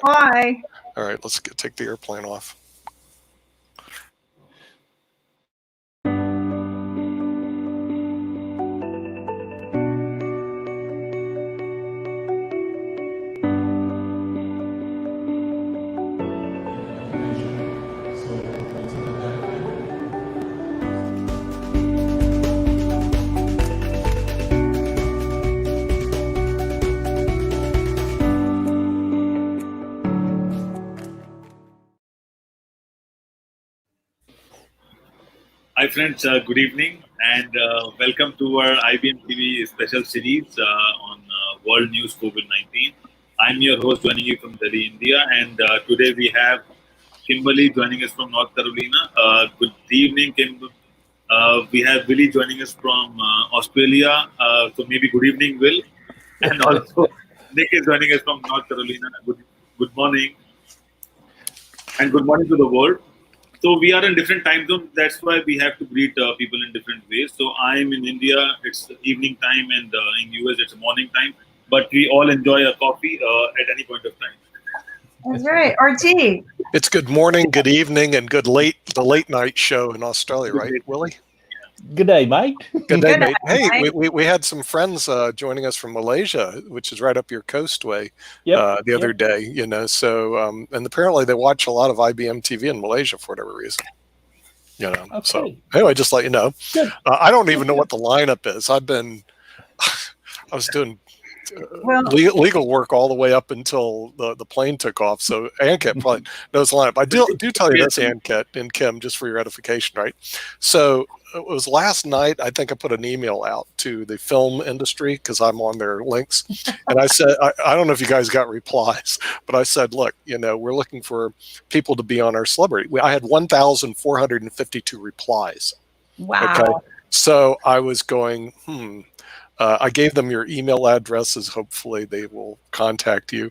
Why? All right, let's take the airplane off. Hi, friends. Good evening, and welcome to our IBMTV special series on World News COVID-19. I'm your host, joining you from Delhi, India, and today we have Kimberly joining us from North Carolina. Good evening, Kim. We have Willie joining us from Australia. So maybe good evening, Will, and also Nick is joining us from North Carolina. Good morning, and good morning to the world. So we are in different time zones. That's why we have to greet people in different ways. So I'm in India, it's evening time, and in US it's morning time. But we all enjoy a coffee at any point of time. That's right. RT. It's good morning, good evening, and the late night show in Australia, right, Willie? Good day, mate. Good day, Good mate. Hey, night. we had some friends joining us from Malaysia, which is right up your coastway, Yep. the other day, So, and apparently they watch a lot of IBM TV in Malaysia for whatever reason. So Okay. anyway, just let you know. Good. I don't even know what the lineup is. I was doing Well, legal work all the way up until the plane took off. So Anket probably knows the lineup. I do tell you this, Anket and Kim, just for your edification, right? So it was last night, I think I put an email out to the film industry because I'm on their links. And I said, I don't know if you guys got replies, but I said, look, we're looking for people to be on our celebrity. I had 1,452 replies. wow. Okay. So I was going, I gave them your email addresses. Hopefully they will contact you.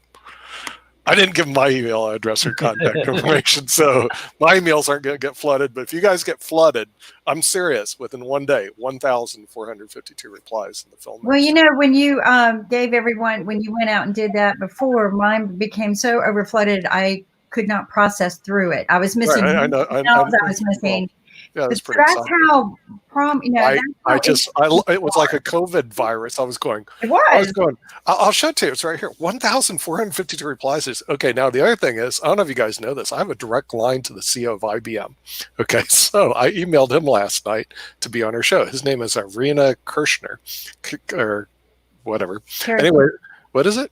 I didn't give them my email address or contact information, so my emails aren't going to get flooded. But if you guys get flooded, I'm serious. Within one day, 1,452 replies in the film. Well, when you gave everyone, when you went out and did that before, mine became so overflooded, I could not process through it. I was missing Right, I know. emails, I was missing. Yeah, that's pretty That's exciting. how It was like a COVID virus. I was going. I'll show it to you. It's right here. 1,452 replies. Okay. Now the other thing is, I don't know if you guys know this. I have a direct line to the CEO of IBM. Okay, so I emailed him last night to be on our show. His name is Arena Kirshner, or whatever. Anyway, what is it?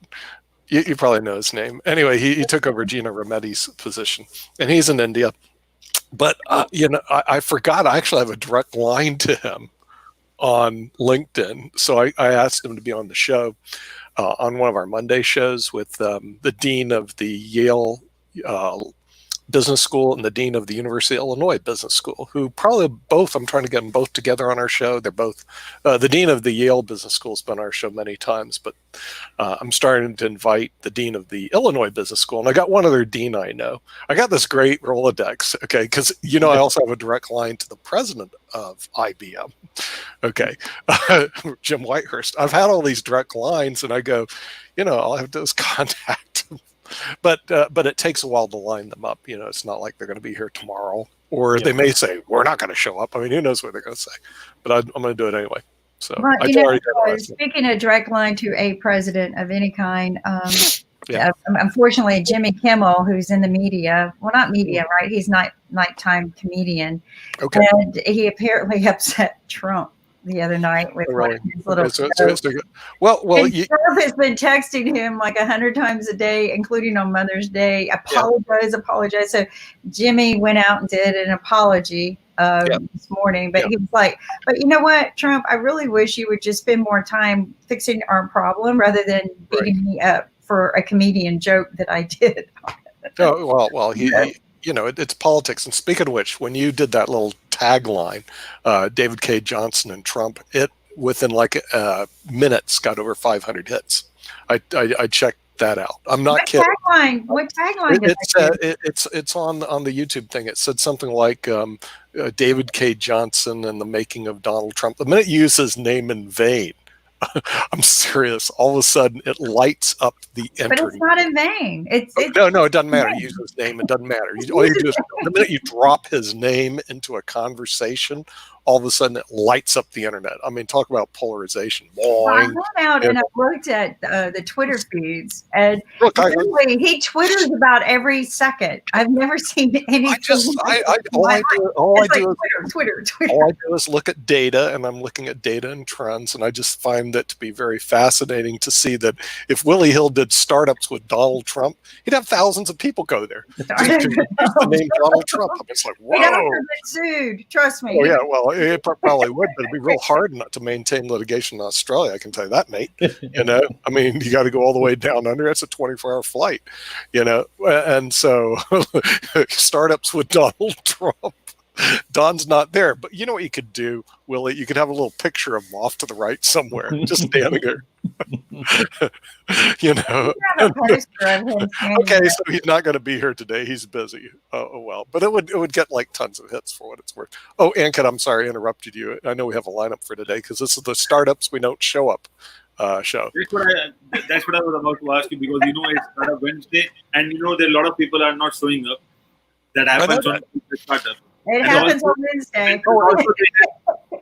You probably know his name. Anyway, he took over Gina Rometty's position, and he's in India. But, I forgot I actually have a direct line to him on LinkedIn. So I asked him to be on the show on one of our Monday shows with the dean of the Yale Business School and the dean of the University of Illinois Business School, who probably both, I'm trying to get them both together on our show. They're both, the dean of the Yale Business School has been on our show many times, but I'm starting to invite the dean of the Illinois Business School. And I got one other dean I know. I got this great Rolodex, okay, because, I also have a direct line to the president of IBM, okay, Jim Whitehurst. I've had all these direct lines, and I go, all I have to do is contact them. But it takes a while to line them up. It's not like they're going to be here tomorrow, or they may say we're not going to show up. I mean, who knows what they're going to say? But I'm going to do it anyway. So, speaking of direct line to a president of any kind, unfortunately, Jimmy Kimmel, who's in the media, well, not media, right? He's nighttime comedian, and he apparently upset Trump the other night with his little. Trump has been texting him like 100 times a day, including on Mother's Day. Apologize. So Jimmy went out and did an apology this morning, but he was like, "But you know what, Trump? I really wish you would just spend more time fixing our problem rather than beating me up for a comedian joke that I did." It's politics. And speaking of which, when you did that little tagline, David K. Johnson and Trump, it within like minutes got over 500 hits. I checked that out. I'm not kidding. What tagline? It's on the YouTube thing. It said something like David K. Johnson and the making of Donald Trump. The minute you use his name in vain, I'm serious. All of a sudden, it lights up the internet. But it's not in vain. No, it doesn't matter. Use his name. It doesn't matter. All you do is the minute you drop his name into a conversation, all of a sudden it lights up the internet. I mean, talk about polarization. I went out and I looked at the Twitter feeds, and he twitters about every second. I've never seen anything. All I do Twitter. is look at data, and I'm looking at data and trends, and I just find that to be very fascinating to see that if Willie Hill did startups with Donald Trump, he'd have thousands of people go there. Just the name Donald Trump. It's like, whoa. He'd have been sued. Trust me. Oh yeah, well, it probably would, but it'd be real hard not to maintain litigation in Australia. I can tell you that, mate. You know, I mean, you got to go all the way down under. That's a 24-hour flight. You know, and so startups with Donald Trump. Don's not there, but you know what you could do, Willie? You could have a little picture of him off to the right somewhere, just standing there. You know. Okay, so he's not going to be here today. He's busy. Oh well, but it would get like tons of hits for what it's worth. Oh, Ankit, I'm sorry I interrupted you. I know we have a lineup for today because this is the startups we don't show up show. That's what I was about to ask you, because it's Startup Wednesday, and there are a lot of people are not showing up. That happens on the startup. It happens on Wednesday.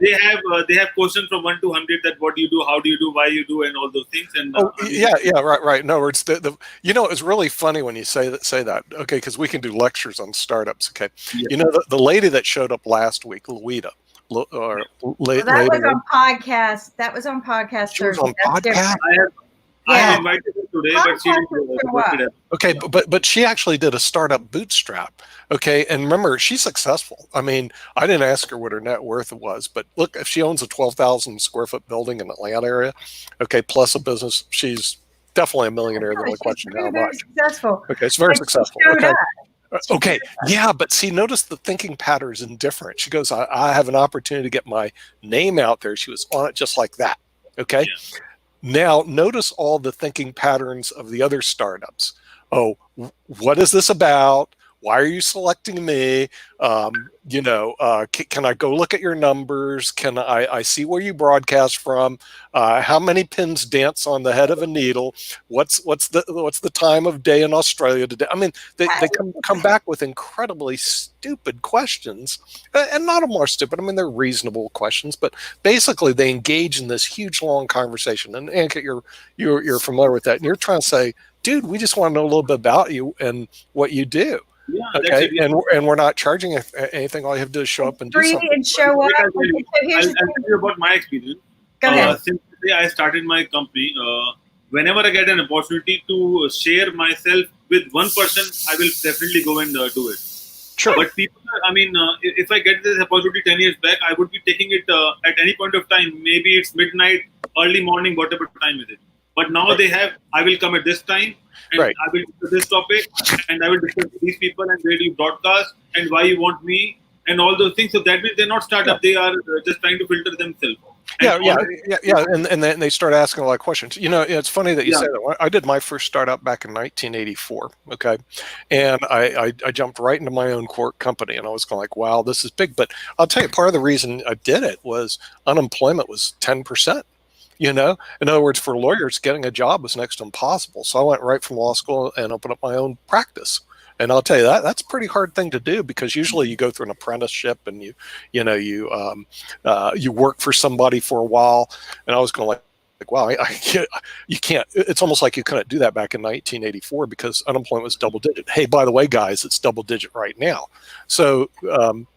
They have questions from 1 to 100 that what do you do, how do you do, why you do, and all those things. And right. No, it's it's really funny when you say that. Okay, because we can do lectures on startups. Okay, yeah. The lady that showed up last week, Luita. That was on podcast. That was on podcast. She was on podcast. I invited her today, but she didn't. Okay, but she actually did a startup bootstrap. Okay, and remember, she's successful. I mean, I didn't ask her what her net worth was, but look, if she owns a 12,000 square foot building in the Atlanta area, okay, plus a business, she's definitely a millionaire. The only question how much. Successful. Okay, it's very successful. Okay, yeah, but see, notice the thinking pattern is indifferent. She goes, I have an opportunity to get my name out there. She was on it just like that. Okay. Yeah. Now, notice all the thinking patterns of the other startups. Oh, what is this about? Why are you selecting me? Can I go look at your numbers? Can I see where you broadcast from? How many pins dance on the head of a needle? What's the time of day in Australia today? I mean, they come back with incredibly stupid questions, and not all are stupid. I mean, they're reasonable questions, but basically they engage in this huge long conversation. And Ankit, you're familiar with that, and you're trying to say, dude, we just want to know a little bit about you and what you do. Yeah, okay, and we're not charging anything. All you have to do is show up and do something. And show up. I'll tell you about my experience. Go ahead. Since the day I started my company, whenever I get an opportunity to share myself with one person, I will definitely go and do it. Sure. But people, if I get this opportunity 10 years back, I would be taking it at any point of time. Maybe it's midnight, early morning, whatever time is it. But now I will come at this time, and right. I will discuss this topic, and I will discuss with these people, and where do you broadcast, and why you want me, and all those things. So that means they're not startup; they are just trying to filter themselves. And then they start asking a lot of questions. It's funny that you say that. I did my first startup back in 1984. Okay, and I jumped right into my own company, and I was going like, wow, this is big. But I'll tell you, part of the reason I did it was unemployment was 10%. In other words, for lawyers, getting a job was next to impossible. So I went right from law school and opened up my own practice. And I'll tell you that's a pretty hard thing to do, because usually you go through an apprenticeship and you work for somebody for a while. And I was going like, wow, you can't. It's almost like you couldn't do that back in 1984 because unemployment was double digit. Hey, by the way, guys, it's double digit right now. So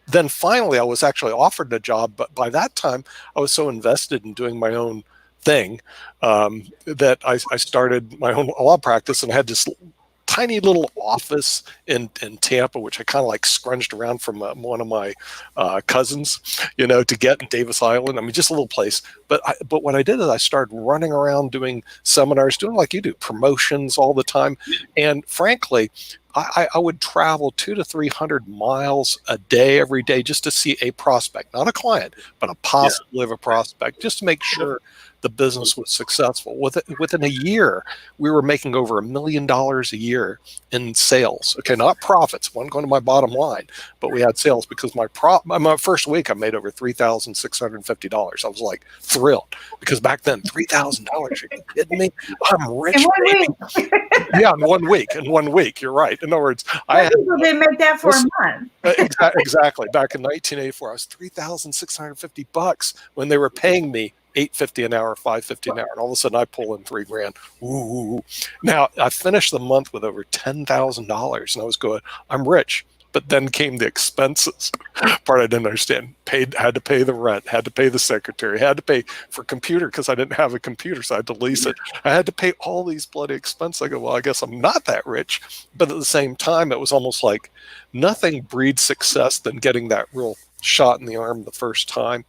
then finally, I was actually offered a job, but by that time, I was so invested in doing my own thing that I started my own law practice, and I had this tiny little office in Tampa, which I kind of like scrunched around from one of my cousins, to get in Davis Island. I mean, just a little place. But what I did is I started running around doing seminars, doing like you do, promotions all the time. And frankly, I would travel 200 to 300 miles a day, every day, just to see a prospect, not a client, but a possibility of a prospect, just to make sure the business was successful. Within a year, we were making over $1 million a year in sales. Okay, not profits. One going to my bottom line, but we had sales because my first week I made over $3,650. I was like thrilled because back then $3,000. Are you kidding me? I'm rich. In 1 week. Yeah, in 1 week. In 1 week, you're right. In other words, people didn't make that for a month. Exactly. Back in 1984, I was $3,650 when they were paying me $8.50 an hour, $5.50 an hour, and all of a sudden I pull in $3,000. Ooh. Now I finished the month with over $10,000, and I was going, I'm rich. But then came the expenses part I didn't understand. Had to pay the rent, had to pay the secretary, had to pay for computer because I didn't have a computer, so I had to lease it. I had to pay all these bloody expenses. I go, well, I guess I'm not that rich. But at the same time, it was almost like nothing breeds success than getting that real shot in the arm the first time.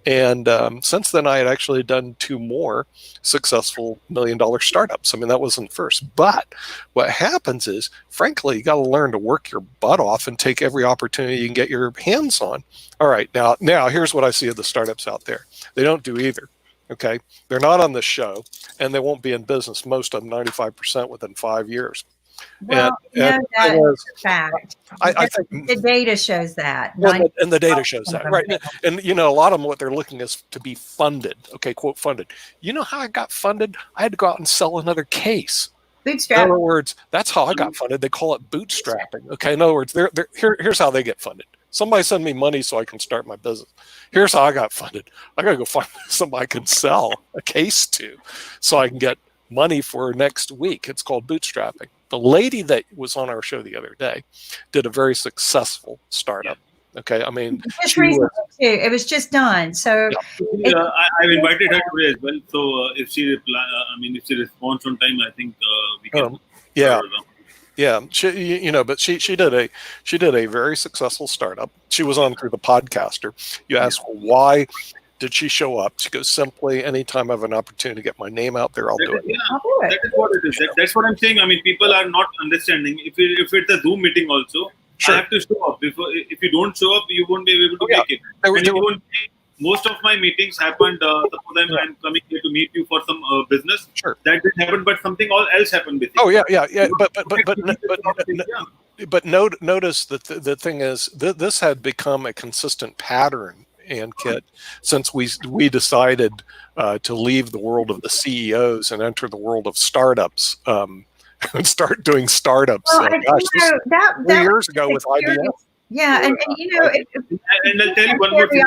And since then, I had actually done 2 more successful $1 million startups. I mean, that wasn't first. But what happens is, frankly, you got to learn to work your butt off and take every opportunity you can get your hands on. All right, now here's what I see of the startups out there. They don't do either. Okay, they're not on the show, and they won't be in business. Most of them, 95% within 5 years. Well, that's a fact. I think the data shows that. Well, and the data shows that, right? And a lot of them, what they're looking is to be funded. Okay, quote funded. You know how I got funded? I had to go out and sell another case. Bootstrap. In other words, that's how I got funded. They call it bootstrapping. Okay, in other words, here's how they get funded. Somebody send me money so I can start my business. Here's how I got funded. I got to go find somebody I can sell a case to so I can get money for next week. It's called bootstrapping. The lady that was on our show the other day did a very successful startup. Okay, I mean, it was just done. So I've invited her today as well. So if she responds on time, I think we can. Yeah, but she did a very successful startup. She was on through the podcaster. You ask, well, why did she show up? She goes, simply, anytime I have an opportunity to get my name out there, I'll do it. Yeah, that is what it is. That's what I'm saying. I mean, people are not understanding. If it's a Zoom meeting also, sure. I have to show up. If you don't show up, you won't be able to make it. Most of my meetings happened, suppose I'm coming here to meet you for some business. Sure. That didn't happen, but something else happened with it. Oh, yeah. But notice that the thing is, this had become a consistent pattern, and Kit, since we decided to leave the world of the CEOs and enter the world of startups, and start doing startups. Well, 3 years ago with IBM. Yeah, and and I'll tell you one more thing.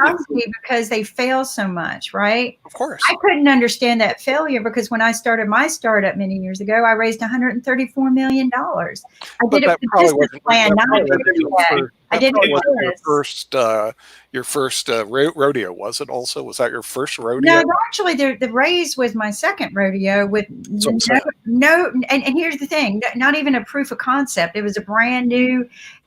Because they fail so much, right? Of course. I couldn't understand that failure because when I started my startup many years ago, I raised $134 million. I did it with a business plan. I did it with your first rodeo, was it also? Was that your first rodeo? No, actually, the raise was my second rodeo with no. And here's the thing: not even a proof of concept. It was a brand new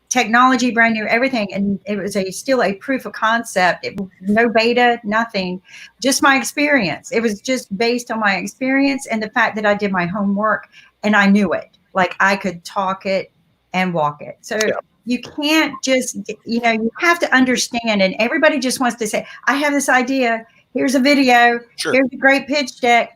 technology, brand new everything, and it was still a proof of concept. No beta, nothing, just my experience. It was just based on my experience and the fact that I did my homework and I knew it. Like I could talk it and walk it. So you can't just, you have to understand. And everybody just wants to say, I have this idea. Here's a video. Sure. Here's a great pitch deck.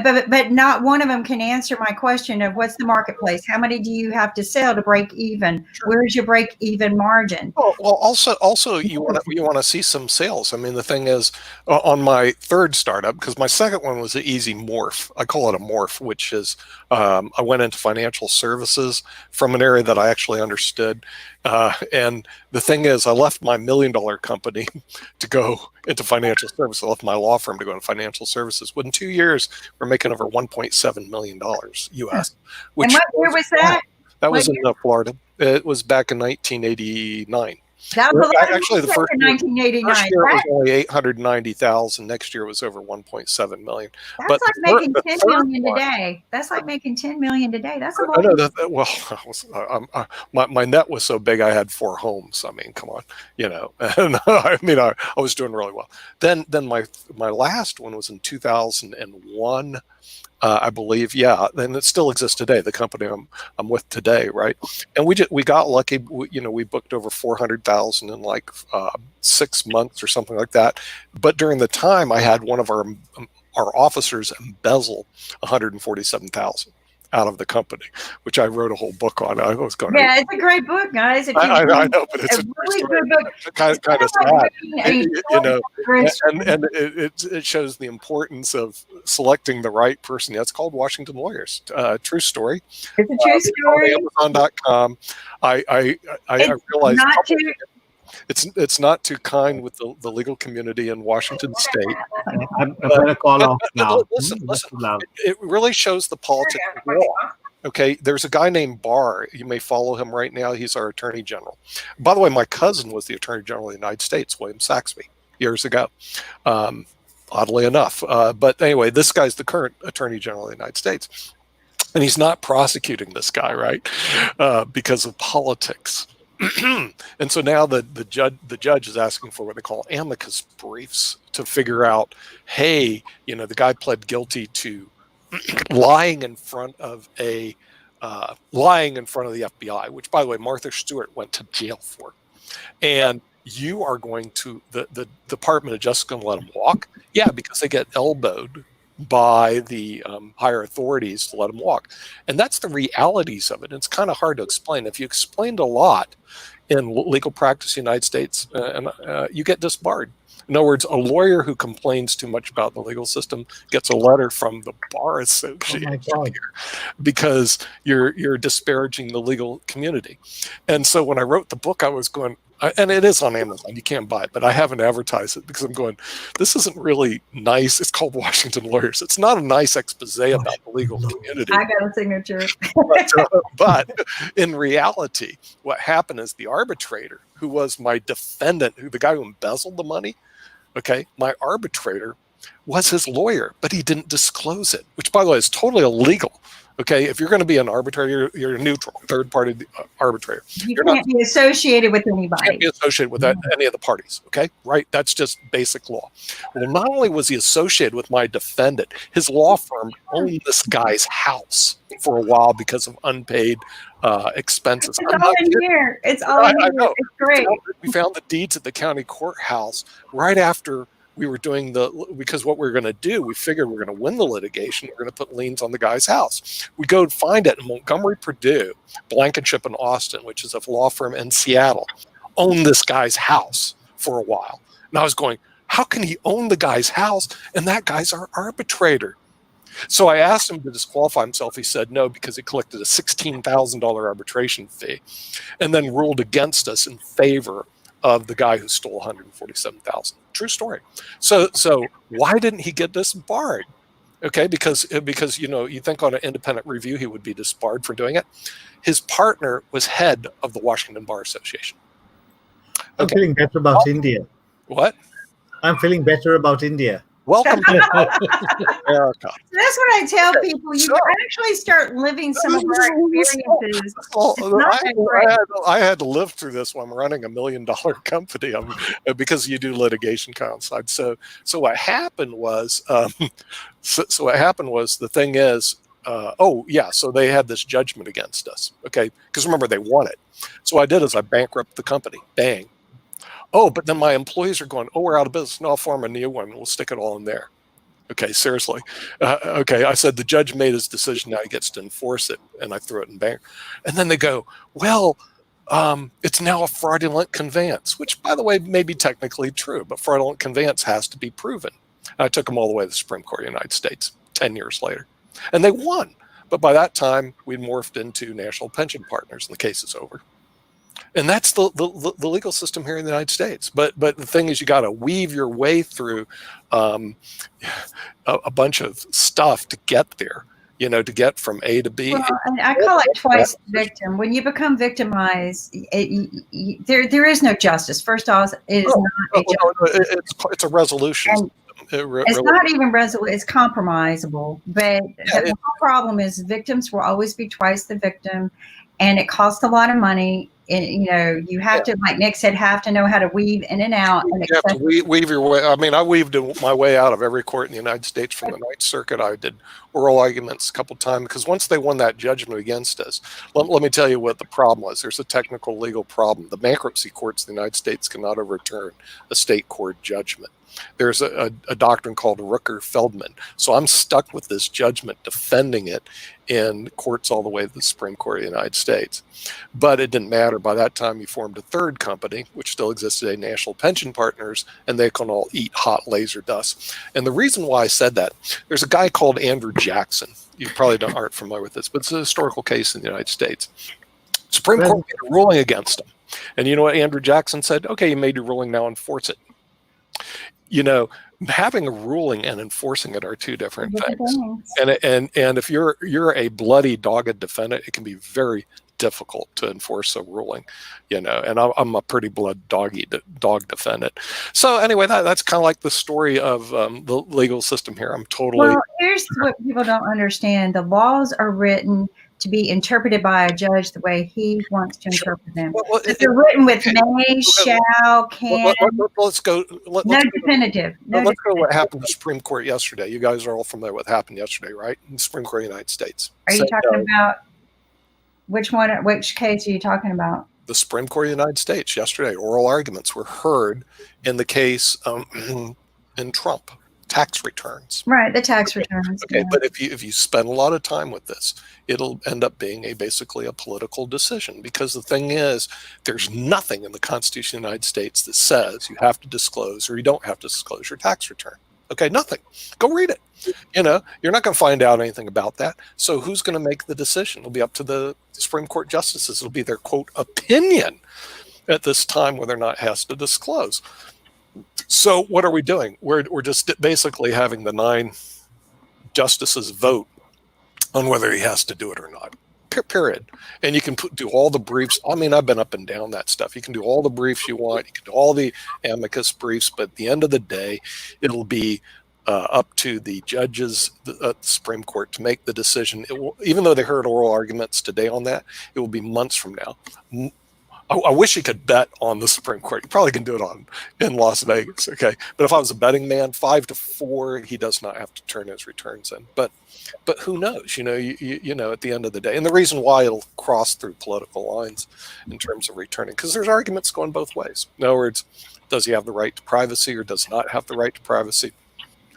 But not one of them can answer my question of what's the marketplace? How many do you have to sell to break even? Sure. Where's your break even margin? Well, also you want to see some sales. I mean, the thing is, on my third startup, because my second one was an easy morph. I call it a morph, which is I went into financial services from an area that I actually understood. And the thing is, I left my $1 million company to go into financial services. I left my law firm to go into financial services. Within 2 years, we're making over $1.7 million US. And what year was that? That was in Florida. It was back in 1989. That was actually the first year, 1989. First year it was only 890,000. Next year it was over 1my making $10 million today. That's like making $10 million today. That's a lot. My net was so big I had 4 homes. I mean, come on, And I was doing really well. Then my last one was in 2001. I believe, and it still exists today. The company I'm with today, right? And we got lucky. We booked over 400,000 in like 6 months or something like that. But during the time, I had one of our our officers embezzle $147,000 out of the company, which I wrote a whole book on. I was going, yeah, it's a great book, guys. If I know, but it's a really story. good book. Kind of like sad, and it shows the importance of selecting the right person. Yeah, it's called Washington Lawyers. True story. It's a true story. On Amazon.com. I realize it's not too kind with the legal community in Washington State. I'm going to call off now. Listen. It really shows the politics of law. Okay, there's a guy named Barr. You may follow him right now. He's our attorney general. By the way, my cousin was the attorney general of the United States, William Saxby, years ago. Oddly enough. But anyway, this guy's the current attorney general of the United States. And he's not prosecuting this guy, right? Because of politics. And so now the judge is asking for what they call amicus briefs to figure out, hey, the guy pled guilty to lying in front of the FBI, which, by the way, Martha Stewart went to jail for. And you are going to the Department of Justice going to let him walk? Yeah, because they get elbowed by the higher authorities to let him walk. And that's the realities of it. It's kind of hard to explain. If you explained a lot in legal practice in the United States, you get disbarred. In other words, a lawyer who complains too much about the legal system gets a letter from the Bar Association because you're disparaging the legal community. And so when I wrote the book, I was going, and it is on Amazon, you can't buy it, but I haven't advertised it because I'm going, this isn't really nice. It's called Washington Lawyers. It's not a nice expose about the legal community. I got a signature. But in reality, what happened is the arbitrator, who was my defendant, the guy who embezzled the money, okay, my arbitrator was his lawyer, but he didn't disclose it, which, by the way, is totally illegal. Okay, if you're going to be an arbitrator, you're a neutral, third-party arbitrator. You can't be associated with anybody. You can't be associated with any of the parties, okay? Right? That's just basic law. Well, not only was he associated with my defendant, his law firm owned this guy's house for a while because of unpaid expenses. It's all in here. It's all in here. It's great. We found the deeds at the county courthouse right after we were doing because what we were going to do, we figured we were going to win the litigation. We're going to put liens on the guy's house. We go find it in Montgomery, Purdue, Blankenship and Austin, which is a law firm in Seattle, owned this guy's house for a while. And I was going, how can he own the guy's house? And that guy's our arbitrator. So I asked him to disqualify himself. He said no, because he collected a $16,000 arbitration fee and then ruled against us in favor of the guy who stole $147,000. True story. So why didn't he get disbarred? Okay, because you think on an independent review he would be disbarred for doing it. His partner was head of the Washington Bar Association. Okay. I'm feeling better about India. What? I'm feeling better about India. Welcome to America. That's what I tell people. You actually start living some of our experiences. I had to live through this when I'm running $1 million company because you do litigation outside. So what happened was, the thing is, so they had this judgment against us. Okay, because remember they won it. So what I did is I bankrupted the company. Bang. Oh, but then my employees are going, we're out of business. No, I'll form a new one. We'll stick it all in there. Okay, seriously. Okay, I said the judge made his decision. Now he gets to enforce it. And I threw it in bank. And then they go, well, it's now a fraudulent conveyance, which, by the way, may be technically true. But fraudulent conveyance has to be proven. And I took them all the way to the Supreme Court of the United States 10 years later. And they won. But by that time, we'd morphed into National Pension Partners, and the case is over. And that's the legal system here in the United States. But the thing is, you got to weave your way through a bunch of stuff to get there, to get from A to B. Well, and I call it twice the victim. When you become victimized, there is no justice. First off, it is not a justice. It's a resolution. And it's not even resolution. It's compromisable. But the whole problem is victims will always be twice the victim, and it costs a lot of money. And, you have to, like Nick said, have to know how to weave in and out. And you have to weave your way. I mean, I weaved my way out of every court in the United States from the Ninth Circuit. I did oral arguments a couple of times because once they won that judgment against us, let me tell you what the problem was. There's a technical legal problem. The bankruptcy courts in the United States cannot overturn a state court judgment. There's a doctrine called Rooker-Feldman. So I'm stuck with this judgment, defending it in courts all the way to the Supreme Court of the United States. But it didn't matter. By that time, you formed a third company, which still exists today, National Pension Partners, and they can all eat hot laser dust. And the reason why I said that, there's a guy called Andrew Jackson. You probably aren't familiar with this, but it's a historical case in the United States. Supreme Court made a ruling against him. And you know what Andrew Jackson said? Okay, you made your ruling, now enforce it. You know, having a ruling and enforcing it are two different things. And if you're a bloody, dogged defendant, it can be very difficult to enforce a ruling, you know, and I'm a pretty dog defendant. So anyway, that's kind of like the story of the legal system here. I'm totally. Well, here's what people don't understand. The laws are written to be interpreted by a judge the way he wants to interpret them. Well, they're written with may, shall, can. Let's go. No definitive. Let's go to what happened to the Supreme Court yesterday. You guys are all familiar with what happened yesterday, right? In the Supreme Court of the United States. Are you talking about which case are you talking about? The Supreme Court of the United States yesterday. Oral arguments were heard in the case in Trump. Tax returns. Right, the tax returns. Okay, yeah. But if you spend a lot of time with this, it'll end up being basically a political decision, because the thing is, there's nothing in the Constitution of the United States that says you have to disclose or you don't have to disclose your tax return. Okay, nothing. Go read it. You know, you're not going to find out anything about that. So who's going to make the decision? It'll be up to the Supreme Court justices. It'll be their, quote, opinion at this time whether or not it has to disclose. So what are we doing? We're just basically having the 9 justices vote on whether he has to do it or not. Period. And you can do all the briefs. I mean, I've been up and down that stuff. You can do all the briefs you want. You can do all the amicus briefs, but at the end of the day, it'll be up to the judges at the Supreme Court to make the decision. It will, even though they heard oral arguments today on that, it will be months from now. I wish you could bet on the Supreme Court. You probably can do it in Las Vegas, okay? But if I was a betting man, 5-4, he does not have to turn his returns in. But who knows? You know, you know, at the end of the day, and the reason why it'll cross through political lines in terms of returning, because there's arguments going both ways. In other words, does he have the right to privacy or does not have the right to privacy?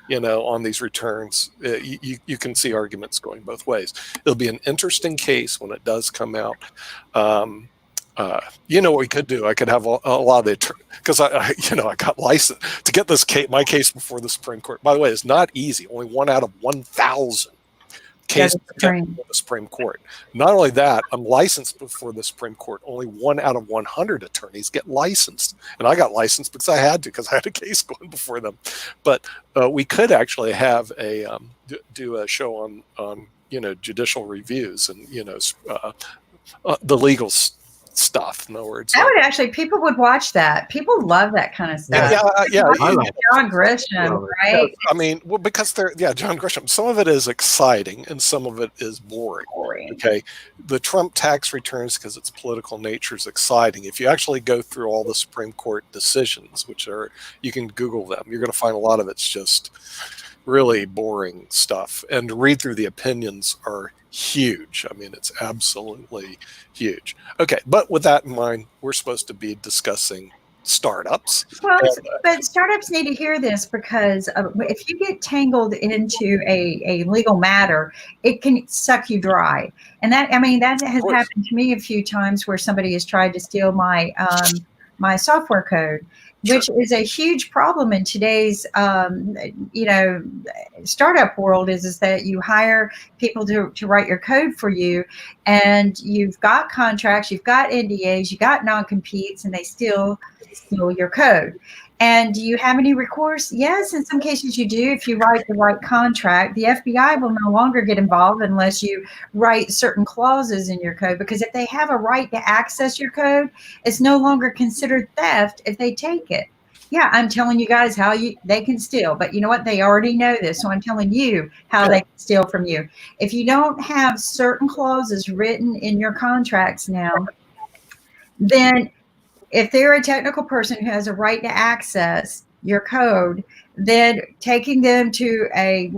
You know, on these returns, you can see arguments going both ways. It'll be an interesting case when it does come out. You know what we could do? I could have a lot of the, because I got licensed to get this case, my case before the Supreme Court. By the way, it's not easy. Only 1 out of 1,000 cases before the Supreme Court. Not only that, I'm licensed before the Supreme Court. Only 1 out of 100 attorneys get licensed, and I got licensed because I had to, because I had a case going before them. But we could actually have do a show on judicial reviews and the legal stuff. In other words, that would actually, people would watch that. People love that kind of stuff. Yeah. John Grisham, right? I mean, well, because John Grisham. Some of it is exciting, and some of it is boring. Okay, the Trump tax returns, because its political nature, is exciting. If you actually go through all the Supreme Court decisions, which are, you can Google them, you're going to find a lot of it's just really boring stuff. And to read through the opinions are huge. I mean, it's absolutely huge. Okay, but with that in mind, we're supposed to be discussing startups. Well, but startups need to hear this, because if you get tangled into a legal matter, it can suck you dry. And that has happened to me a few times, where somebody has tried to steal my my software code, which is a huge problem in today's, startup world, is that you hire people to write your code for you, and you've got contracts, you've got NDAs, you've got non-competes, and they still steal your code. And do you have any recourse? Yes, in some cases you do. If you write the right contract, the FBI will no longer get involved unless you write certain clauses in your code, because if they have a right to access your code, it's no longer considered theft if they take it. Yeah, I'm telling you guys how they can steal, but you know what? They already know this, so I'm telling you how they can steal from you. If you don't have certain clauses written in your contracts now, then if they're a technical person who has a right to access your code, then taking them to a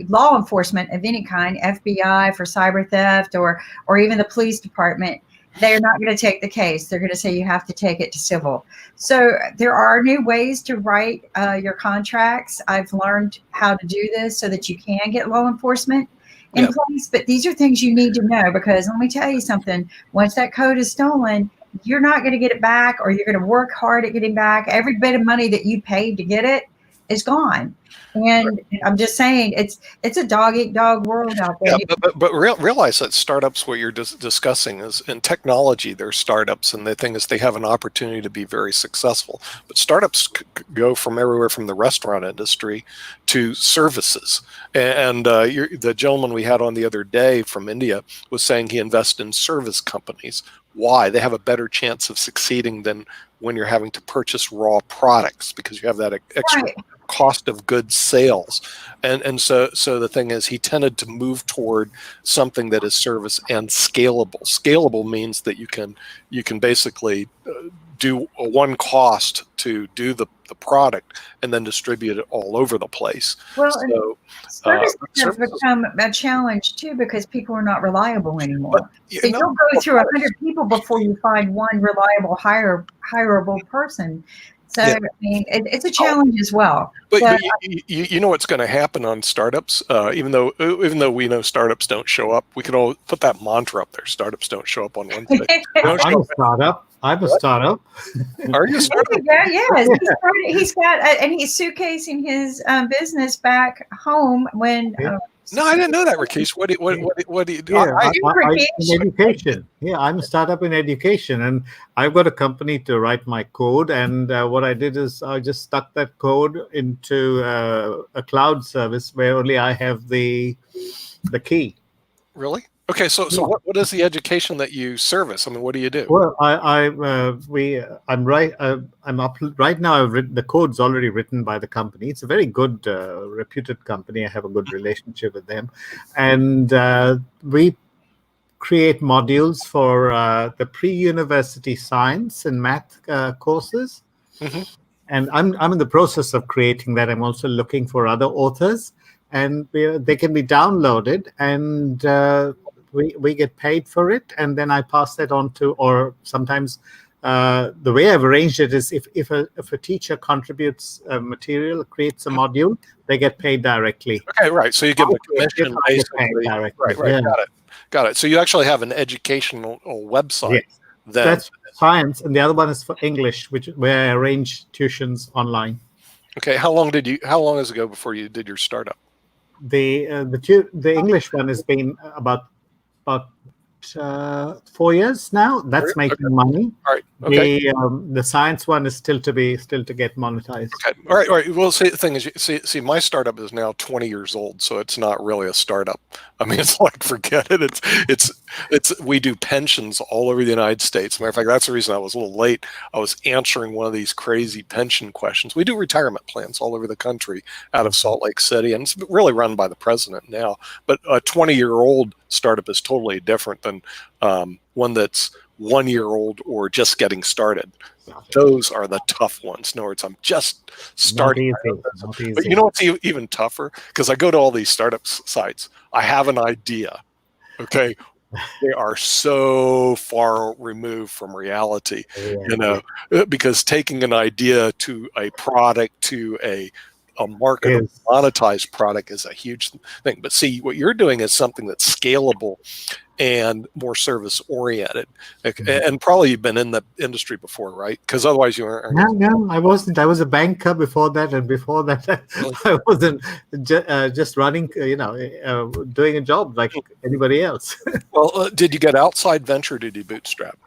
law enforcement of any kind, FBI for cyber theft, or even the police department, they're not going to take the case. They're going to say you have to take it to civil. So there are new ways to write your contracts. I've learned how to do this so that you can get law enforcement in place. But these are things you need to know, because let me tell you something. Once that code is stolen, you're not going to get it back, or you're going to work hard at getting back. Every bit of money that you paid to get it is gone. And I'm just saying, it's a dog eat dog world out there. Yeah, but realize that startups, what you're discussing is in technology, they're startups, and the thing is they have an opportunity to be very successful. But startups go from everywhere from the restaurant industry to services. And the gentleman we had on the other day from India was saying he invests in service companies. Why? They have a better chance of succeeding than when you're having to purchase raw products, because you have that extra cost of goods sales. And so the thing is, he tended to move toward something that is service and scalable. Scalable means that you can basically do a one cost to do the product and then distribute it all over the place. Well, so, service has become a challenge too, because people are not reliable anymore. So you'll go through 100 people before you find one reliable, hireable person. So I mean, it's a challenge as well. But you know what's going to happen on startups? Even though we know startups don't show up, we could all put that mantra up there: startups don't show up on Wednesday. I'm a startup. I'm a startup. Are you a startup? Yes, he's got and he's suitcasing his business back home when. No, I didn't know that, Rakesh. What do you do? Yeah, in education. Yeah, I'm a startup in education, and I've got a company to write my code. And what I did is I just stuck that code into a cloud service where only I have the key. Really? Okay, so what is the education that you service? I mean, what do you do? Well, I'm up right now. I've written the code's already written by the company. It's a very good, reputed company. I have a good relationship with them, and we create modules for the pre-university science and math courses. Mm-hmm. And I'm in the process of creating that. I'm also looking for other authors, and they can be downloaded, and we get paid for it, and then I pass that on to, or sometimes the way I've arranged it is if a teacher contributes material, creates a module, they get paid directly. Okay, right. So you give them a commission basically. Right. Yeah. Got it. So you actually have an educational website. Yes. That's science, and the other one is for English, where I arrange tuitions online. Okay. How long does it go before you did your startup? The English one has been about 4 years now. That's making money. All right. Okay. The science one is still to get monetized. Okay. All right. Well, see, the thing is, see, my startup is now 20 years old, so it's not really a startup. I mean, it's like, forget it. It's we do pensions all over the United States. As a matter of fact, that's the reason I was a little late. I was answering one of these crazy pension questions. We do retirement plans all over the country out of Salt Lake City, and it's really run by the president now. But a 20-year-old startup is totally different than one that's 1 year old or just getting started. Those are the tough ones. In other words, I'm just starting. Not easy. But you know what's even tougher? Because I go to all these startup sites. I have an idea. Okay. They are so far removed from reality, because taking an idea to a product, to a market, monetized product is a huge thing. But see, what you're doing is something that's scalable and more service oriented. And probably you've been in the industry before, right? Because otherwise you aren't. No, I wasn't. I was a banker before that, and before that, I wasn't just running, doing a job like anybody else. Well, did you get outside venture? Or did you bootstrap?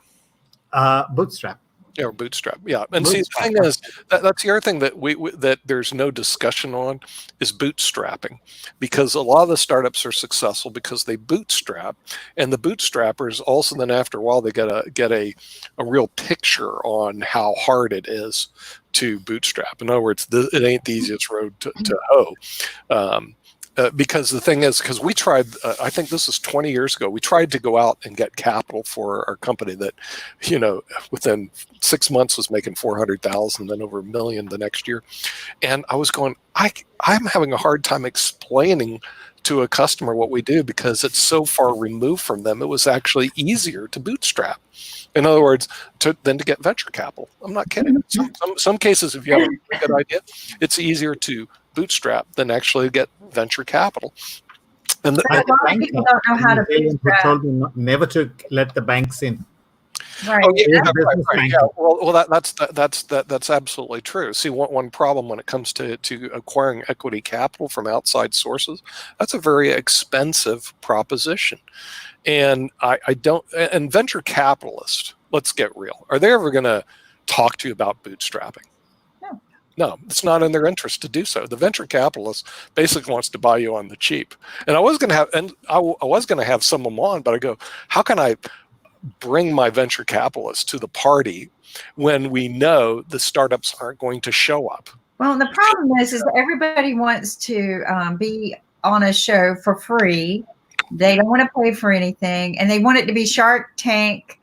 Bootstrap. Yeah, or bootstrap. Yeah, and see, the thing is, that's the other thing that that there's no discussion on is bootstrapping, because a lot of the startups are successful because they bootstrap, and the bootstrappers also then after a while they get a real picture on how hard it is to bootstrap. In other words, it ain't the easiest road to hoe. Because the thing is, because we tried, I think this is 20 years ago, we tried to go out and get capital for our company that, within 6 months was making 400,000, then over $1 million the next year. And I was going, I'm having a hard time explaining to a customer what we do because it's so far removed from them. It was actually easier to bootstrap. In other words, than to get venture capital. I'm not kidding. Some cases, if you have a good idea, it's easier to bootstrap than actually get venture capital. And a lot of people don't know how to bootstrap. Told me never to let the banks in. Right. Oh, yeah, right. Yeah. Well, that's absolutely true. See, one problem when it comes to acquiring equity capital from outside sources, that's a very expensive proposition. And I don't. And venture capitalists, let's get real. Are they ever going to talk to you about bootstrapping? No, it's not in their interest to do so. The venture capitalist basically wants to buy you on the cheap. And I was going to have some of them on, but I go, how can I bring my venture capitalists to the party when we know the startups aren't going to show up? Well, the problem is that everybody wants to be on a show for free. They don't want to pay for anything, and they want it to be Shark Tank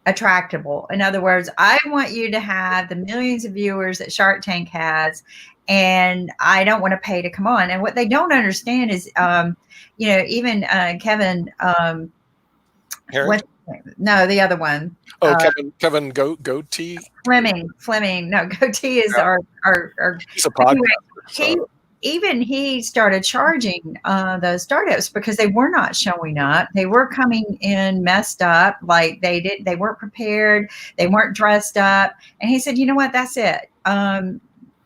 attractable. In other words, I want you to have the millions of viewers that Shark Tank has, and I don't want to pay to come on. And what they don't understand is, even Kevin, no, the other one. Oh, Kevin Goatee? Fleming. No, Goatee is our he's a podcaster. Anyway, he started charging the startups because they were not showing up. They were coming in messed up, like they weren't prepared, they weren't dressed up. And he said, you know what, that's it.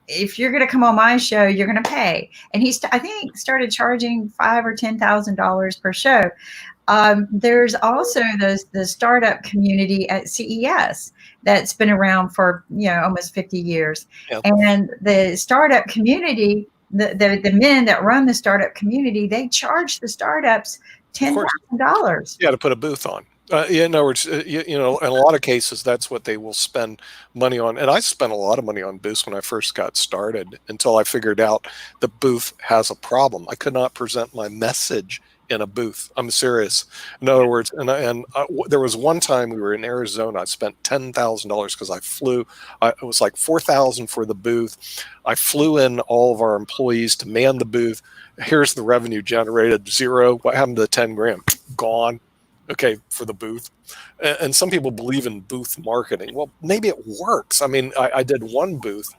If you're going to come on my show, you're going to pay. And I think started charging $5,000 or $10,000 per show. There's also the startup community at CES that's been around for almost 50 years. Yep. And the startup community, the men that run the startup community, they charge the startups $10,000. Yeah, to put a booth on. In other words, in a lot of cases, that's what they will spend money on. And I spent a lot of money on booths when I first got started until I figured out the booth has a problem. I could not present my message in a booth. I'm serious. In other words, and there was one time we were in Arizona. I spent $10,000 because I flew. It was like $4,000 for the booth. I flew in all of our employees to man the booth. Here's the revenue generated, zero. What happened to the 10 grand? Gone. Okay, for the booth. And some people believe in booth marketing. Well, maybe it works. I mean, I did one booth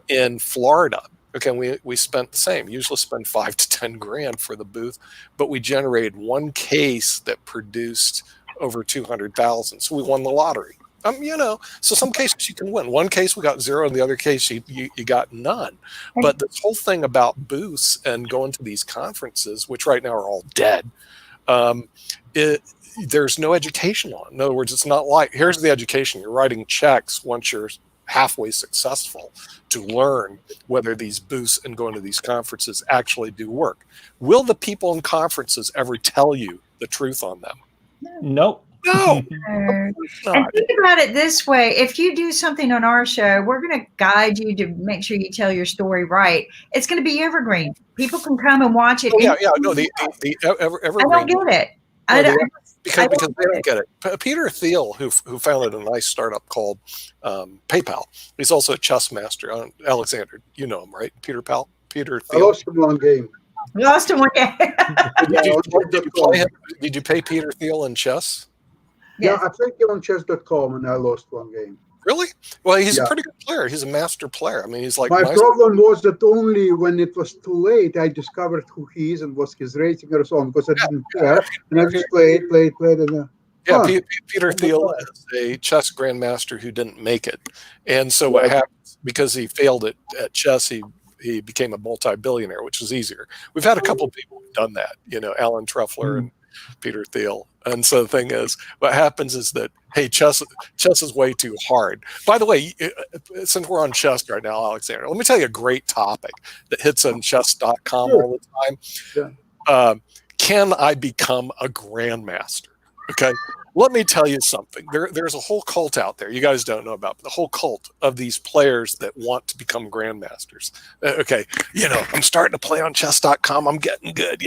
in Florida. Okay, we spent the same. Usually spend 5 to 10 grand for the booth, but we generated one case that produced over 200,000. So we won the lottery. So some cases you can win. One case we got zero, and the other case you got none. But this whole thing about booths and going to these conferences, which right now are all dead, there's no education on. In other words, it's not like, here's the education. You're writing checks once you're halfway successful to learn whether these booths and going to these conferences actually do work. Will the people in conferences ever tell you the truth on them? Nope. No. And think about it this way. If you do something on our show, we're going to guide you to make sure you tell your story right. It's going to be evergreen. People can come and watch it. Oh, yeah. No, the evergreen. I don't get it. Because they don't get it. Peter Thiel, who founded a nice startup called PayPal, he's also a chess master. Alexander, you know him, right? Peter Thiel. I lost him one game. Lost him one game. Did you pay Peter Thiel in chess? Yeah, I played him on chess.com and I lost one game. Really? Well, he's a pretty good player. He's a master player. I mean, he's like my problem was that only when it was too late, I discovered who he is and what's his rating or so on, because I didn't care. And I just played. And, Peter Thiel is a chess grandmaster who didn't make it. And so what happens, because he failed at chess, he became a multi-billionaire, which is easier. We've had a couple of people who've done that, Alan Treffler and Peter Thiel. And so the thing is, what happens is that, hey, chess is way too hard. By the way, since we're on chess right now, Alexander, let me tell you a great topic that hits on chess.com all the time. Yeah. Can I become a grandmaster? Okay. Let me tell you something. There's a whole cult out there. You guys don't know about the whole cult of these players that want to become grandmasters. Okay, I'm starting to play on chess.com. I'm getting good.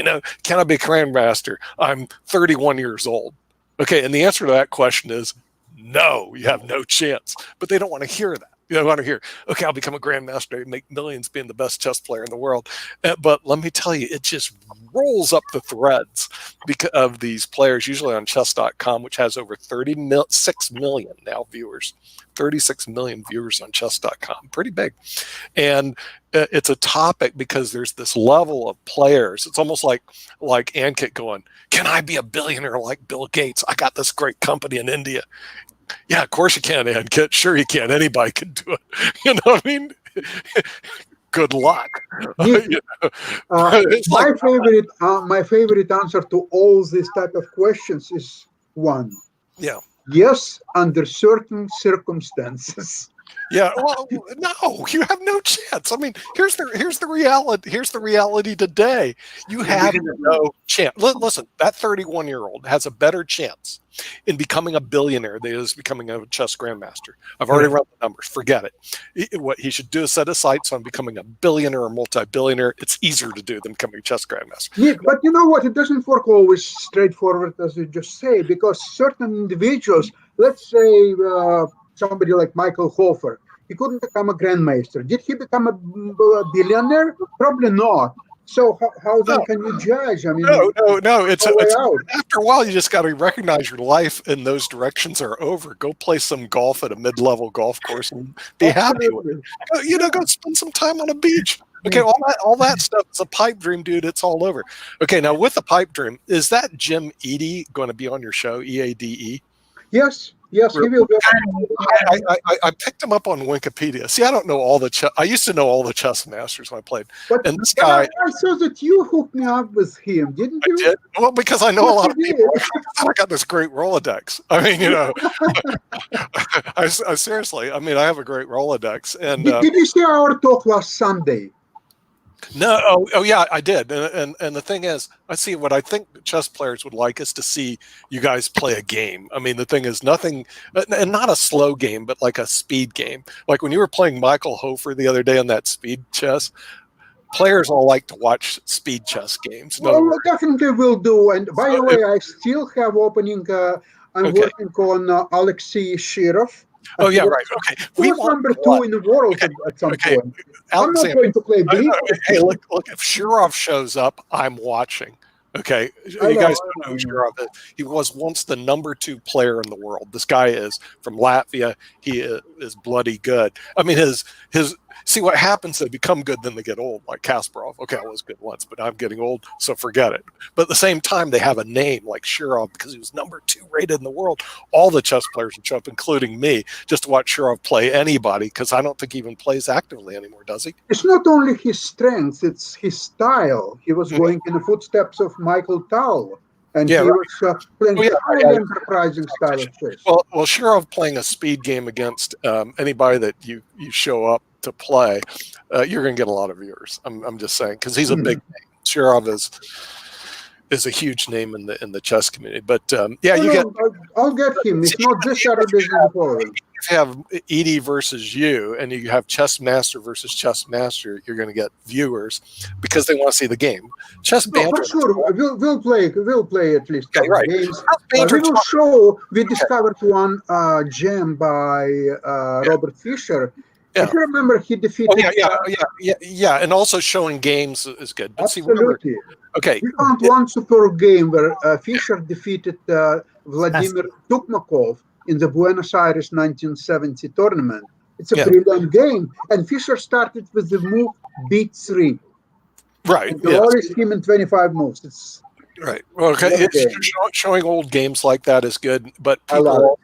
Can I be a grandmaster? I'm 31 years old. Okay, and the answer to that question is no. You have no chance. But they don't want to hear that. You want to hear, okay, I'll become a grandmaster and make millions being the best chess player in the world. But let me tell you, it just rolls up the threads because of these players, usually on chess.com, which has over 36 million now viewers. 36 million viewers on chess.com. Pretty big. And it's a topic because there's this level of players. It's almost like Ankit going, can I be a billionaire like Bill Gates? I got this great company in India. Yeah, of course you can, Ankit. Sure you can. Anybody can do it. You know what I mean? Good luck. Nick, my favorite answer to all these type of questions is one. Yeah. Yes, under certain circumstances. Yeah, well, no, you have no chance. I mean, here's the reality. Here's the reality today. You have no chance. Listen, that 31-year-old has a better chance in becoming a billionaire than he is becoming a chess grandmaster. I've already run the numbers. Forget it. What he should do is set his sights on becoming a billionaire or multi-billionaire. It's easier to do than becoming a chess grandmaster. Nick, but you know what? It doesn't work always straightforward, as you just say, because certain individuals, let's say somebody like Michael Hofer, he couldn't become a grandmaster. Did he become a billionaire? Probably not. So how then can you judge? I mean, no. It's after a while, you just got to recognize your life and those directions are over. Go play some golf at a mid-level golf course and be happy with it. Go spend some time on a beach. Okay, all that stuff is a pipe dream, dude. It's all over. Okay, now with the pipe dream, is that Jim Eadie going to be on your show? EADE? Yes, he will. I picked him up on Wikipedia. See, I don't know all the I used to know all the chess masters when I played. And this guy, I saw that you hooked me up with him, didn't you? I did. Well, because I know a lot of people. I got this great Rolodex. I mean, I seriously. I mean, I have a great Rolodex. And did you see our talk last Sunday? No, oh yeah, I did, and the thing is, what I think chess players would like is to see you guys play a game. I mean, the thing is nothing, and not a slow game, but like a speed game. Like when you were playing Michael Hofer the other day on that speed chess, players all like to watch speed chess games. Well, definitely will do. And by the way, I still have opening. I'm working on Alexei Shirov. Oh yeah, right. Okay, we was number 2 in the world at some point. I'm not going to play B. Hey, look! If Shirov shows up, I'm watching. Okay, you guys don't know who Shirov is. He was once the number 2 player in the world. This guy is from Latvia. He is bloody good. I mean, his see what happens, they become good, then they get old, like Kasparov. Okay, I was good once, but I'm getting old, so forget it. But at the same time, they have a name like Shirov because he was number 2 rated in the world. All the chess players would show up, including me, just to watch Shirov play anybody, because I don't think he even plays actively anymore, does he? It's not only his strength, it's his style. He was going in the footsteps of Michael Tal. And he was playing enterprising style of chess. Well, Shirov playing a speed game against anybody that you show up to play, you're going to get a lot of viewers. I'm just saying, because he's a big name. Shirov is a huge name in the chess community. But I'll get him. It's not this Saturday. If you have Edie versus you, and you have chess master versus chess master, you're going to get viewers because they want to see the game. Chess banter. For sure, we'll play at least couple games. We will show. We discovered one gem by Robert Fischer. Yeah. If you remember, he defeated. Yeah, and also showing games is good. But absolutely. Okay. We found one superb game where Fischer defeated Vladimir Tukmakov in the Buenos Aires 1970 tournament. It's a brilliant game, and Fischer started with the move B3. Right. And demolished him in 25 moves. It's right. Well, okay. Showing old games like that is good, but people,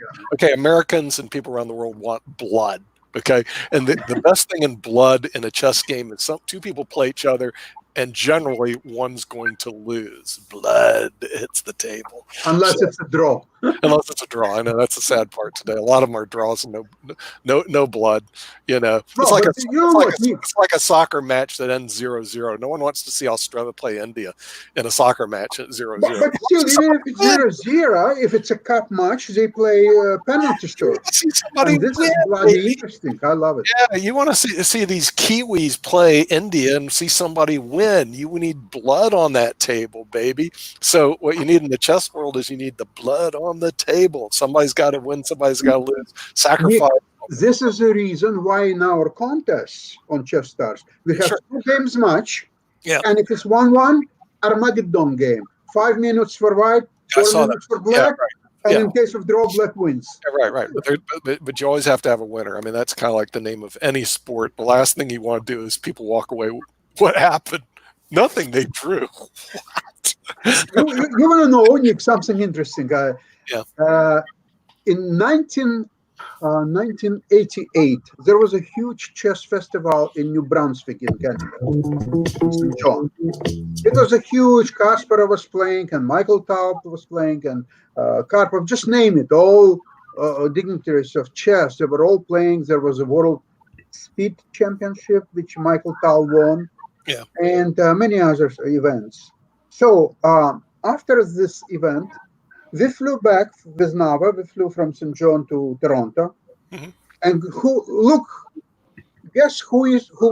Americans and people around the world want blood. Okay, and the best thing in blood in a chess game is two people play each other, and generally one's going to lose. Blood hits the table. Unless it's a draw. Unless it's a draw. I know that's the sad part today. A lot of them are draws and no blood. It's like a soccer match that ends 0-0. No one wants to see Australia play India in a soccer match at 0-0. But still, even if it's 0-0, if it's a cup match, they play penalty shots. And this is bloody interesting. I love it. Yeah, you want to see these Kiwis play India and see somebody win. You need blood on that table, baby. So what you need in the chess world is you need the blood on the table. Somebody's got to win. Somebody's got to lose. Sacrifice. This is the reason why in our contests on Chess Stars, we have 2 games match. Yeah. And if it's 1-1, Armageddon game. 5 minutes for white, 4 minutes for black. And in case of draw, black wins. Right. But you always have to have a winner. I mean, that's kind of like the name of any sport. The last thing you want to do is people walk away. What happened? Nothing. They drew. What? You want to know, Nick, something interesting? In 1988, there was a huge chess festival in New Brunswick in Canada, St. John. It was a huge. Kasparov was playing, and Michael Taub was playing, and Karpov, just name it. All dignitaries of chess, they were all playing. There was a World Speed Championship, which Michael Taub won, and many other events. So after this event, we flew back with Nava. We flew from St. John to Toronto. And guess who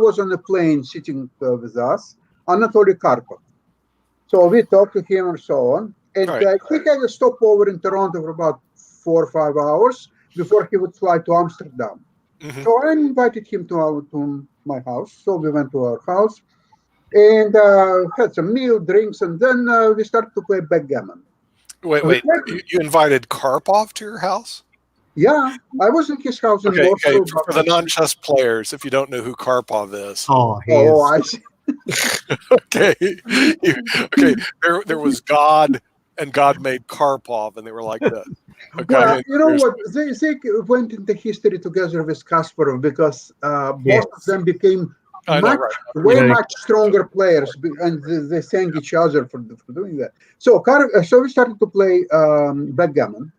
was on the plane sitting with us? Anatoly Karpov. So we talked to him and so on. And he had a stopover in Toronto for about 4 or 5 hours before he would fly to Amsterdam. So I invited him to my house. So we went to our house and had some meal, drinks, and then we started to play backgammon. Wait. You invited Karpov to your house? Yeah, I was in his house in Warsaw. For the non-chess players, if you don't know who Karpov is. I see. Okay. There was God, and God made Karpov, and they were like this. Okay. Well, you know what? They went into history together with Kasparov because both of them became much stronger players, and they thank each other for doing that. So we started to play backgammon,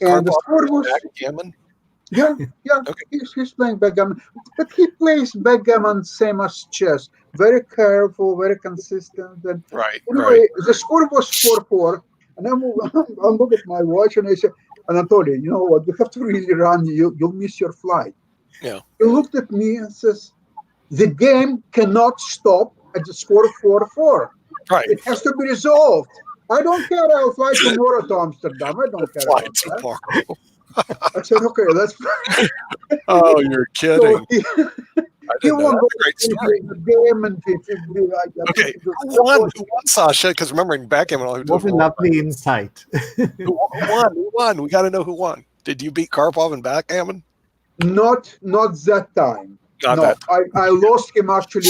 and the score was backgammon. He's playing backgammon, but he plays backgammon same as chess, very careful, very consistent. And the score was 4-4, and I look at my watch and I say, Anatoly, you know what? We have to really run. You'll miss your flight. Yeah. He looked at me and says, the game cannot stop at the score 4-4. Right. It has to be resolved. I don't care. I'll fly tomorrow to Amsterdam. I don't care about that. I said, okay, let's play. Oh, you're kidding. So he won the game. And who won, Sasha? Because remembering backgammon, what a lovely insight. Who won? We got to know who won. Did you beat Karpov in backgammon? Not that time. I lost him actually.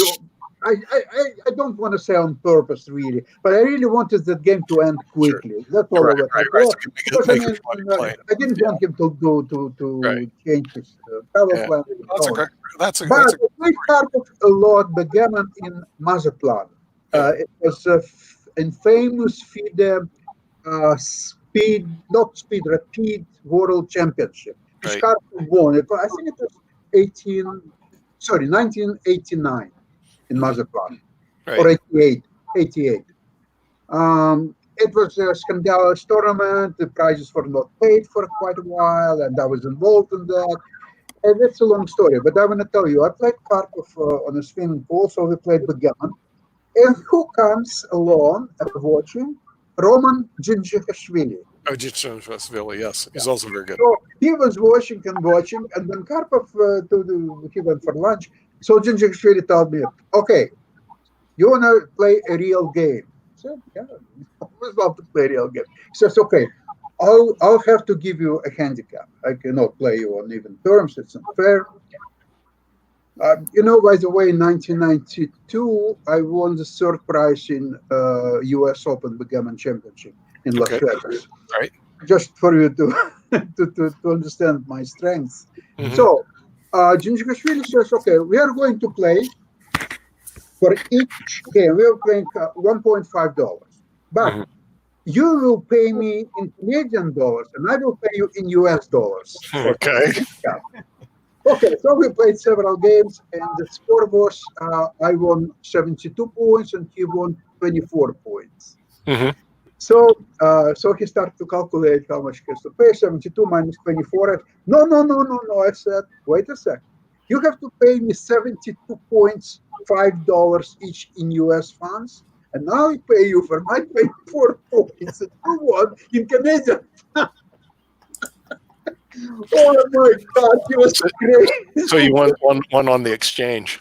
I don't want to say on purpose, really, but I really wanted that game to end quickly. That's all I wanted. I didn't want him to change his power plan. That's a but I played Karpov a lot, backgammon in Mazatlan. It was a famous FIDE Rapid World Championship. Karpov won. I think it was 1989 in Mazatlan, or 88. It was a scandalous tournament. The prizes were not paid for quite a while, and I was involved in that. And it's a long story, but I want to tell you, I played Karpov on a swimming pool, so we played backgammon. And who comes along and watching? Roman Dzindzhikhashvili. Oh, Dzindzhikhashvili, yes. He's also very good. So he was watching, and then Karpov, he went for lunch. So Dzindzhikhashvili told me, okay, you want to play a real game? I said, yeah, I would love to play a real game. He says, okay, I'll have to give you a handicap. I cannot play you on even terms. It's unfair. By the way, in 1992, I won the third prize in U.S. Open Backgammon Championship in Las Vegas. Right. Just for you to understand my strengths. So Dzindzhikhashvili says, okay, we are going to play for each game. We are playing $1.5, but you will pay me in Canadian dollars, and I will pay you in US dollars. Okay. Okay, so we played several games, and the score was I won 72 points, and he won 24 points. So he started to calculate how much he has to pay. 72 minus 24. No. I said, wait a sec. You have to pay me 72 points, $5 each in US funds, and now I pay you for my 24 points and you won in Canadian. Oh my God, he was great. So you won one on the exchange.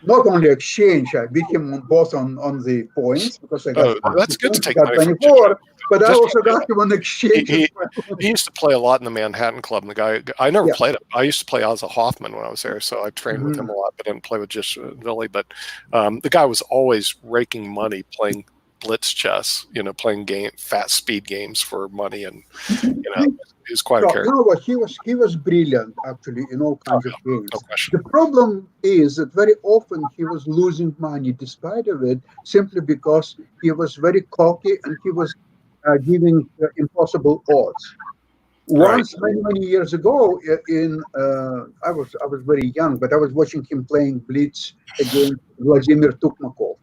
Not only exchange, I beat him both on the points because I got that's good to take got money from 24, but I Just- also got him on exchange. He, as well. he used to play a lot in the Manhattan Club. And the guy, I never Yeah. played him. I used to play Ozzy Hoffman when I was there, so I trained with him a lot, but didn't play with just Billy. But the guy was always raking money playing blitz chess, playing fast speed games for money, and he was quite a character. You know what? He was brilliant actually in all kinds of games. No question. The problem is that very often he was losing money despite of it, simply because he was very cocky and he was giving impossible odds. Once, many years ago, I was very young, but I was watching him playing blitz against Vladimir Tukmakov,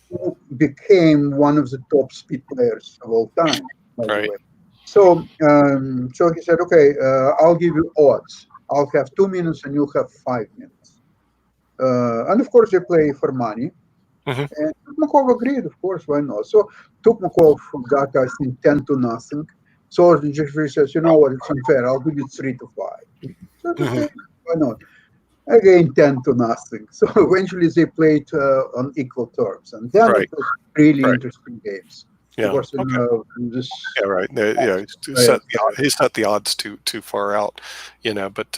who became one of the top speed players of all time, by the way. So, so he said, "Okay, I'll give you odds. I'll have 2 minutes, and you'll have 5 minutes." And of course, they play for money. And Tukmakov agreed, of course, why not? So Tukmakov got, I think, 10-0. So the judge says, "You know what? It's unfair. I'll give you 3-5." So okay, why not? Again, 10-0. So eventually, they played on equal terms, and then it was really interesting games. Yeah. Of course, this. Yeah, right. He set the odds too far out, But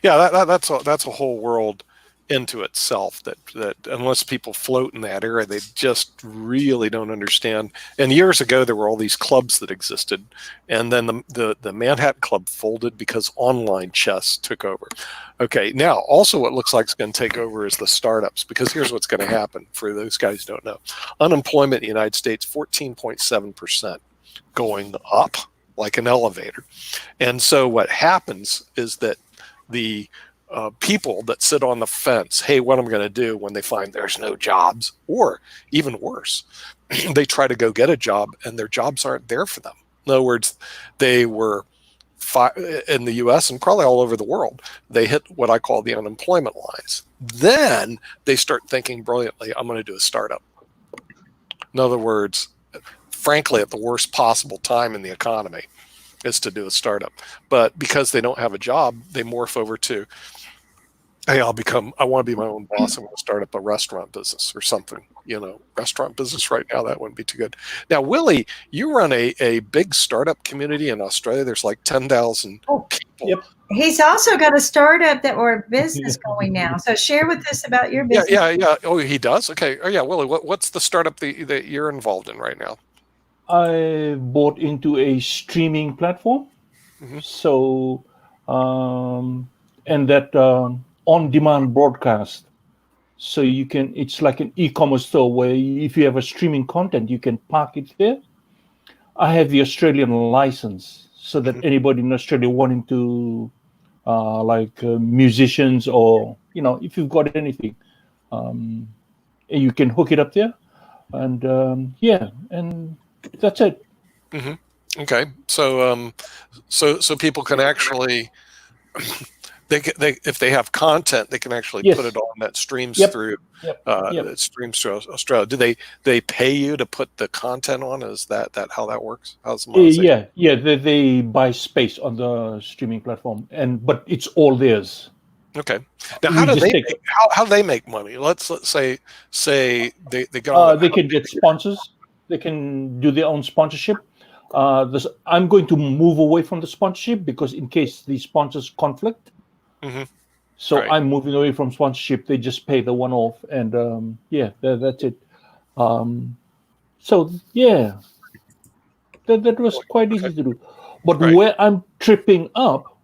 that's a whole world into itself that unless people float in that area, they just really don't understand. And years ago, there were all these clubs that existed, and then the Manhattan Club folded because online chess took over. Okay, now also what looks like it's going to take over is the startups, because here's what's going to happen for those guys who don't know. Unemployment in the United States, 14.7%, going up like an elevator. And so what happens is that the people that sit on the fence, hey, what am I going to do when they find there's no jobs? Or even worse, they try to go get a job and their jobs aren't there for them. In other words, they were in the US and probably all over the world, they hit what I call the unemployment lines. Then they start thinking brilliantly, I'm going to do a startup. In other words, frankly, at the worst possible time in the economy is to do a startup. But because they don't have a job, they morph over to, hey, I want to be my own boss. I'm going to start up a restaurant business or something. Restaurant business right now, that wouldn't be too good. Now, Willie, you run a big startup community in Australia. There's like 10,000 people. Yep. He's also got a startup or a business going now. So share with us about your business. Yeah. Oh, he does? Okay. Oh, yeah, Willie, what's the startup that you're involved in right now? I bought into a streaming platform. So, and that on-demand broadcast. So it's like an e-commerce store where if you have a streaming content, you can park it there. I have the Australian license so that anybody in Australia wanting to, musicians or, if you've got anything, you can hook it up there. And and that's it. Okay. So, so people can actually, they if they have content, they can actually put it on that streams through. That streams through Australia. Do they pay you to put the content on? Is that how that works? How's the monetization? They buy space on the streaming platform, but it's all theirs. Okay. Now, how do they make money? Let's say they get on. They can get sponsors. They can do their own sponsorship. I'm going to move away from the sponsorship because in case the sponsors conflict. So I'm moving away from sponsorship. They just pay the one-off, and that's it. That was quite easy to do. But where I'm tripping up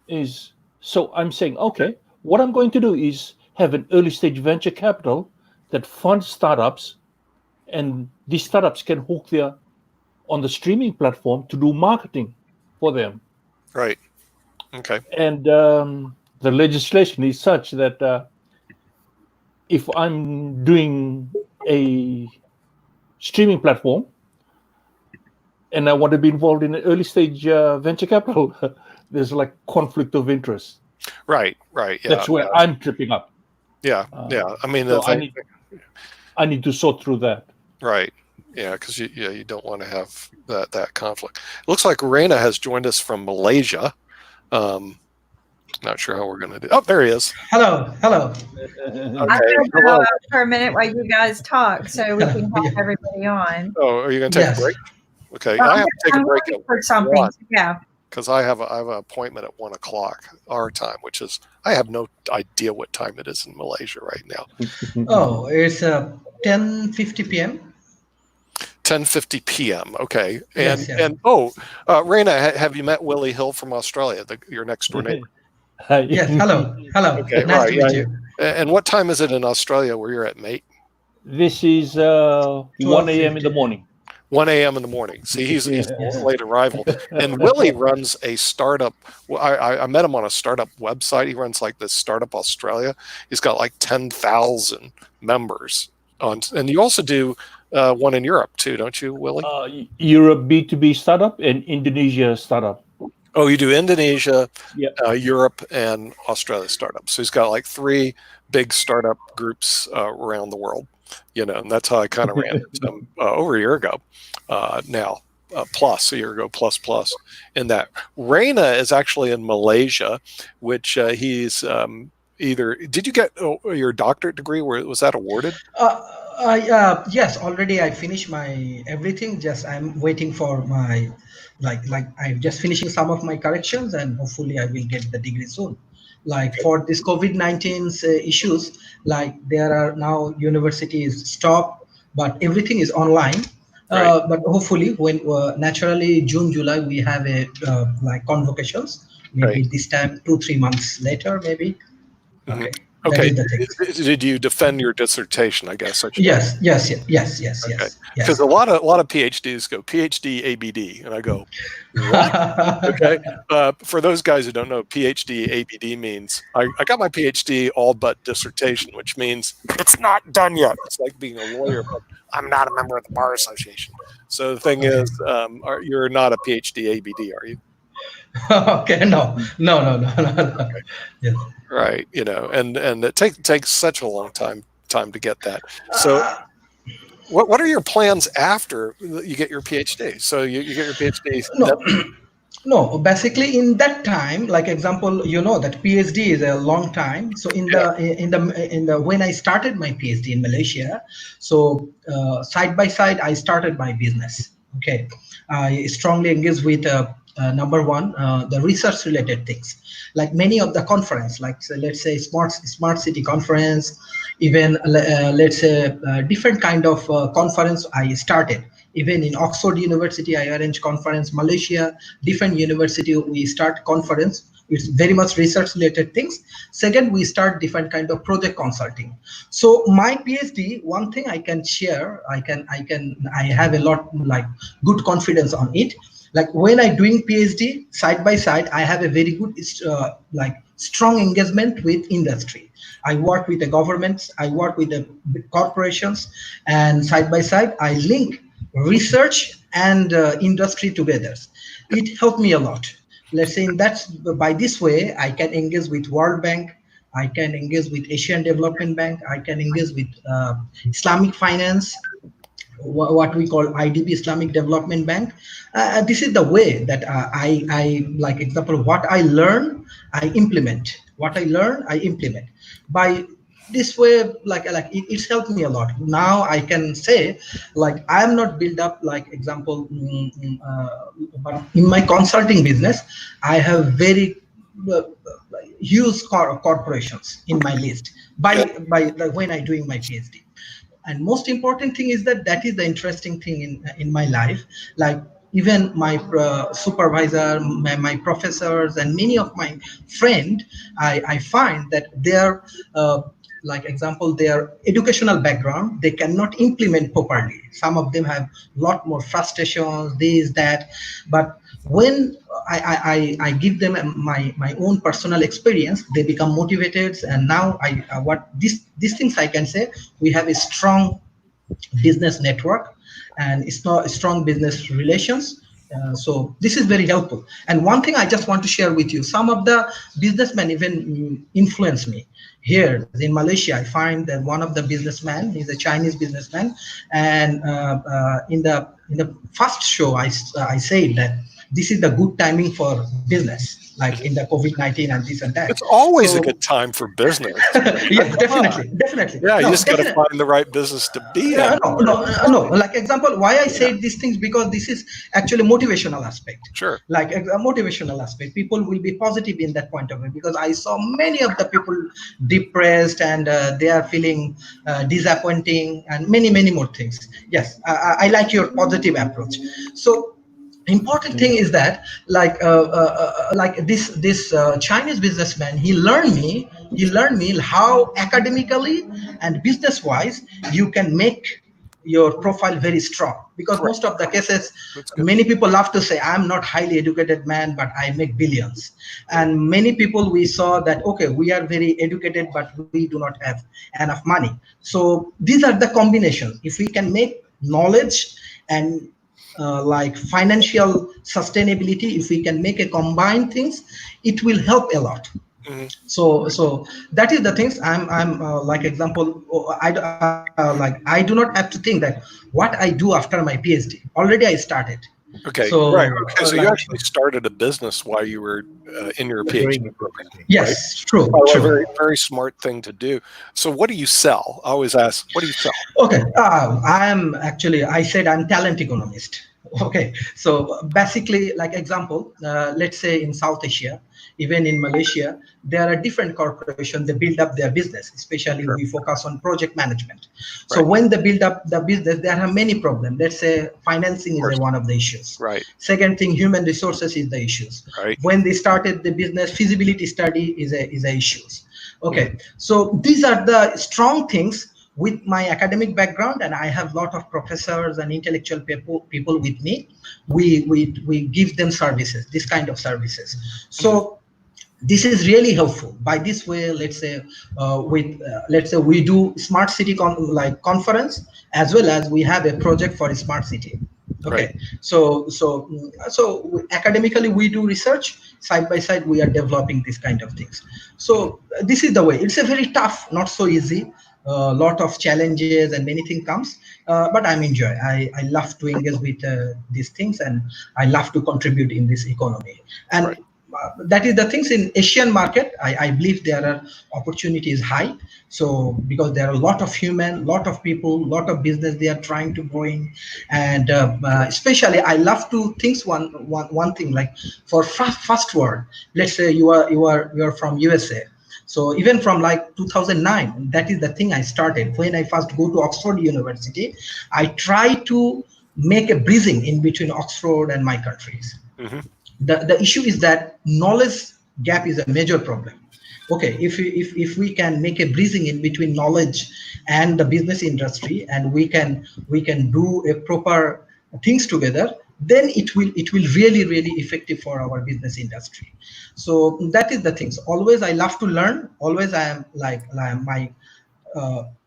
is, so I'm saying, okay, what I'm going to do is have an early stage venture capital that funds startups, and these startups can hook on the streaming platform to do marketing for them. Right. Okay. And the legislation is such that if I'm doing a streaming platform and I want to be involved in an early stage venture capital, there's like conflict of interest. Right. Yeah. That's where I'm tripping up. Yeah. I mean, so I need to sort through that. Right. Yeah, because you don't want to have that conflict. It looks like Reina has joined us from Malaysia. Not sure how we're going to do. Oh, there he is. Hello. Okay. I'm going to go out for a minute while you guys talk, so we can have everybody on. Oh, are you going to take a break? Okay, Well, I have to take a break for something. Yeah. Because I have an appointment at 1 o'clock our time, which is I have no idea what time it is in Malaysia right now. Oh, it's 10:50 p.m. 10:50 p.m. Okay, Yes. Reina, have you met Willie Hill from Australia, your next door neighbor? Yes. Hello. Okay, nice to meet you. And what time is it in Australia where you're at, mate? This is 1 a.m. in the morning. 1 a.m. in the morning. See, he's a late arrival. And Willie runs a startup. I met him on a startup website. He runs like this Startup Australia. He's got like 10,000 members and you also do one in Europe too, don't you, Willie? Europe B2B startup and Indonesia startup. Oh, you do Indonesia, Europe, and Australia startups. So he's got like 3 big startup groups around the world. And that's how I kind of ran into him over a year ago. Now, a year ago, plus in that. Reina is actually in Malaysia, which he's either. Did you get your doctorate degree? Was that awarded? Yes, already I finished my everything. Just I'm waiting for my like I'm just finishing some of my corrections, and hopefully I will get the degree soon. Like for this COVID-19 issues, like there are now universities stop, but everything is online. Right. But hopefully, when naturally June, July, we have a like convocations. Maybe this time 2-3 months later, maybe. Okay. Okay. Did you defend your dissertation? I guess. Yes. Because a lot of PhDs go PhD ABD, and I go, what? Okay. For those guys who don't know, PhD ABD means I got my PhD all but dissertation, which means it's not done yet. It's like being a lawyer, but I'm not a member of the Bar Association. So the thing is, you're not a PhD ABD, are you? Okay. No. Okay. Yes. Right, and it takes such a long time to get that. So, what are your plans after you get your PhD? So you get your PhD. No. Basically, in that time, like example, that PhD is a long time. So in the when I started my PhD in Malaysia, so side by side I started my business. Okay, I strongly engaged with number one, the research related things, like many of the conference, like let's say smart city conference, even let's say different kind of conference I started. Even in Oxford University, I arrange conference. Malaysia, different university, we start conference. It's very much research related things. Second, we start different kind of project consulting. So my PhD, one thing I can share, I have a lot like good confidence on it. Like when I doing PhD side by side, I have a very good like strong engagement with industry. I work with the governments, I work with the corporations, and side by side I link research and industry together. It helped me a lot. Let's say by this way I can engage with World Bank, I can engage with Asian Development Bank, I can engage with Islamic finance, what we call IDB, Islamic Development Bank. This is the way that I like example, what I learn, I implement. What I learn, I implement. By this way, like it's helped me a lot. Now I can say, like I am not built up like example, but in my consulting business, I have very huge corporations in my list by like when I doing my PhD. And most important thing is that is the interesting thing in my life. Like even my supervisor, my professors, and many of my friends, I find that they're like example, their educational background, they cannot implement properly. Some of them have a lot more frustrations, this, that. But when I give them my own personal experience, they become motivated. And now these things I can say, we have a strong business network and it's not strong business relations. So this is very helpful. And one thing I just want to share with you, some of the businessmen even influence me. here in Malaysia, I find that one of the businessmen, he's a Chinese businessman, and in the first show, I said that this is the good timing for business, like in the COVID-19 and this and that. It's always a good time for business. Yes, definitely. Yeah, you just got to find the right business to be in. No. Like example, why I said these things, because this is actually motivational aspect. Sure. Like a motivational aspect, people will be positive in that point of view, because I saw many of the people depressed and they are feeling disappointing and many more things. Yes, I like your positive approach. So important thing is that like this Chinese businessman, he learned me how academically and business wise you can make your profile very strong, because most of the cases, many people love to say, I'm not highly educated man, but I make billions. And many people, we saw that, okay, we are very educated, but we do not have enough money. So these are the combination. If we can make knowledge and like financial sustainability, if we can make a combined things, it will help a lot. So that is the things. I'm like example, I do not have to think that what I do after my PhD. Already I started. Okay. So, right. Okay. So you actually started a business while you were in your PhD program. Yes, right? true. A very, very smart thing to do. So what do you sell? I always ask, what do you sell? Okay. I said I'm talent economist. Okay. So basically, like example, let's say in South Asia, even in Malaysia, there are different corporations, they build up their business, especially we focus on project management. So when they build up the business, there are many problems. Let's say financing is one of the issues. Right. Second thing, human resources is the issues. Right. When they started the business, feasibility study is a issues. Okay. So these are the strong things. With my academic background, and I have a lot of professors and intellectual people with me, we give them services, this kind of services. So this is really helpful. By this way, let's say we do smart city conference, as well as we have a project for a smart city. Okay. Right. So academically we do research, side by side we are developing this kind of things. So this is the way. It's a very tough, not so easy. A lot of challenges and many things comes, but I'm enjoy. I love to engage with these things, and I love to contribute in this economy. And that is the things in Asian market. I believe there are opportunities high. So because there are a lot of human, lot of people, lot of business they are trying to grow in, and especially I love to think one thing, like for first world. Let's say you are from USA. So even from like 2009, that is the thing I started. When I first go to Oxford University, I try to make a bridging in between Oxford and my countries. The issue is that knowledge gap is a major problem. Okay, if we can make a bridging in between knowledge and the business industry, and we can do a proper things together, then it will really effective for our business industry. So that is the things. Always I love to learn. Always I am like my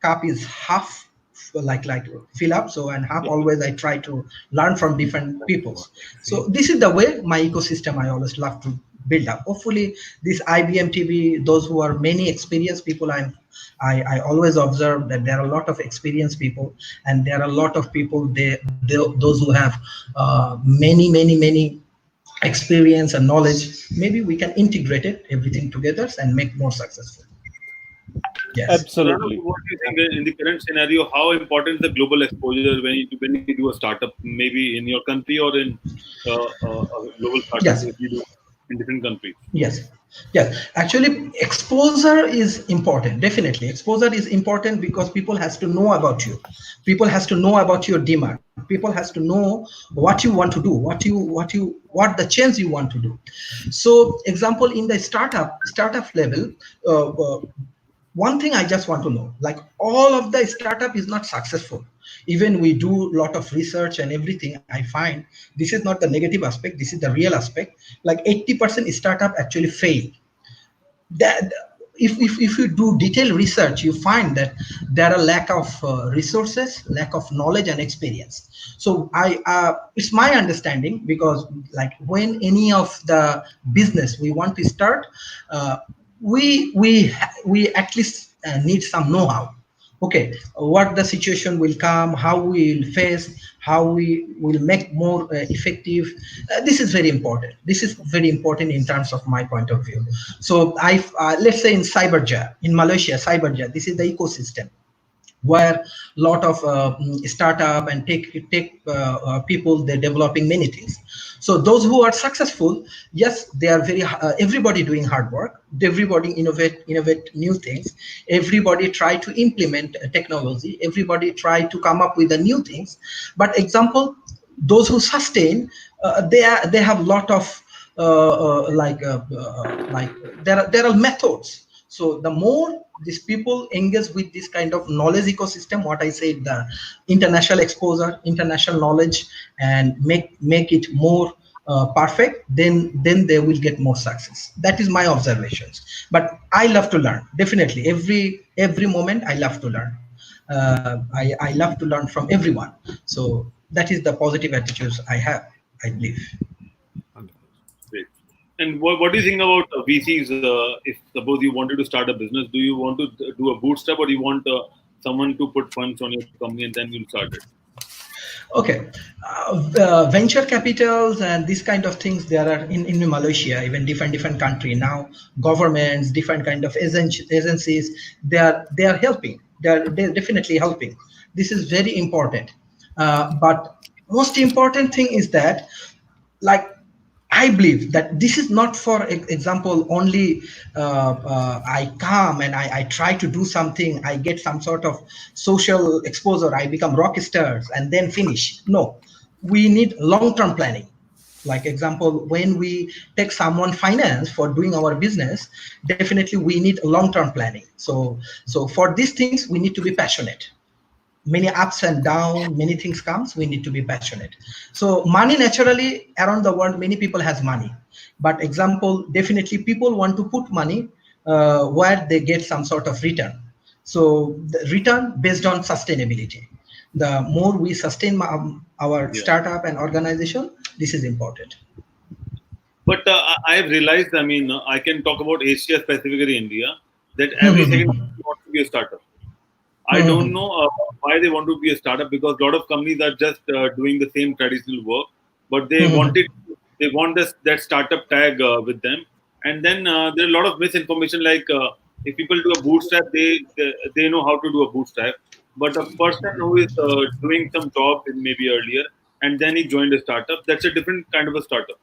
cup is half like fill up, so and half always I try to learn from different peoples. So this is the way my ecosystem I always love to build up. Hopefully this IBMTV, those who are many experienced people, I always observe that there are a lot of experienced people, and there are a lot of people those who have many experience and knowledge. Maybe we can integrate it everything together and make more successful. Yes, absolutely. What do you think in the current scenario? How important is the global exposure when you do a startup, maybe in your country or in a global startup if you do in different countries? Yes. Actually, exposure is important. Definitely, exposure is important because people has to know about you. People has to know about your demand. People has to know what you want to do, what the change you want to do. So, example in the startup level. One thing I just want to know, like all of the startup is not successful. Even we do a lot of research and everything, I find this is not the negative aspect, this is the real aspect. Like 80% startup actually fail. That if you do detailed research, you find that there are lack of resources, lack of knowledge and experience. So it's my understanding, because like when any of the business we want to start, we at least need some know-how. Okay, what the situation will come, how we will face, how we will make more effective. This is very important. This is very important in terms of my point of view. So I let's say in Cyberja, in Malaysia, Cyberja, this is the ecosystem where lot of startup and tech people, they're developing many things. So those who are successful, yes, they are very everybody doing hard work, everybody innovate new things, everybody try to implement technology, everybody try to come up with the new things. But example, those who sustain, they have lot of like there are methods. So the more these people engage with this kind of knowledge ecosystem, what I said, the international exposure, international knowledge, and make it more perfect, then they will get more success. That is my observations. But I love to learn, definitely. Every moment I love to learn. I love to learn from everyone. So that is the positive attitudes I have, I believe. Great. And what do you think about VCs? If suppose you wanted to start a business, do you want to do a bootstrap, or do you want someone to put funds on your company and then you'll start it? Okay, venture capitals and these kind of things, there are in Malaysia, even different country now, governments, different kind of agencies, they are helping. They're definitely helping. This is very important. But most important thing is that, like, I believe that this is not, for example, only I come and I try to do something, I get some sort of social exposure, I become rock stars and then finish. No, we need long-term planning. Like example, when we take someone finance for doing our business, definitely we need long-term planning. So for these things, we need to be passionate. Many ups and downs, many things comes, we need to be passionate. So money, naturally around the world many people has money, but example, definitely people want to put money where they get some sort of return. So the return based on sustainability, the more we sustain our startup and organization, this is important. But I have realized, I mean, I can talk about Asia, specifically India, that every second wants to be a startup. I don't know why they want to be a startup, because a lot of companies are just doing the same traditional work, but they want that startup tag with them. And then there are a lot of misinformation. Like if people do a bootstrap, they know how to do a bootstrap. But a person who is doing some job maybe earlier and then he joined a startup, that's a different kind of a startup.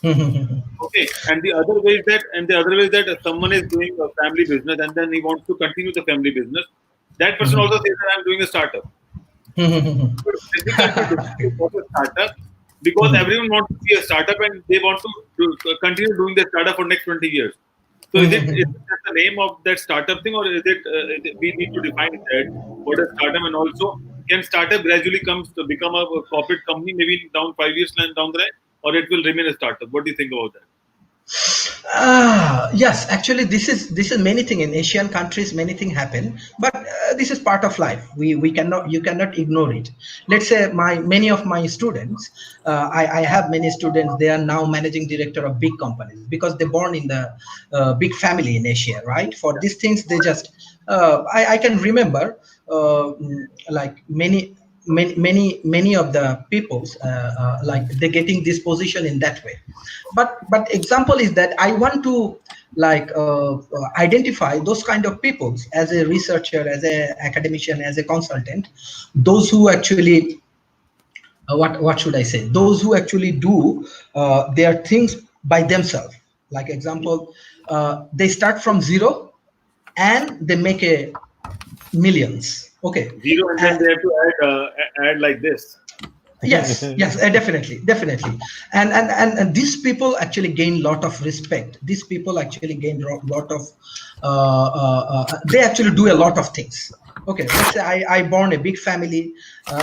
Okay, and the other way is that someone is doing a family business and then he wants to continue the family business. That person also says that I'm doing a startup. It's difficult to define what a startup, because everyone wants to be a startup and they want to continue doing their startup for next 20 years. So is it just the name of that startup thing, or is it we need to define that what a startup, and also can startup gradually comes to become a corporate company maybe down 5 years down the line, or it will remain a startup? What do you think about that? Yes, actually, this is many thing in Asian countries. Many thing happen, but this is part of life. We cannot, you cannot ignore it. Let's say many of my students, I have many students. They are now managing director of big companies because they're born in the big family in Asia, right? For these things, they just I can remember like many of the peoples like they're getting this position in that way. But example is that I want to like identify those kind of peoples as a researcher, as a academician, as a consultant, those who actually what should I say, those who actually do their things by themselves. Like example, they start from zero and they make a millions. Okay. Zero, and then they have to add like this. Yes, definitely. And these people actually gain lot of respect. These people actually gain lot of they actually do a lot of things. Okay, let's say I born a big family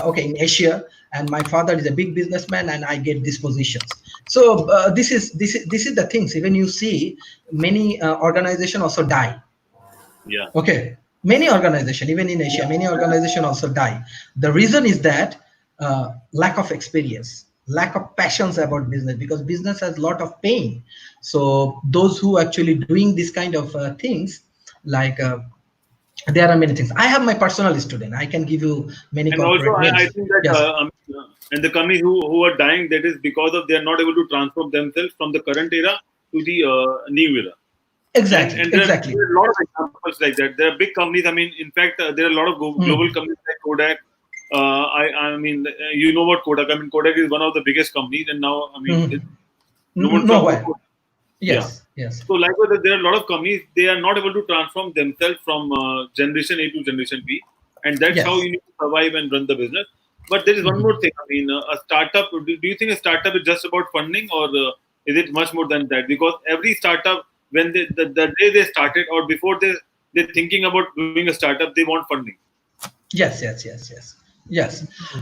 okay, in Asia, and my father is a big businessman and I get these positions. So this is the things. Even you see many organization also die. Yeah. Okay, many organization, even in Asia, many organization also die. The reason is that lack of experience. lack of passions about business, because business has a lot of pain. So those who actually doing this kind of things, like there are many things. I have my personal student. I can give you many And also, corporate names. I think that Yes. And the companies who are dying, that is because of they are not able to transform themselves from the current era to the new era. Exactly. And there Exactly. are a lot of examples like that. There are big companies. I mean, in fact, there are a lot of global companies like Kodak. I mean, you know what Kodak? I mean, Kodak is one of the biggest companies, and now I mean, no one talks about Kodak. Yes. Yes. So likewise, there are a lot of companies, they are not able to transform themselves from generation A to generation B, and that's how you need to survive and run the business. But there is one more thing. I mean, a startup. Do you think a startup is just about funding, or is it much more than that? Because every startup, when the day they started, or before they're thinking about doing a startup, they want funding. Yes.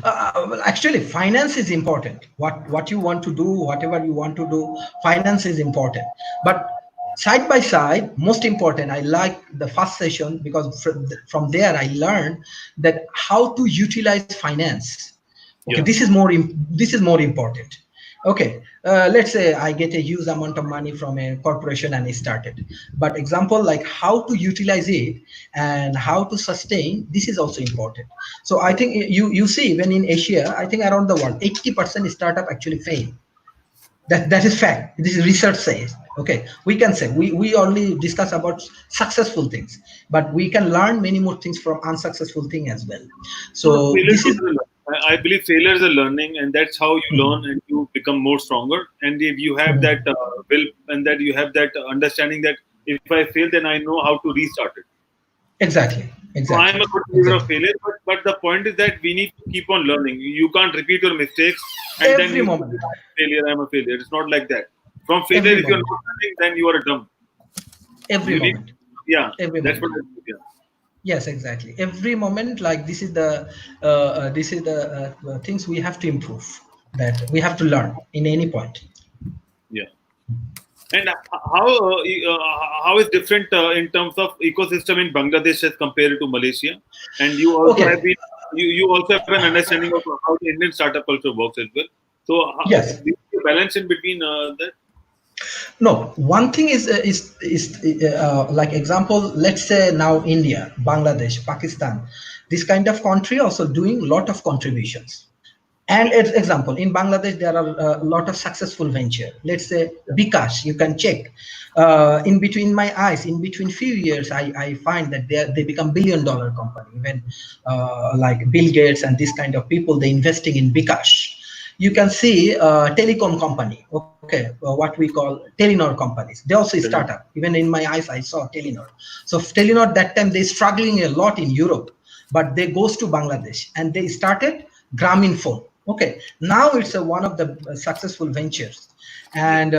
Well, actually, finance is important. What you want to do, whatever you want to do, finance is important. But side by side, most important, I like the first session, because from there I learned that how to utilize finance. Okay, this is more important. Okay, let's say I get a huge amount of money from a corporation and I started, but example like how to utilize it and how to sustain, this is also important. So I think you see, when in Asia, I think around the world 80% startup actually fail. That is fact. This is research says. Okay, we can say we only discuss about successful things, but we can learn many more things from unsuccessful thing as well. So this is, I believe failures are learning, and that's how you learn and you become more stronger. And if you have that will, and that you have that understanding that if I fail, then I know how to restart it. Exactly. So I'm a good believer of failure, but the point is that we need to keep on learning. You can't repeat your mistakes and Every then moment. I'm a failure. It's not like that. From failure, if you're not learning, then you are a dumb. Every moment. Every that's moment. what I think. Yes, exactly. Every moment, like this is the things we have to improve, that we have to learn in any point. Yeah. And how is different in terms of ecosystem in Bangladesh as compared to Malaysia? And you also have been you also have an understanding of how the Indian startup culture works as well. So yes, do you see a balance in between that? No, one thing is like example, let's say now India, Bangladesh, Pakistan, this kind of country also doing lot of contributions. And as example, in Bangladesh, there are a lot of successful venture. Let's say Bikash, you can check. In between my eyes, in between few years, I find that they become $1 billion company. Even like Bill Gates and this kind of people, they investing in Bikash. You can see telecom company, okay, what we call Telenor companies. They also start up. Even in my eyes, I saw Telenor. So Telenor, that time, they struggling a lot in Europe, but they goes to Bangladesh and they started Grameen Phone. Okay, now it's one of the successful ventures. And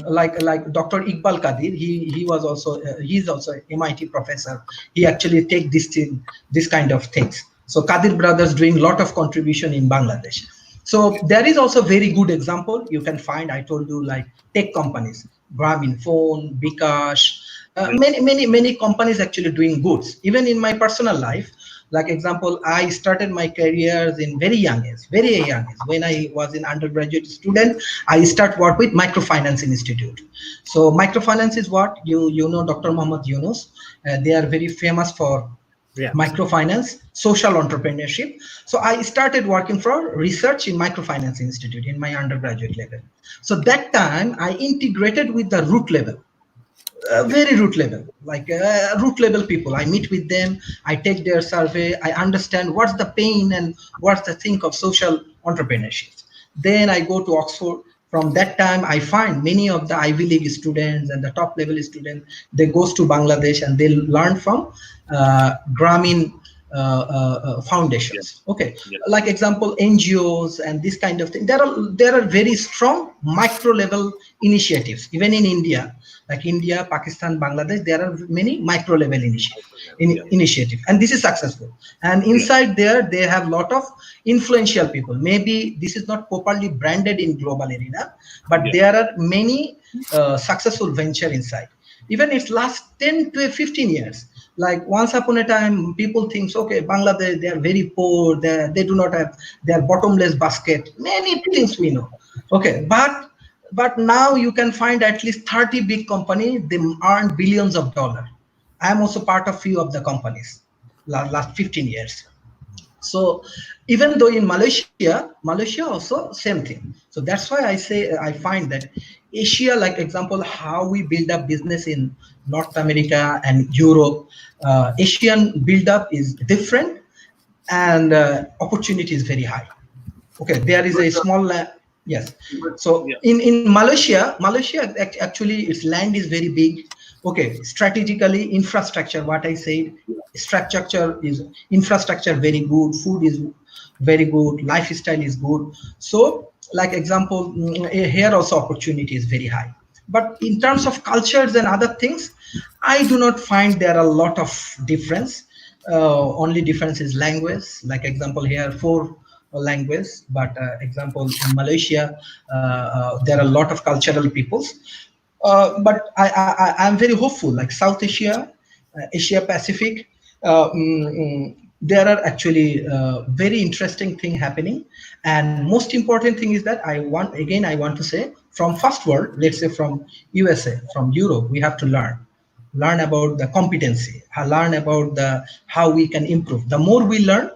like Dr. Iqbal Kadir, he was also he's also MIT professor. He actually take this kind of things. So Kadir brothers doing lot of contribution in Bangladesh. So there is also very good example you can find. I told you, like tech companies, Grameen Phone, Bikash, many companies actually doing goods. Even in my personal life, like example, I started my careers in very young age. When I was an undergraduate student, I start work with Microfinance Institute. So microfinance is what you know, Dr. Muhammad Yunus. They are very famous for microfinance, social entrepreneurship. So I started working for research in Microfinance Institute in my undergraduate level. So that time I integrated with the root level. Very root level, like root level people. I meet with them, I take their survey, I understand what's the pain and what's the thing of social entrepreneurship. Then I go to Oxford. From that time, I find many of the Ivy League students and the top level students, they goes to Bangladesh and they learn from Grameen foundations. Okay, like example, NGOs and this kind of thing. There are very strong micro level initiatives. Even in India, like India, Pakistan, Bangladesh, there are many micro level initiative, and this is successful. And inside there, they have lot of influential people. Maybe this is not properly branded in global arena, but there are many successful venture inside. Even it's last 10 to 15 years, Like once upon a time, people think, okay, Bangladesh, they are very poor, they do not have, they are bottomless basket, many things we know. Okay, but now you can find at least 30 big companies, they earn billions of dollars. I am also part of few of the companies last 15 years. So even though in Malaysia also same thing. So that's why I say I find that Asia, like example, how we build up business in North America and Europe, Asian build up is different, and opportunity is very high. Okay, there is a small yes. So in Malaysia actually its land is very big. Okay, strategically infrastructure, what I said, infrastructure very good, food is very good, lifestyle is good. So like example, here also opportunity is very high. But in terms of cultures and other things, I do not find there are a lot of difference. Only difference is language. Like example here, four language, but example in Malaysia, there are a lot of cultural peoples. But I'm very hopeful. Like South Asia, Asia Pacific, there are actually very interesting thing happening. And most important thing is that I want to say from first world, let's say from USA, from Europe, we have to learn about the competency, learn about the how we can improve. The more we learn,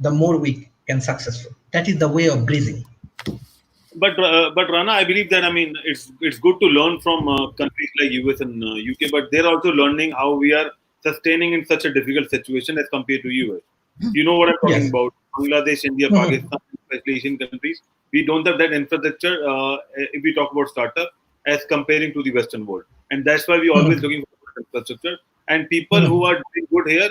the more we can successful. That is the way of bridging. But Rana, I believe that, I mean, it's good to learn from countries like US and UK, but they're also learning how we are sustaining in such a difficult situation as compared to US. You know what I'm talking about? Bangladesh, India, Pakistan, especially Asian countries. We don't have that infrastructure if we talk about startup as comparing to the Western world, and that's why we're always looking for infrastructure. And people who are doing good here,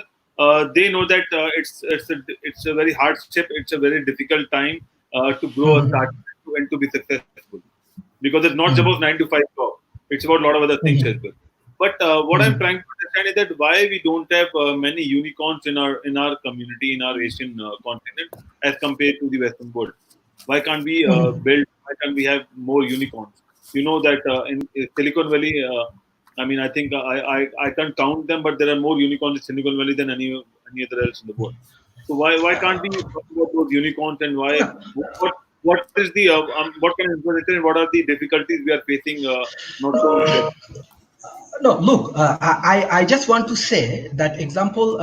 they know that it's a very hardship, it's a very difficult time to grow a startup and to be successful, because it's not about 9 to 5 job. It's about a lot of other things as well. But what I'm trying to understand is that why we don't have many unicorns in our community, in our Asian continent, as compared to the Western world. Why can't we build? Why can't we have more unicorns? You know that in Silicon Valley, I mean, I think I can't count them, but there are more unicorns in Silicon Valley than any other else in the world. So why can't we talk about those unicorns, and why what is the what kind of infrastructure and what are the difficulties we are facing? Not so No, look, I just want to say that example,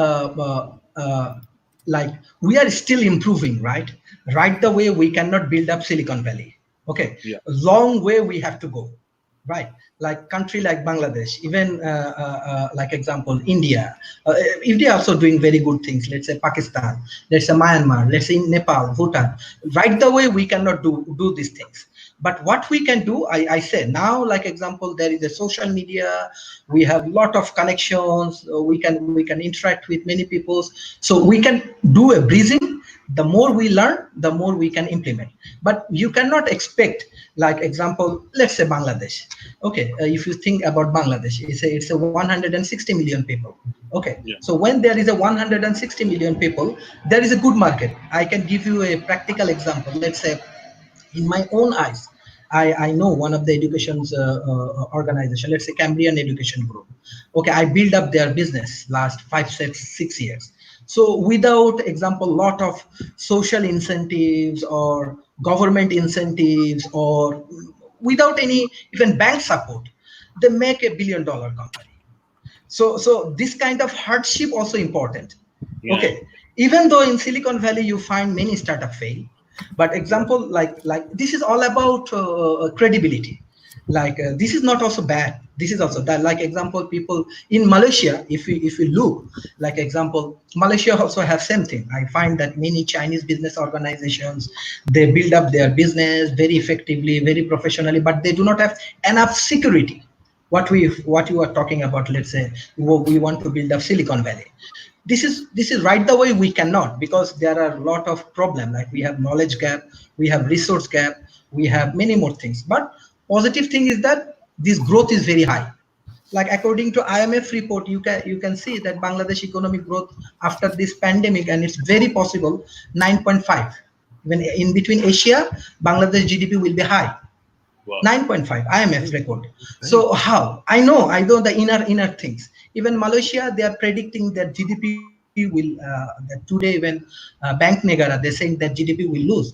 like we are still improving, right? Right the way we cannot build up Silicon Valley. Okay, a long way we have to go, right? Like country like Bangladesh, even like example India. India also doing very good things. Let's say Pakistan, let's say Myanmar, let's say Nepal, Bhutan. Right the way we cannot do these things. But what we can do, I say now, like example, there is a social media. We have a lot of connections. We can interact with many people. So we can do a bridging. The more we learn, the more we can implement. But you cannot expect, like example, let's say Bangladesh. Okay, if you think about Bangladesh, it's a 160 million people. Okay, so when there is a 160 million people, there is a good market. I can give you a practical example. Let's say, in my own eyes, I know one of the education's organization, let's say Cambrian Education Group. Okay, I build up their business last 5, 6 years. So without example, lot of social incentives or government incentives or without any even bank support, they make $1 billion company. So this kind of hardship also important. Okay, even though in Silicon Valley you find many startup fail, but example like this is all about credibility. Like this is not also bad. This is also that. Like example, people in Malaysia, if you look, like example, Malaysia also have same thing. I find that many Chinese business organizations, they build up their business very effectively, very professionally, but they do not have enough security. What you are talking about, let's say we want to build up Silicon Valley. This is right the way we cannot, because there are a lot of problems. Like we have knowledge gap, we have resource gap, we have many more things. But positive thing is that this growth is very high. Like according to IMF report, you can see that Bangladesh economic growth after this pandemic, and it's very possible 9.5. When in between Asia, Bangladesh GDP will be high. Wow. 9.5 IMF record. So how? I know the inner things. Even Malaysia, they are predicting that GDP will that today when Bank Negara, they're saying that GDP will lose.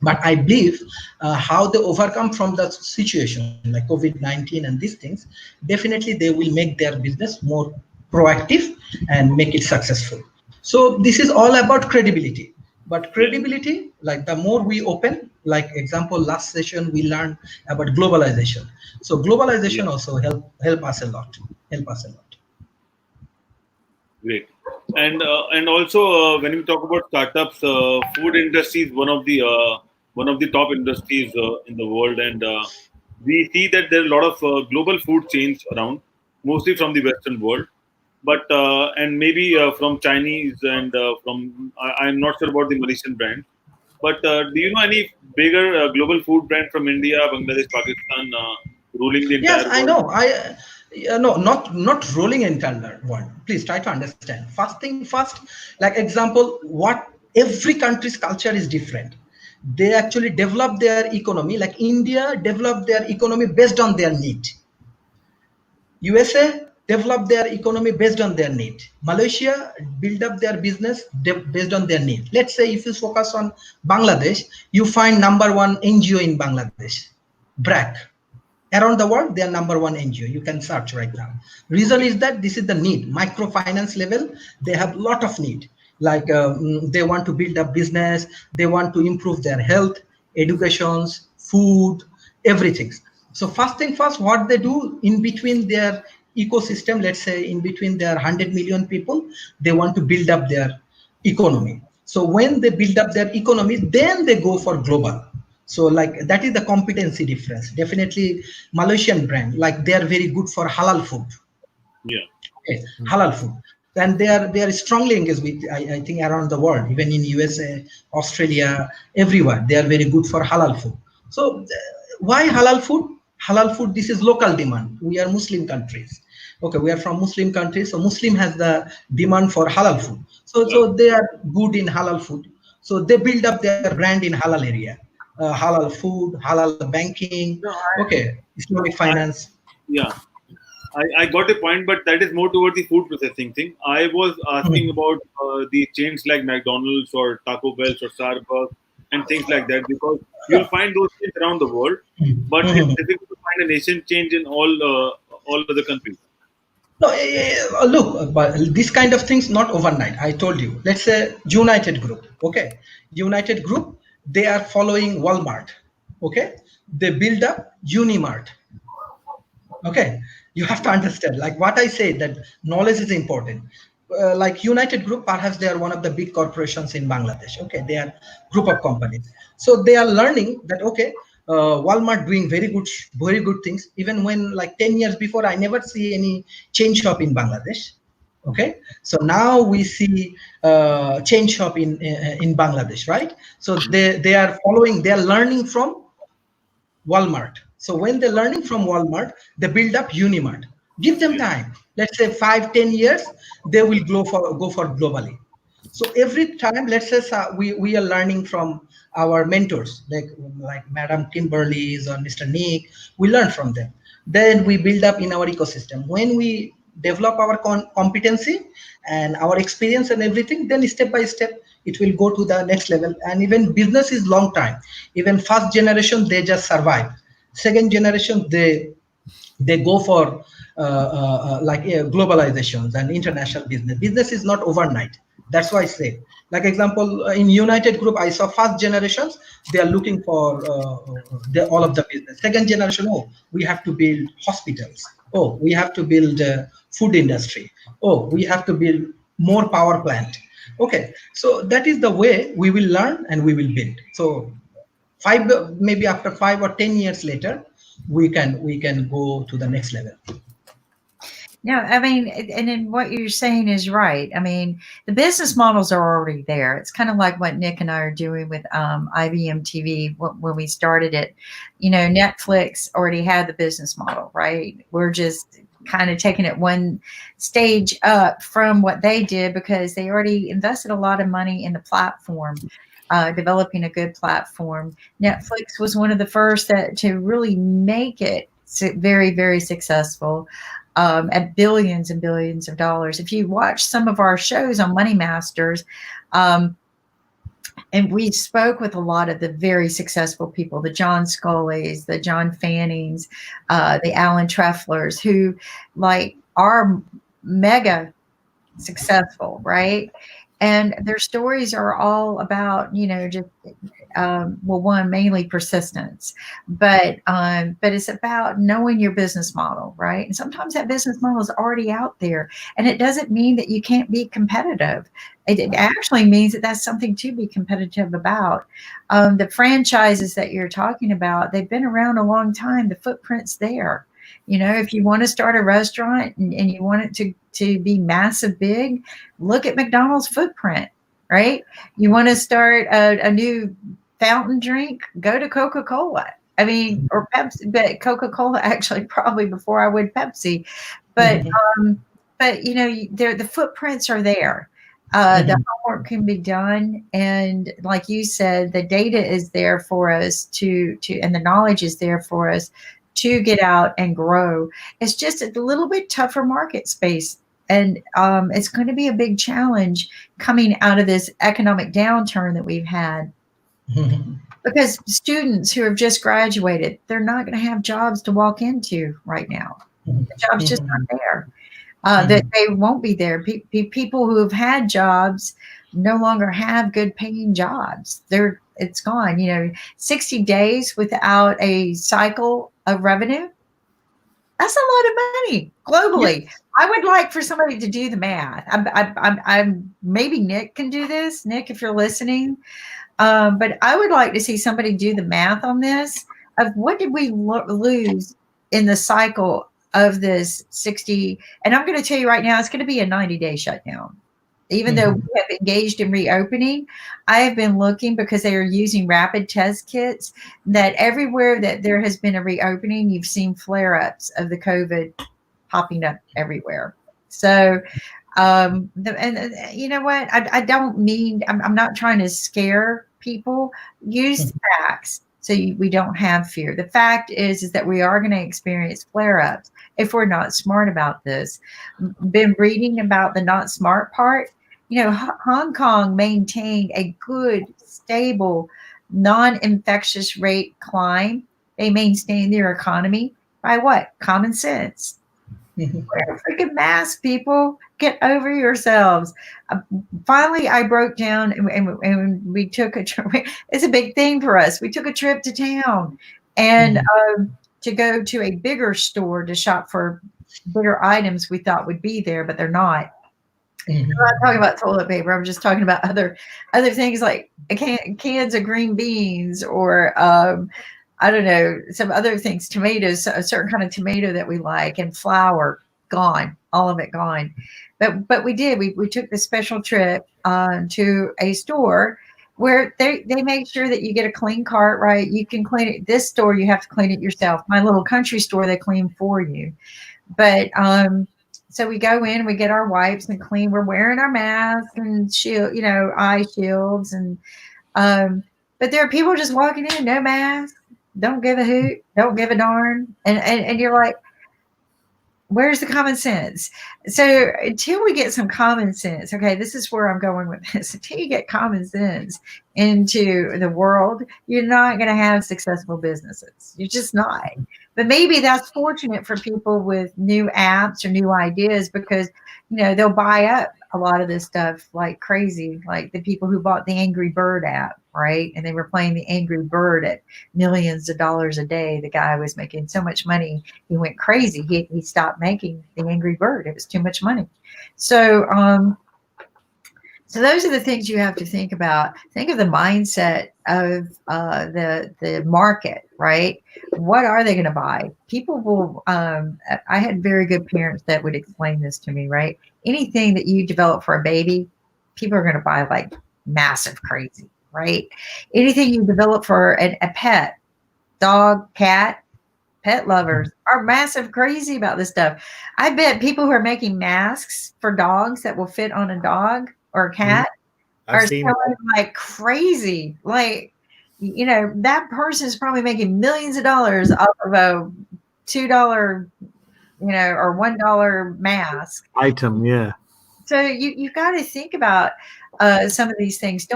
But I believe how they overcome from the situation like COVID-19 and these things, definitely they will make their business more proactive and make it successful. So this is all about credibility. But credibility, like the more we open, like example, last session we learned about globalization. So globalization also help us a lot. Help us a lot. Great. And also when we talk about startups, food industry is one of the top industries in the world, and we see that there are a lot of global food chains around, mostly from the Western world, but and maybe from Chinese and I'm not sure about the Malaysian brand, but do you know any bigger global food brand from India, Bangladesh, Pakistan ruling the Yes, entire I world? know. No, not rolling entire world. Please try to understand. First thing first, like example, what every country's culture is different. They actually develop their economy. Like India developed their economy based on their need. USA developed their economy based on their need. Malaysia build up their business based on their need. Let's say if you focus on Bangladesh, you find number one NGO in Bangladesh, BRAC. Around the world, they are number one NGO. You can search right now. Reason is that this is the need. Microfinance level, they have a lot of need. Like they want to build a business, they want to improve their health, educations, food, everything. So first thing first, what they do in between their ecosystem, let's say in between their 100 million people, they want to build up their economy. So when they build up their economy, then they go for global. So like that is the competency difference. Definitely Malaysian brand, like they are very good for halal food. Yeah. Okay, halal food. And they are strongly engaged with I think around the world, even in USA, Australia, everywhere. They are very good for halal food. So why halal food? Halal food, this is local demand. We are Muslim countries. Okay, we are from Muslim countries. So Muslim has the demand for halal food. So they are good in halal food. So they build up their brand in halal area. Halal food, halal banking, okay, Islamic finance. Yeah. I got a point, but that is more toward the food processing thing. I was asking about the chains like McDonald's or Taco Bell or Starbucks and things like that, because you'll find those chains around the world, but it's difficult to find an Asian change in all other countries. No, look, but this kind of things not overnight. I told you. Let's say United Group. Okay, United Group. They are following Walmart. Okay, they build up Unimart. Okay, you have to understand. Like what I say, that knowledge is important. Like United Group, perhaps they are one of the big corporations in Bangladesh. Okay, they are group of companies. So they are learning that okay, Walmart doing very good things. Even when like 10 years before, I never see any chain shop in Bangladesh. Okay, so now we see chain shop in Bangladesh, right? So they are following, they are learning from Walmart. So when they're learning from Walmart, they build up Unimart. Give them time. Let's say 5-10 years, they will go for globally. So every time, let's say we are learning from our mentors, like Madam Kimberly's or Mr. Nick, we learn from them. Then we build up in our ecosystem. When we develop our competency and our experience and everything, then step by step it will go to the next level. And even business is long time. Even first generation they just survive. Second generation they go for globalizations and international business. Business is not overnight. That's why I say, like example, in United Group, I saw first generations, they are looking for all of the business. Second generation, oh, we have to build hospitals. Oh, we have to build food industry. Oh, we have to build more power plant. Okay, so that is the way we will learn and we will build. So maybe after 5 or 10 years later, we can go to the next level. No, I mean, and then what you're saying is right. I mean, the business models are already there. It's kind of like what Nick and I are doing with IBMTV when we started it. You know, Netflix already had the business model, right? We're just kind of taking it one stage up from what they did because they already invested a lot of money in the platform. developing a good platform. Netflix was one of the first to really make it very, very successful. At billions and billions of dollars. If you watch some of our shows on Money Masters, and we spoke with a lot of the very successful people, the John Scullys, the John Fannings, the Alan Treflers, who like are mega successful, right? And their stories are all about, just one, mainly persistence, but it's about knowing your business model, right? And sometimes that business model is already out there, and it doesn't mean that you can't be competitive. It actually means that that's something to be competitive about. The franchises that you're talking about, they've been around a long time. The footprint's there. If you want to start a restaurant and you want it to be massive big, look at McDonald's footprint, right? You want to start a new fountain drink, go to Coca-Cola. I mean, or Pepsi, but Coca-Cola actually probably before I would Pepsi. But the footprints are there. The homework can be done, and like you said, the data is there for us to and the knowledge is there for us to get out and grow. It's just a little bit tougher market space, and it's going to be a big challenge coming out of this economic downturn that we've had. Because students who have just graduated, they're not going to have jobs to walk into right now. The job's just not there. That they won't be there. People who have had jobs no longer have good paying jobs. It's gone. 60 days without a cycle of revenue. That's a lot of money globally. Yes. I would like for somebody to do the math. I'm maybe Nick can do this. Nick, if you're listening, but I would like to see somebody do the math on this of what did we lose in the cycle of this 60. And I'm going to tell you right now, it's going to be a 90-day shutdown. Even though we have engaged in reopening, I have been looking because they are using rapid test kits that everywhere that there has been a reopening, you've seen flare-ups of the COVID popping up everywhere. So, and you know what? I don't mean, I'm not trying to scare people. Use facts so we don't have fear. The fact is that we are going to experience flare-ups if we're not smart about this. Been reading about the not smart part. Hong Kong maintained a good, stable, non-infectious rate climb. They maintained their economy by what? Common sense. Wear a freaking mask, people. Get over yourselves. Finally, I broke down and we took a trip. It's a big thing for us. We took a trip to town and to go to a bigger store to shop for bigger items we thought would be there, but they're not. I'm not talking about toilet paper. I'm just talking about other things like cans of green beans or I don't know, some other things, tomatoes, a certain kind of tomato that we like, and flour, gone, all of it gone. But we did. We took the special trip to a store where they make sure that you get a clean cart, right? You can clean it. This store, you have to clean it yourself. My little country store, they clean for you. But so we go in, we get our wipes and clean. We're wearing our masks and shield, eye shields, and but there are people just walking in, no mask, don't give a hoot, don't give a darn, and you're like, where's the common sense? So until we get some common sense, okay, this is where I'm going with this. Until you get common sense into the world, you're not going to have successful businesses. You're just not. But maybe that's fortunate for people with new apps or new ideas because, they'll buy up a lot of this stuff like crazy, like the people who bought the Angry Bird app, right? And they were playing the Angry Bird at millions of dollars a day. The guy was making so much money, he went crazy. He stopped making the Angry Bird. It was too much money. So, so those are the things you have to think about. Think of the mindset of the market, right? What are they going to buy? People will, I had very good parents that would explain this to me, right? Anything that you develop for a baby, people are going to buy like massive crazy, right? Anything you develop for a pet, dog, cat, pet lovers are massive crazy about this stuff. I bet people who are making masks for dogs that will fit on a dog or a cat are selling like crazy. Like, you know, that person is probably making millions of dollars off of a $2, you know, or $1 mask item. Yeah. So you got to think about some of these things.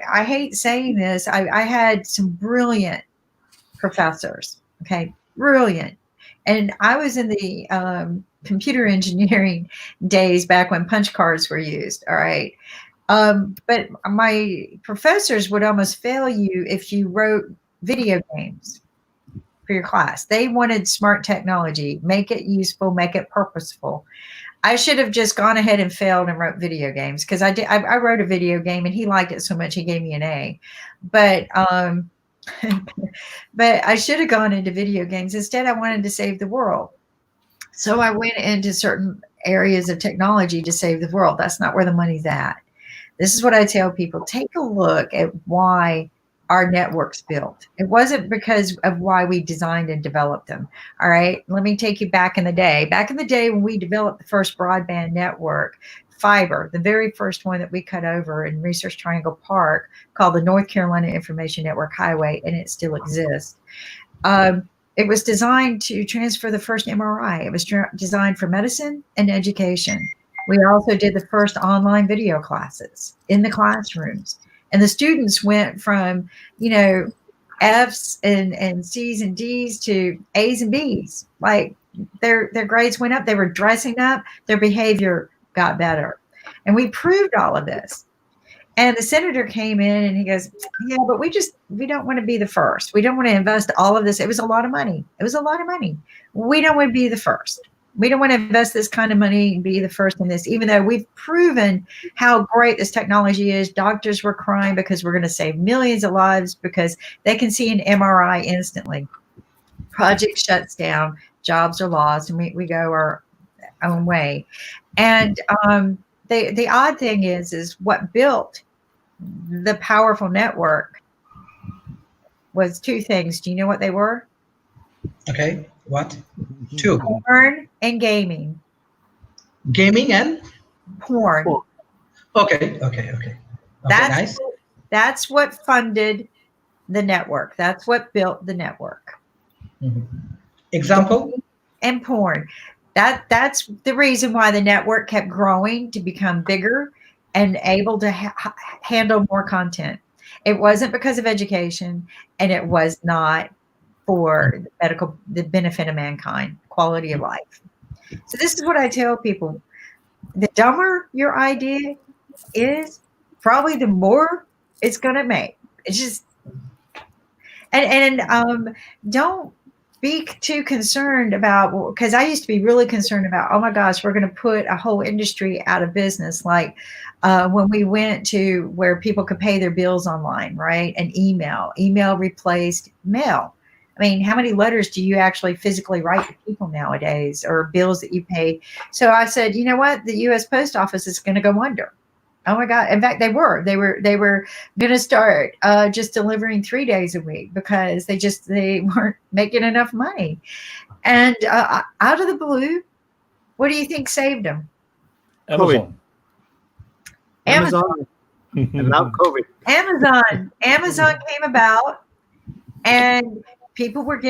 I hate saying this. I had some brilliant professors. Okay, brilliant. And I was in the computer engineering days back when punch cards were used. All right. But my professors would almost fail you if you wrote video games for your class. They wanted smart technology, make it useful, make it purposeful. I should have just gone ahead and failed and wrote video games because I did. I wrote a video game and he liked it so much he gave me an A. But but I should have gone into video games. Instead, I wanted to save the world. So I went into certain areas of technology to save the world. That's not where the money's at. This is what I tell people. Take a look at why our networks built. It wasn't because of why we designed and developed them. All right. Let me take you back in the day. Back in the day when we developed the first broadband network, fiber, the very first one that we cut over in Research Triangle Park, called the North Carolina Information Network Highway, and it still exists. It was designed to transfer the first MRI. It was designed for medicine and education. We also did the first online video classes in the classrooms. And the students went from, you know, F's and C's and D's to A's and B's. Like their grades went up. They were dressing up. Their behavior got better. And we proved all of this. And the senator came in and he goes, yeah, but we don't want to be the first. We don't want to invest all of this. It was a lot of money. It was a lot of money. We don't want to be the first. We don't want to invest this kind of money and be the first in this, even though we've proven how great this technology is. Doctors were crying because we're going to save millions of lives because they can see an MRI instantly. Project shuts down, jobs are lost, and we go our own way. And the odd thing is what built the powerful network was two things. Do you know what they were? Okay, what? Two. Porn and gaming. Gaming and? Porn. Okay. That's what funded the network. That's what built the network. Mm-hmm. Example? And porn. That's the reason why the network kept growing to become bigger and able to handle more content. It wasn't because of education, and it was not for the benefit of mankind, quality of life. So this is what I tell people. The dumber your idea is, probably the more it's going to make. It's just, and don't be too concerned about, because I used to be really concerned about, oh my gosh, we're going to put a whole industry out of business. Like when we went to where people could pay their bills online, right? And email replaced mail. I mean, how many letters do you actually physically write to people nowadays, or bills that you pay? So I said, you know what? The U.S. Post Office is going to go under. Oh my God. In fact, they were going to start just delivering 3 days a week because they weren't making enough money. And out of the blue, what do you think saved them? Amazon. And now COVID. Amazon came about, and people were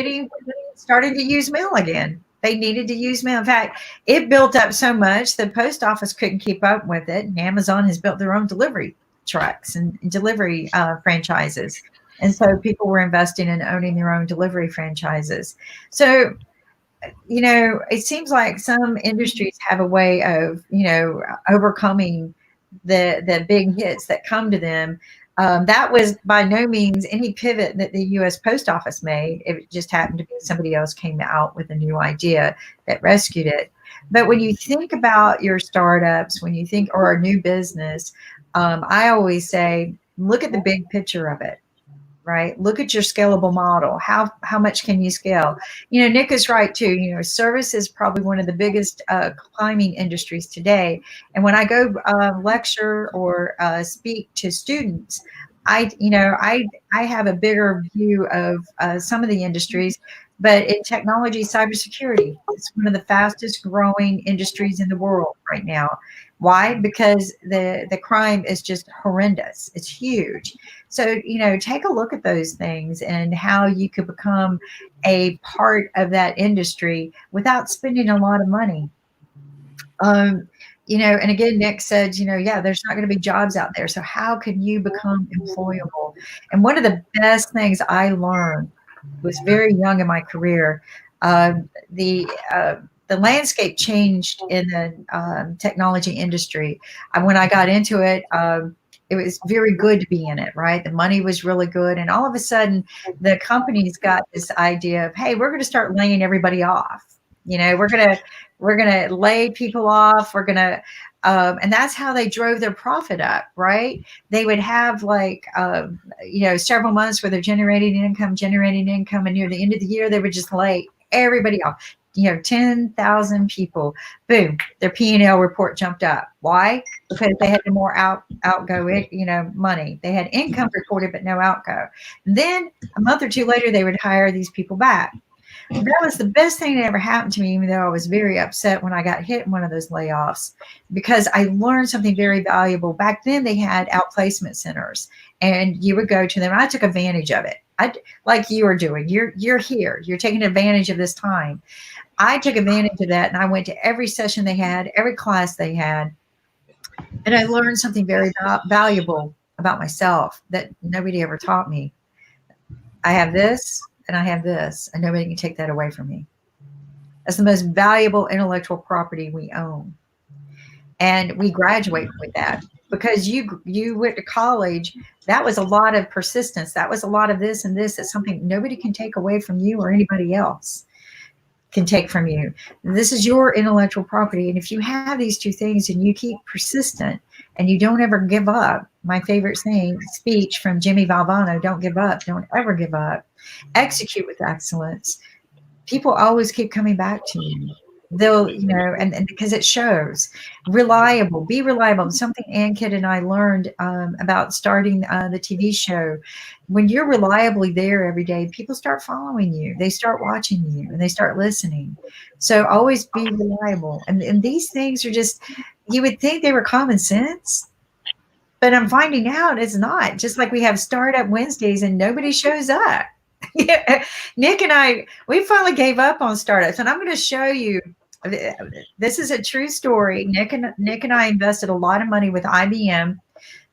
starting to use mail again. They needed to use mail. In fact, it built up so much the post office couldn't keep up with it. And Amazon has built their own delivery trucks and delivery franchises. And so people were investing in owning their own delivery franchises. So, you know, it seems like some industries have a way of, you know, overcoming the big hits that come to them. That was by no means any pivot that the U.S. Post Office made. It just happened to be somebody else came out with a new idea that rescued it. But when you think about your startups, when you think, or a new business, I always say, look at the big picture of it, right? Look at your scalable model. How much can you scale? You know, Nick is right too. You know, service is probably one of the biggest climbing industries today. And when I go lecture or speak to students, I have a bigger view of some of the industries. But in technology, cybersecurity, it's one of the fastest growing industries in the world right now. Why? Because the crime is just horrendous. It's huge. So, take a look at those things and how you could become a part of that industry without spending a lot of money. And again, Nick said, yeah, there's not going to be jobs out there. So how can you become employable? And one of the best things I learned was very young in my career. The landscape changed in the technology industry. When I got into it, it was very good to be in it, right? The money was really good. And all of a sudden, the companies got this idea of, hey, we're going to start laying everybody off. We're going to lay people off. We're going to, and that's how they drove their profit up, right? They would have several months where they're generating income, and near the end of the year, they would just lay everybody off. 10,000 people, boom, their P&L report jumped up. Why? Because they had more outgo, money. They had income reported, but no outgo. And then a month or two later, they would hire these people back. That was the best thing that ever happened to me, even though I was very upset when I got hit in one of those layoffs, because I learned something very valuable. Back then, they had outplacement centers, and you would go to them. I took advantage of it. Like you are doing. You're here. You're taking advantage of this time. I took advantage of that, and I went to every session they had, every class they had, and I learned something very valuable about myself that nobody ever taught me. I have this, and I have this, and nobody can take that away from me. That's the most valuable intellectual property we own. And we graduate with that because you went to college. That was a lot of persistence. That was a lot of this and this. It's something nobody can take away from you or anybody else can take from you. This is your intellectual property. And if you have these two things and you keep persistent and you don't ever give up, my favorite speech from Jimmy Valvano, don't give up, don't ever give up, execute with excellence. People always keep coming back to you. They'll, and because it shows. Reliable, be reliable. Something Ann Kidd and I learned about starting the TV show. When you're reliably there every day, people start following you. They start watching you and they start listening. So always be reliable. And these things are just, you would think they were common sense, but I'm finding out it's not. Just like we have Startup Wednesdays and nobody shows up. Yeah. Nick and I, we finally gave up on startups, and I'm going to show you. This is a true story. Nick and I invested a lot of money with IBM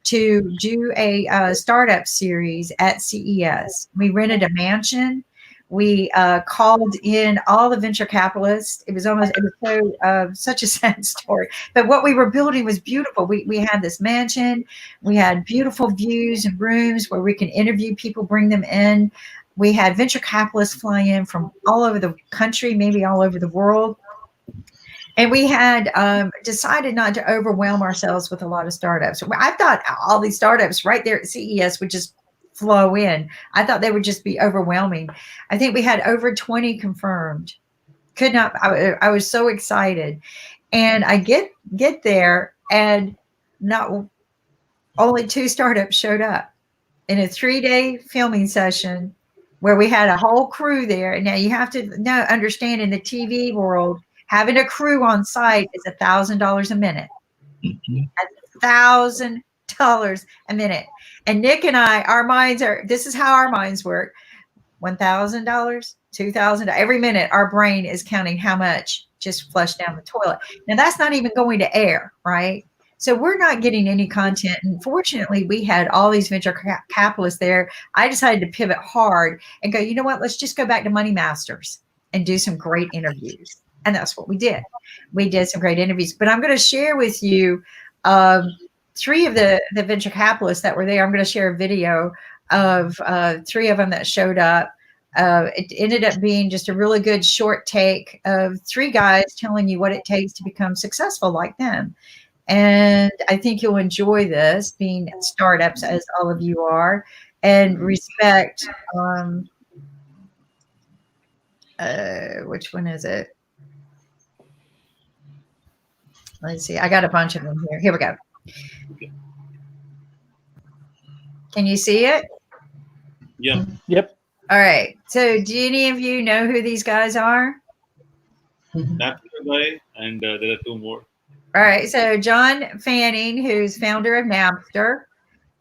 to do a startup series at CES. We rented a mansion. We called in all the venture capitalists. It was such a sad story. But what we were building was beautiful. We had this mansion. We had beautiful views and rooms where we can interview people, bring them in. We had venture capitalists fly in from all over the country, maybe all over the world. And we had decided not to overwhelm ourselves with a lot of startups. I thought all these startups right there at CES would just flow in. I thought they would just be overwhelming. I think we had over 20 confirmed. I was so excited. And I get there, and not only 2 startups showed up in a 3-day filming session where we had a whole crew there. And now you have to understand, in the TV world, having a crew on site is $1,000 a minute. $1,000 a minute. And Nick and I, this is how our minds work. $1,000, $2,000. Every minute, our brain is counting how much just flushed down the toilet. Now, that's not even going to air, right? So we're not getting any content. And fortunately, we had all these venture capitalists there. I decided to pivot hard and go, you know what? Let's just go back to Money Masters and do some great interviews. And that's what we did. We did some great interviews. But I'm going to share with you 3 of the venture capitalists that were there. I'm going to share a video of 3 of them that showed up. It ended up being just a really good short take of 3 guys telling you what it takes to become successful like them. And I think you'll enjoy this, being startups as all of you are, and respect. Which one is it? Let's see. I got a bunch of them here. Here we go. Can you see it? Yeah. Yep. All right. So, do any of you know who these guys are? Napster guy, and there are two more. All right. So, John Fanning, who's founder of Napster,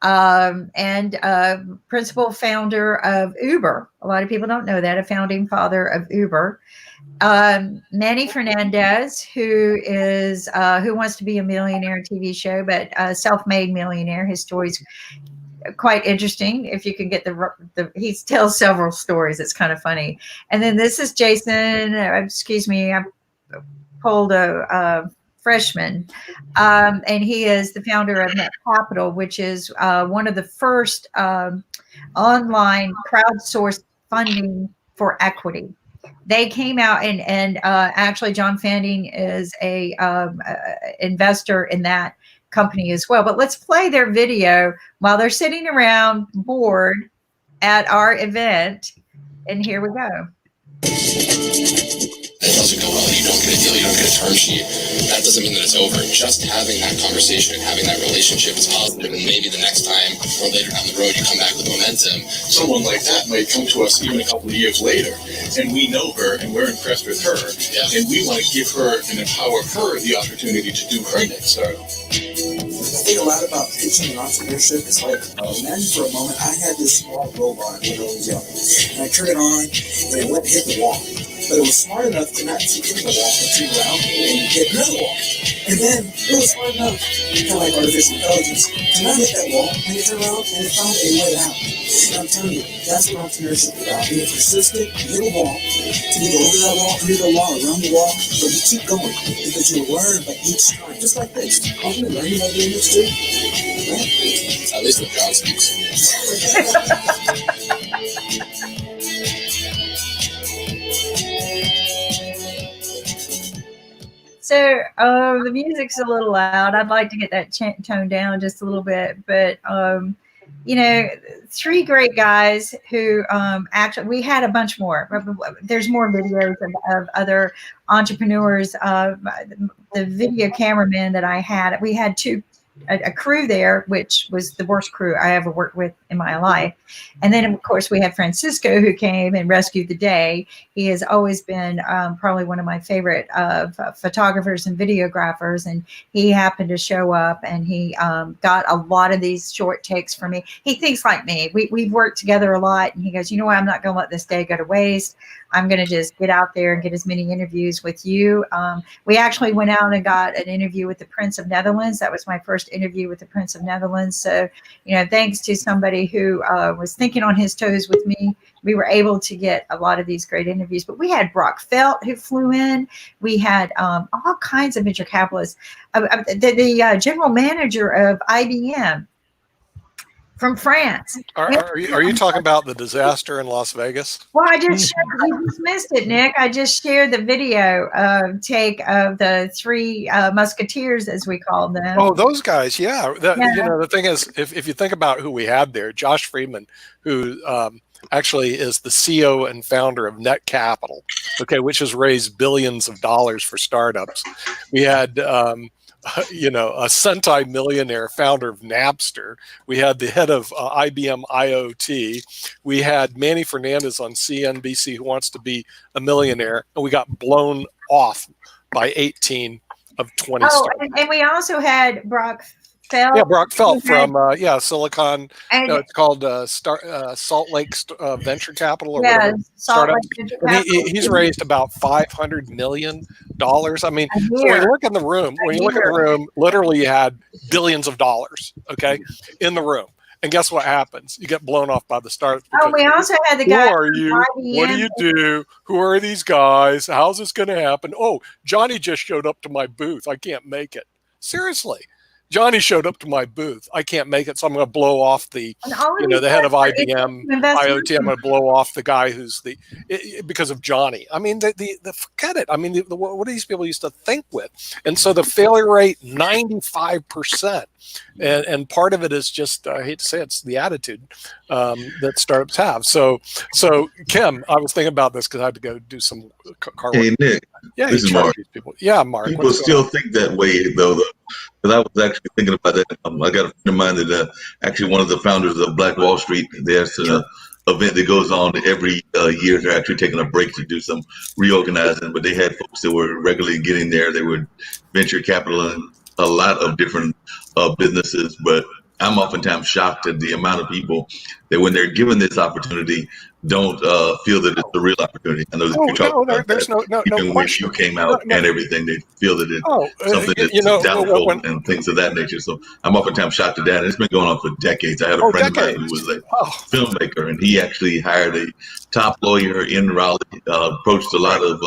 and principal founder of Uber. A lot of people don't know that, a founding father of Uber. Manny Fernandez, who is Who Wants to Be a Millionaire TV show, but self-made millionaire. His story's quite interesting. If you can get he tells several stories. It's kind of funny. And then this is Jason. Excuse me, I pulled a freshman, and he is the founder of Net Capital, which is one of the first online crowdsourced funding for equity. They came out and actually John Fanning is a investor in that company as well. But let's play their video while they're sitting around bored at our event. And here we go. It doesn't go well, you don't get a deal, you don't get a term sheet, that doesn't mean that it's over. Just having that conversation and having that relationship is positive, and maybe the next time or later down the road you come back with momentum. Someone like that might come to us even a couple of years later, and we know her and we're impressed with her, and we want to give her and empower her the opportunity to do her next startup. I think a lot about pitching and entrepreneurship is like, imagine for a moment, I had this small robot when I was young, and I turned it on, and it went and hit the wall. But it was smart enough to not keep hitting the wall and turn around and hit another wall. And then it was smart enough, kind of like artificial intelligence, to not hit that wall and it turned around and it found a way out. And I'm telling you, that's what entrepreneurship is about. Being persistent, you hit a wall, to either over that wall, under the wall, around the wall, but you keep going because you learn by each time, just like this. Aren't we learning by doing this too? Right? At least the John speaks. So the music's a little loud. I'd like to get that tone down just a little bit. But, you know, three great guys who actually, we had a bunch more. There's more videos of other entrepreneurs. The video cameraman that I had, we had a crew there, which was the worst crew I ever worked with in my life. And then, of course, we had Francisco, who came and rescued the day. He has always been probably one of my favorite photographers and videographers. And he happened to show up, and he got a lot of these short takes for me. He thinks like me. We've worked together a lot. And he goes, you know what? I'm not going to let this day go to waste. I'm going to just get out there and get as many interviews with you. We actually went out and got an interview with the Prince of Netherlands. That was my first interview with the Prince of Netherlands. So, you know, thanks to somebody who was thinking on his toes with me, we were able to get a lot of these great interviews. But we had Brock Felt, who flew in. We had all kinds of venture capitalists. The general manager of IBM from France. Are you talking about the disaster in Las Vegas? Well, I just shared, you just missed it, Nick. I just shared the video take of the three musketeers, as we call them. Oh, those guys, yeah. You know, the thing is, if you think about who we had there, Josh Friedman, who actually is the CEO and founder of Net Capital, okay, which has raised billions of dollars for startups. We had you know, a centimillionaire founder of Napster. We had the head of IBM IoT. We had Manny Fernandez on CNBC, Who Wants to Be a Millionaire, and we got blown off by 18 of 20 startups. And we also had Brock Felt. Yeah, Brock Felt from Silicon. It's called Salt Lake Venture Capital or whatever. Startup. He's raised about $500 million. I mean, so when you look in the room, literally you had billions of dollars, okay, in the room. And guess what happens? You get blown off by the startups. We also had the guy. Who are you? What do you do? Who are these guys? How's this going to happen? Oh, Johnny just showed up to my booth. I can't make it. Seriously. Johnny showed up to my booth. I can't make it, so I'm going to blow off the head of IBM IoT. I'm going to blow off the guy who's because of Johnny. I mean, forget it. I mean, what do these people used to think with? And so the failure rate, 95%. And part of it is just, I hate to say it's the attitude that startups have. So Kim, I was thinking about this because I had to go do some car work. Hey, Nick. Yeah, this is Mark. Yeah, Mark. People still think that way, though. Because I was actually thinking about that. I got a friend of mine that actually one of the founders of Black Wall Street. They asked event that goes on every year. They're actually taking a break to do some reorganizing, but they had folks that were regularly getting there. They were venture capital in a lot of different businesses, but I'm oftentimes shocked at the amount of people that when they're given this opportunity don't feel that it's a real opportunity. I know that you talked about there's that. no Even when question. you came out and everything, they feel that it's something that's doubtful and things of that nature. So I'm oftentimes shocked at that. And it's been going on for decades. I had a friend of mine who was a filmmaker, and he actually hired a top lawyer in Raleigh, approached a lot of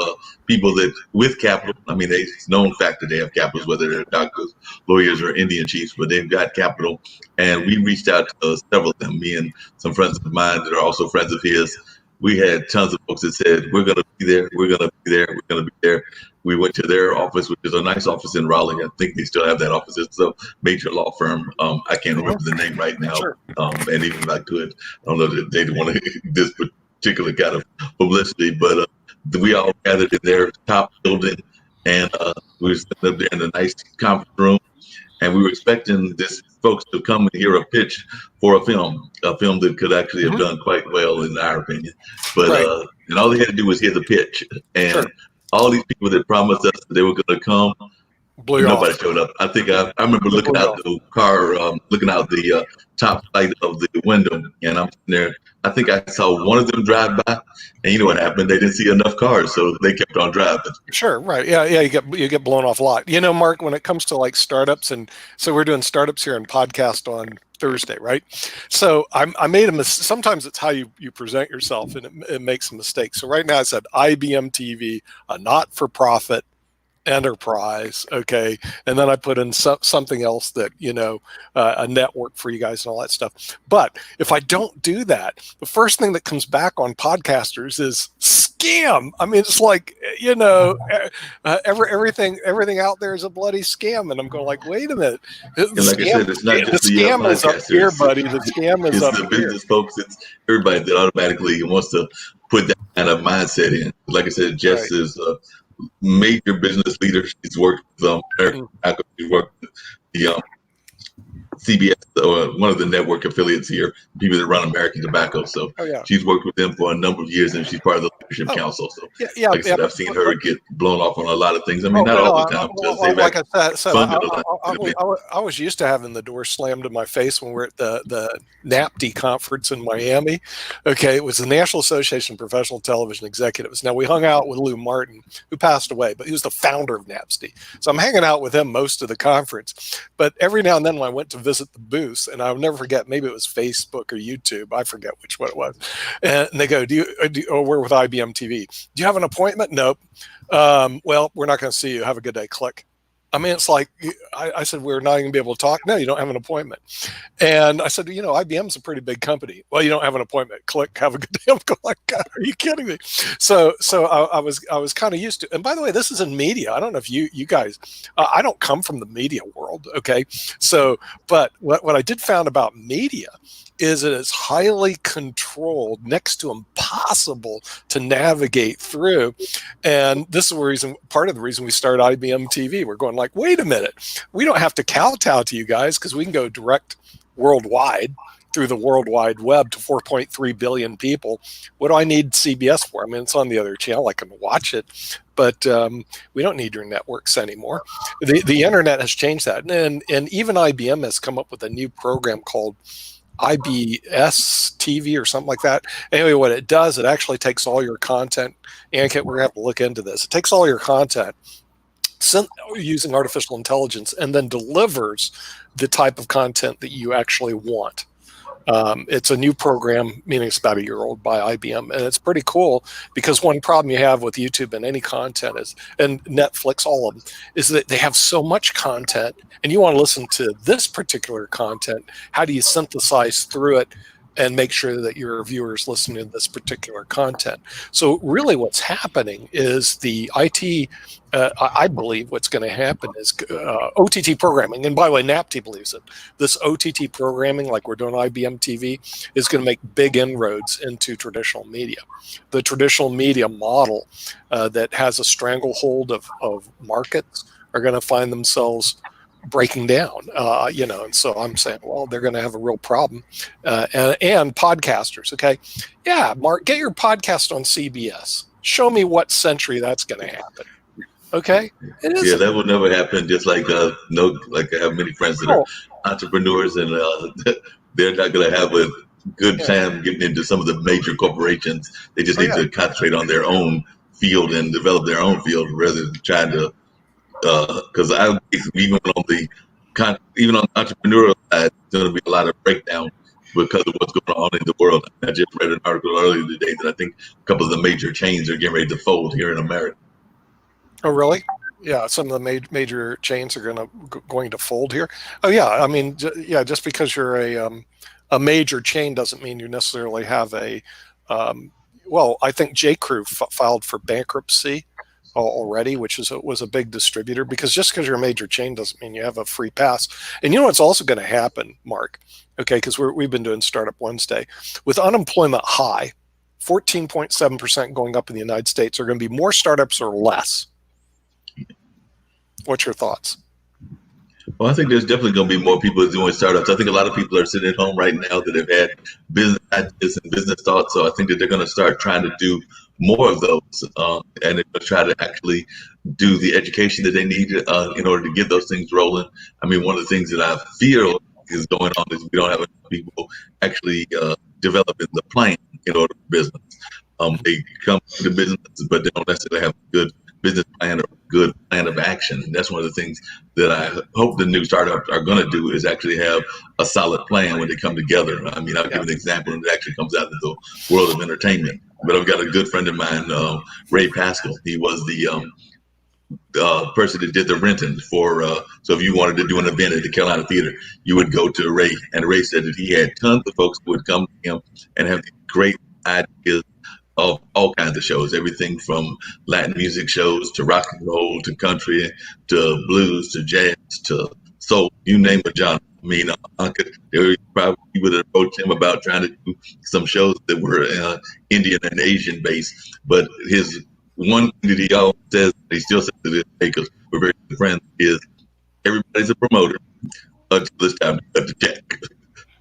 people that with capital. I mean, it's known fact that they have capitals, whether they're doctors, lawyers, or Indian chiefs, but they've got capital. And we reached out to several of them, me and some friends of mine that are also friends of his. We had tons of folks that said, we're going to be there, we're going to be there, we're going to be there. We went to their office, which is a nice office in Raleigh. I think they still have that office. It's a major law firm. I can't remember the name right now. And even if I could, I don't know that they want to this particular kind of publicity, but we all gathered in their top building, and we were sitting up there in a nice conference room. And we were expecting this folks to come and hear a pitch for a film that could actually have done quite well, in our opinion. But and all they had to do was hear the pitch, and all these people that promised us that they were going to come, nobody showed up. I think I remember looking out the car, looking out the top light of the window, and I'm sitting there. I think I saw one of them drive by, and you know what happened? They didn't see enough cars, so they kept on driving. Sure, right. Yeah, you get blown off a lot. You know, Mark, when it comes to like startups, and so we're doing startups here and podcast on Thursday, right? So I made a mistake. Sometimes it's how you present yourself, and it makes a mistake. So right now I said IBMTV, a not-for-profit enterprise, okay, and then I put in something else that a network for you guys and all that stuff. But if I don't do that, the first thing that comes back on podcasters is scam. I mean, it's like everything out there is a bloody scam, and I'm going like, wait a minute, and like I said, it's not just the scam is up here, buddy. The scam is up here. It's the business folks. It's everybody that automatically wants to put that kind of mindset in. Like I said, Jess is major business leader. She's worked with she's worked with the CBS, one of the network affiliates here, people that run American Tobacco. So she's worked with them for a number of years, and she's part of the leadership council. So like I said, I've seen her get blown off on a lot of things. I mean, not all the time. Like I said, I was used to having the door slammed in my face when we're at the NAPTE conference in Miami. Okay, it was the National Association of Professional Television Executives. Now, we hung out with Lou Martin, who passed away, but he was the founder of NAPTE. So I'm hanging out with him most of the conference. But every now and then when I went to visit the booth, and I'll never forget, maybe it was Facebook or YouTube, I forget which one it was, and they go, we're with IBMTV. Do you have an appointment? Nope. Well, we're not going to see you. Have a good day. Click. I mean, it's like, I said, we're not going to be able to talk. No, you don't have an appointment. And I said, IBM's a pretty big company. Well, you don't have an appointment. Click, have a good day. I'm going like, God, are you kidding me? So I was kind of used to, and by the way, this is in media. I don't know if you guys, I don't come from the media world. Okay. So, but what I did found about media is it is highly controlled, next to impossible to navigate through. And this is part of the reason we started IBM TV. We're going like, wait a minute, we don't have to kowtow to you guys because we can go direct worldwide through the World Wide Web to 4.3 billion people. What do I need CBS for? I mean, it's on the other channel. I can watch it, but we don't need your networks anymore. The internet has changed that. And even IBM has come up with a new program called IBS-TV or something like that. Anyway, what it does, it actually takes all your content, and we're going to have to look into this. It takes all your content using artificial intelligence and then delivers the type of content that you actually want. It's a new program, meaning it's about a year old, by IBM, and it's pretty cool because one problem you have with YouTube and any content is, and Netflix, all of them, is that they have so much content, and you want to listen to this particular content. How do you synthesize through it and make sure that your viewers listen to this particular content? So really what's happening is the IT, I believe what's going to happen is OTT programming. And by the way, NAPTE believes it. This OTT programming, like we're doing IBM TV, is going to make big inroads into traditional media. The traditional media model that has a stranglehold of markets are going to find themselves breaking down, and so I'm saying, well, they're going to have a real problem. And podcasters, okay? Yeah, Mark, get your podcast on CBS. Show me what century that's going to happen. Okay? Yeah, that will never happen. Just like I have many friends that are entrepreneurs, and they're not going to have a good time getting into some of the major corporations. They just need to concentrate on their own field and develop their own field rather than trying to. Because even on the entrepreneurial side, there's going to be a lot of breakdown because of what's going on in the world. I just read an article earlier today that I think a couple of the major chains are getting ready to fold here in America. Oh, really? Yeah, some of the major chains are going to fold here. Oh, yeah. I mean, just because you're a major chain doesn't mean you necessarily have a. Well, I think J.Crew filed for bankruptcy already, which was a big distributor. Because just because you're a major chain doesn't mean you have a free pass. And you know what's also going to happen, Mark? Okay, because we've been doing Startup Wednesday with unemployment high, 14.7% going up in the United States. Are going to be more startups or less? What's your thoughts? Well, I think there's definitely going to be more people doing startups. I think a lot of people are sitting at home right now that have had business ideas and business thoughts. So I think that they're going to start trying to do more of those, and they're going to try to actually do the education that they need in order to get those things rolling. I mean, one of the things that I feel is going on is we don't have enough people actually developing the plan in order for business. They come to business, but they don't necessarily have a good business plan or good plan of action. And that's one of the things that I hope the new startups are going to do is actually have a solid plan when they come together. I mean, I'll give an example, and it actually comes out of the world of entertainment. But I've got a good friend of mine, Ray Pascal. He was the person that did the renting for, so if you wanted to do an event at the Carolina Theater, you would go to Ray. And Ray said that he had tons of folks who would come to him and have great ideas of all kinds of shows, everything from Latin music shows to rock and roll to country to blues to jazz to soul, you name a genre. I mean, probably would approach him about trying to do some shows that were Indian and Asian based. But his one thing that he always says, he still says to this day because we're very good friends, is everybody's a promoter until it's time to cut the check.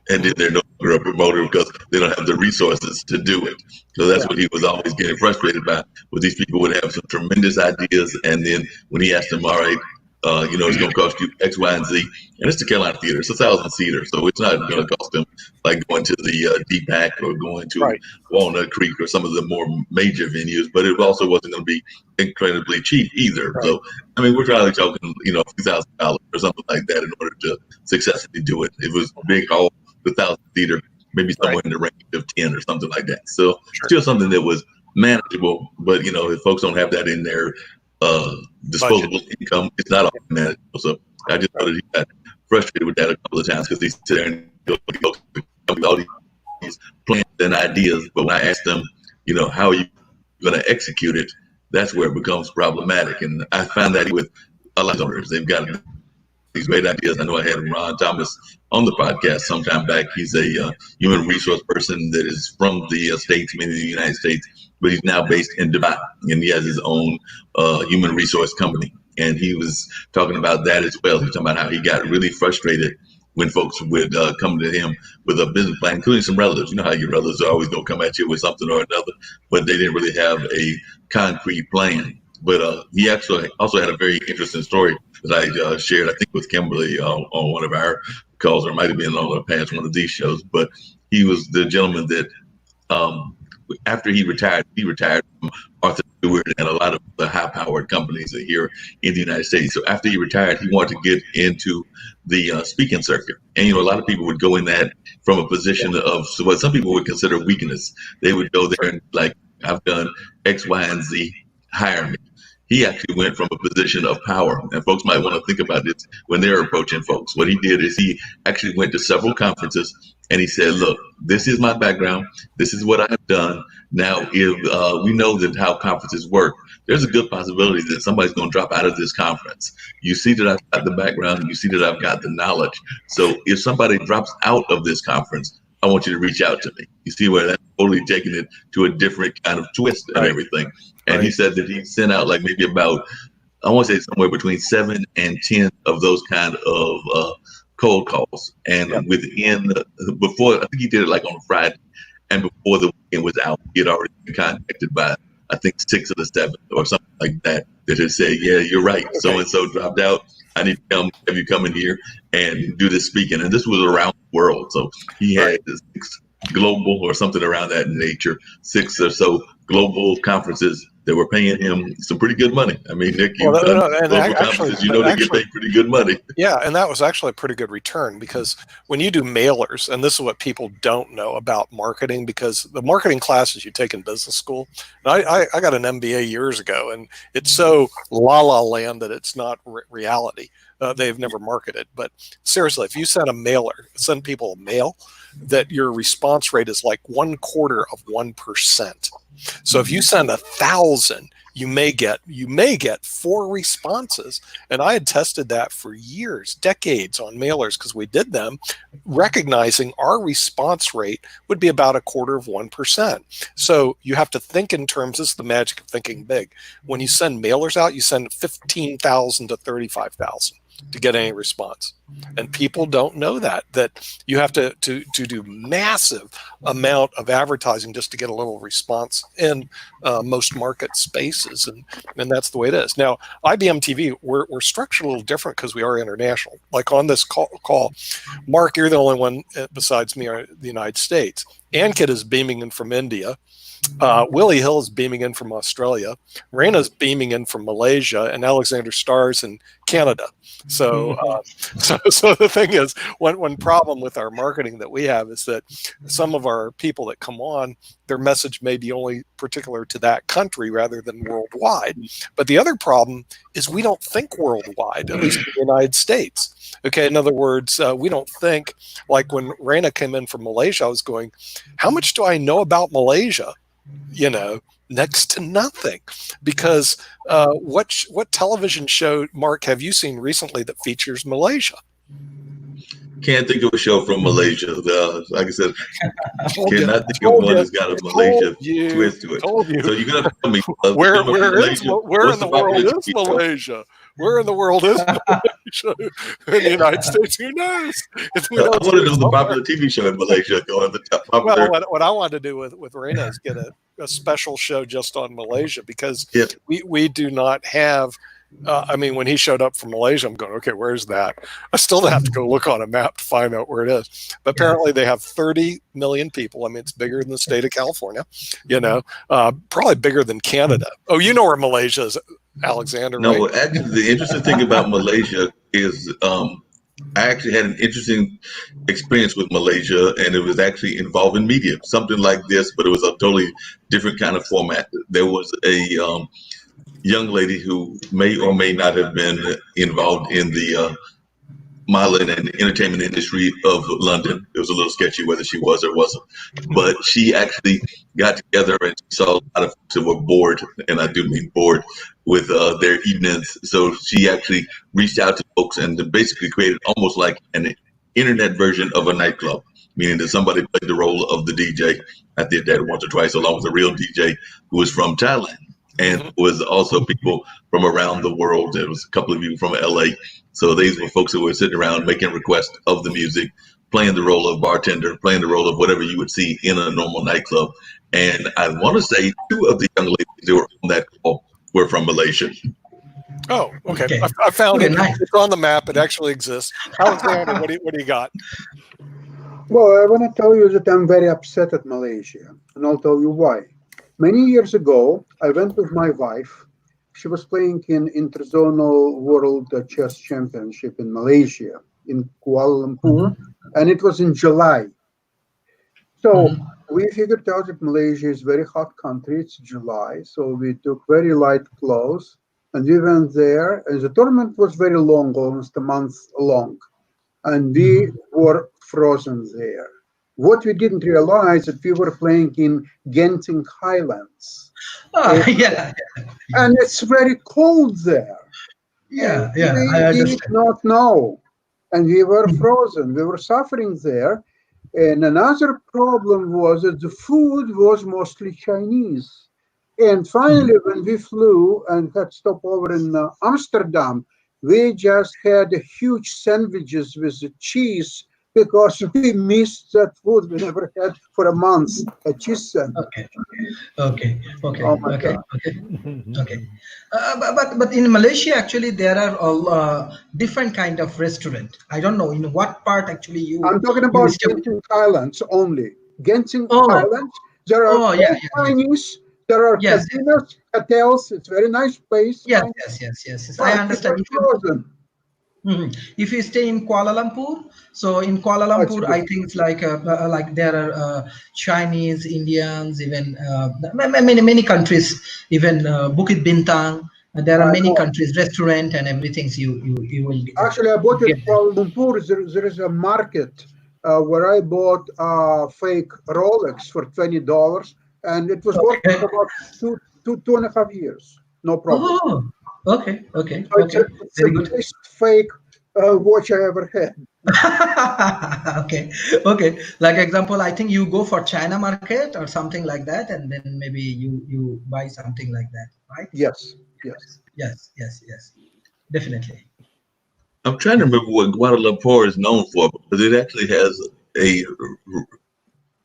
And then they're no longer a promoter because they don't have the resources to do it. So that's what he was always getting frustrated by, with these people would have some tremendous ideas. And then when he asked them, all right, it's going to cost you X, Y, and Z. And it's the Carolina Theater. It's 1,000-seater. So it's not going to cost them like going to the D-PAC or going to Walnut Creek or some of the more major venues. But it also wasn't going to be incredibly cheap either. Right. So, I mean, we're probably talking, a few $1,000 or something like that in order to successfully do it. It was big hall, the 1,000-seater, maybe somewhere in the range of 10 or something like that. So still something that was manageable. But, if folks don't have that in their disposable income, it's not all manageable. So I just thought that he got frustrated with that a couple of times because he sit there and go with all these plans and ideas. But when I asked them, how are you going to execute it, that's where it becomes problematic. And I found that with a lot of owners, they've got these great ideas. I know I had Ron Thomas on the podcast sometime back. He's a human resource person that is from the States, meaning the United States, but he's now based in Dubai, and he has his own human resource company. And he was talking about that as well. He was talking about how he got really frustrated when folks would come to him with a business plan, including some relatives. You know how your relatives are always going to come at you with something or another, but they didn't really have a concrete plan. But he actually also had a very interesting story that I shared, I think, with Kimberly on one of our calls, or it might have been on past one of these shows. But he was the gentleman that after he retired from Arthur Stewart and a lot of the high-powered companies that here in the United States. So after he retired, he wanted to get into the speaking circuit. And, a lot of people would go in that from a position of what some people would consider weakness. They would go there and like, I've done X, Y, and Z, hire me. He actually went from a position of power, and folks might want to think about this when they're approaching folks. What he did is he actually went to several conferences and he said, look, this is my background. This is what I have done. Now, if we know that how conferences work, there's a good possibility that somebody's going to drop out of this conference. You see that I've got the background, and you see that I've got the knowledge. So if somebody drops out of this conference, I want you to reach out to me. You see where that's totally taking it to a different kind of twist and everything. And he said that he sent out like maybe about I want to say somewhere between 7 and 10 of those kind of cold calls. And before, I think he did it like on Friday, and before the weekend was out, he had already been contacted by, I think, 6 of the 7 or something like that had said, yeah, you're right. Okay. So-and-so dropped out. I need to have you come in here and do this speaking. And this was around the world. So he had 6 global or something around that nature, 6 or so global conferences that were paying him some pretty good money. I mean, Nick, you've done global conferences, they get paid pretty good money. Yeah, and that was actually a pretty good return, because when you do mailers, and this is what people don't know about marketing, because the marketing classes you take in business school, and I got an MBA years ago, and it's so la-la land that it's not reality. They've never marketed. But seriously, if you send people a mail, that your response rate is like 0.25%. So if you send 1,000, you may get 4 responses. And I had tested that for years, decades on mailers, because we did them recognizing our response rate would be about 0.25%. So you have to think in terms, this is the magic of thinking big. When you send mailers out, you send 15,000 to 35,000 to get any response. And people don't know that you have to do massive amount of advertising just to get a little response in most market spaces. And that's the way it is. Now, IBMTV, we're structured a little different because we are international. Like on this call, Mark, you're the only one besides me in the United States. Ankit is beaming in from India. Willie Hill is beaming in from Australia. Raina's beaming in from Malaysia, and Alexander Starr's in Canada. So the thing is, one problem with our marketing that we have is that some of our people that come on, their message may be only particular to that country rather than worldwide. But the other problem is we don't think worldwide, at least in the United States. Okay, in other words, we don't think, like when Raina came in from Malaysia, I was going, how much do I know about Malaysia? Next to nothing, because what television show, Mark, have you seen recently that features Malaysia? Can't think of a show from Malaysia. Like I said, cannot think of one that's got a Malaysia twist to it. So you're gonna tell me where in the world is Malaysia? Where in the world is Malaysia? In the United States, who knows? I want to know the popular TV show in Malaysia. Well, what I want to do with Raina is get a special show just on Malaysia, because we do not have. When he showed up from Malaysia, I'm going, okay, where's that? I still have to go look on a map to find out where it is. But apparently they have 30 million people. I mean, it's bigger than the state of California, probably bigger than Canada. Oh, you know where Malaysia is, Alexander, No, right? actually, the interesting thing about Malaysia is I actually had an interesting experience with Malaysia, and it was actually involving media, something like this, but it was a totally different kind of format. There was a young lady who may or may not have been involved in the modeling and entertainment industry of London. It was a little sketchy whether she was or wasn't, but she actually got together and saw a lot of folks that were bored, and I do mean bored, with their evenings. So she actually reached out to folks and basically created almost like an internet version of a nightclub, meaning that somebody played the role of the DJ. I did that once or twice, along with a real DJ who was from Thailand. And was also people from around the world. There was a couple of people from LA. So these were folks who were sitting around making requests of the music, playing the role of bartender, playing the role of whatever you would see in a normal nightclub. And I want to say 2 of the young ladies that were on that call were from Malaysia. Oh, okay. I found it. Nice. It's on the map. It actually exists. Alexander, what do you got? Well, I want to tell you that I'm very upset at Malaysia, and I'll tell you why. Many years ago, I went with my wife. She was playing in Interzonal World Chess Championship in Malaysia, in Kuala Lumpur, and it was in July. So we figured out that Malaysia is a very hot country. It's July, so we took very light clothes, and we went there. And the tournament was very long, almost a month long, and we were frozen there. What we didn't realize that we were playing in Genting Highlands. And it's very cold there. We did not know. And we were frozen. We were suffering there. And another problem was that the food was mostly Chinese. And finally, when we flew and had stopover in Amsterdam, we just had a huge sandwiches with the cheese because we missed that food we never had for a month, a cheese sandwich. Okay. Oh my God. Okay. But in Malaysia, actually, there are all different kind of restaurant. I don't know in what part actually I'm talking about Genting Islands only. Genting Islands. There are Chinese. There are casinos, hotels. It's a very nice place. Yes. I understand. If you stay in Kuala Lumpur, so in Kuala Lumpur, I think it's like there are Chinese, Indians, even many countries, even Bukit Bintang. There are many countries, restaurant and everything. You will actually. I bought in Kuala Lumpur. There is a market where I bought a fake Rolex for $20, and it was working for about two and a half years. No problem. Oh, okay. So it's the best fake watch I ever had. Okay. Like example, I think you go for China market or something like that, and then maybe you buy something like that, right? Yes. Definitely. I'm trying to remember what Kuala Lumpur is known for, because it actually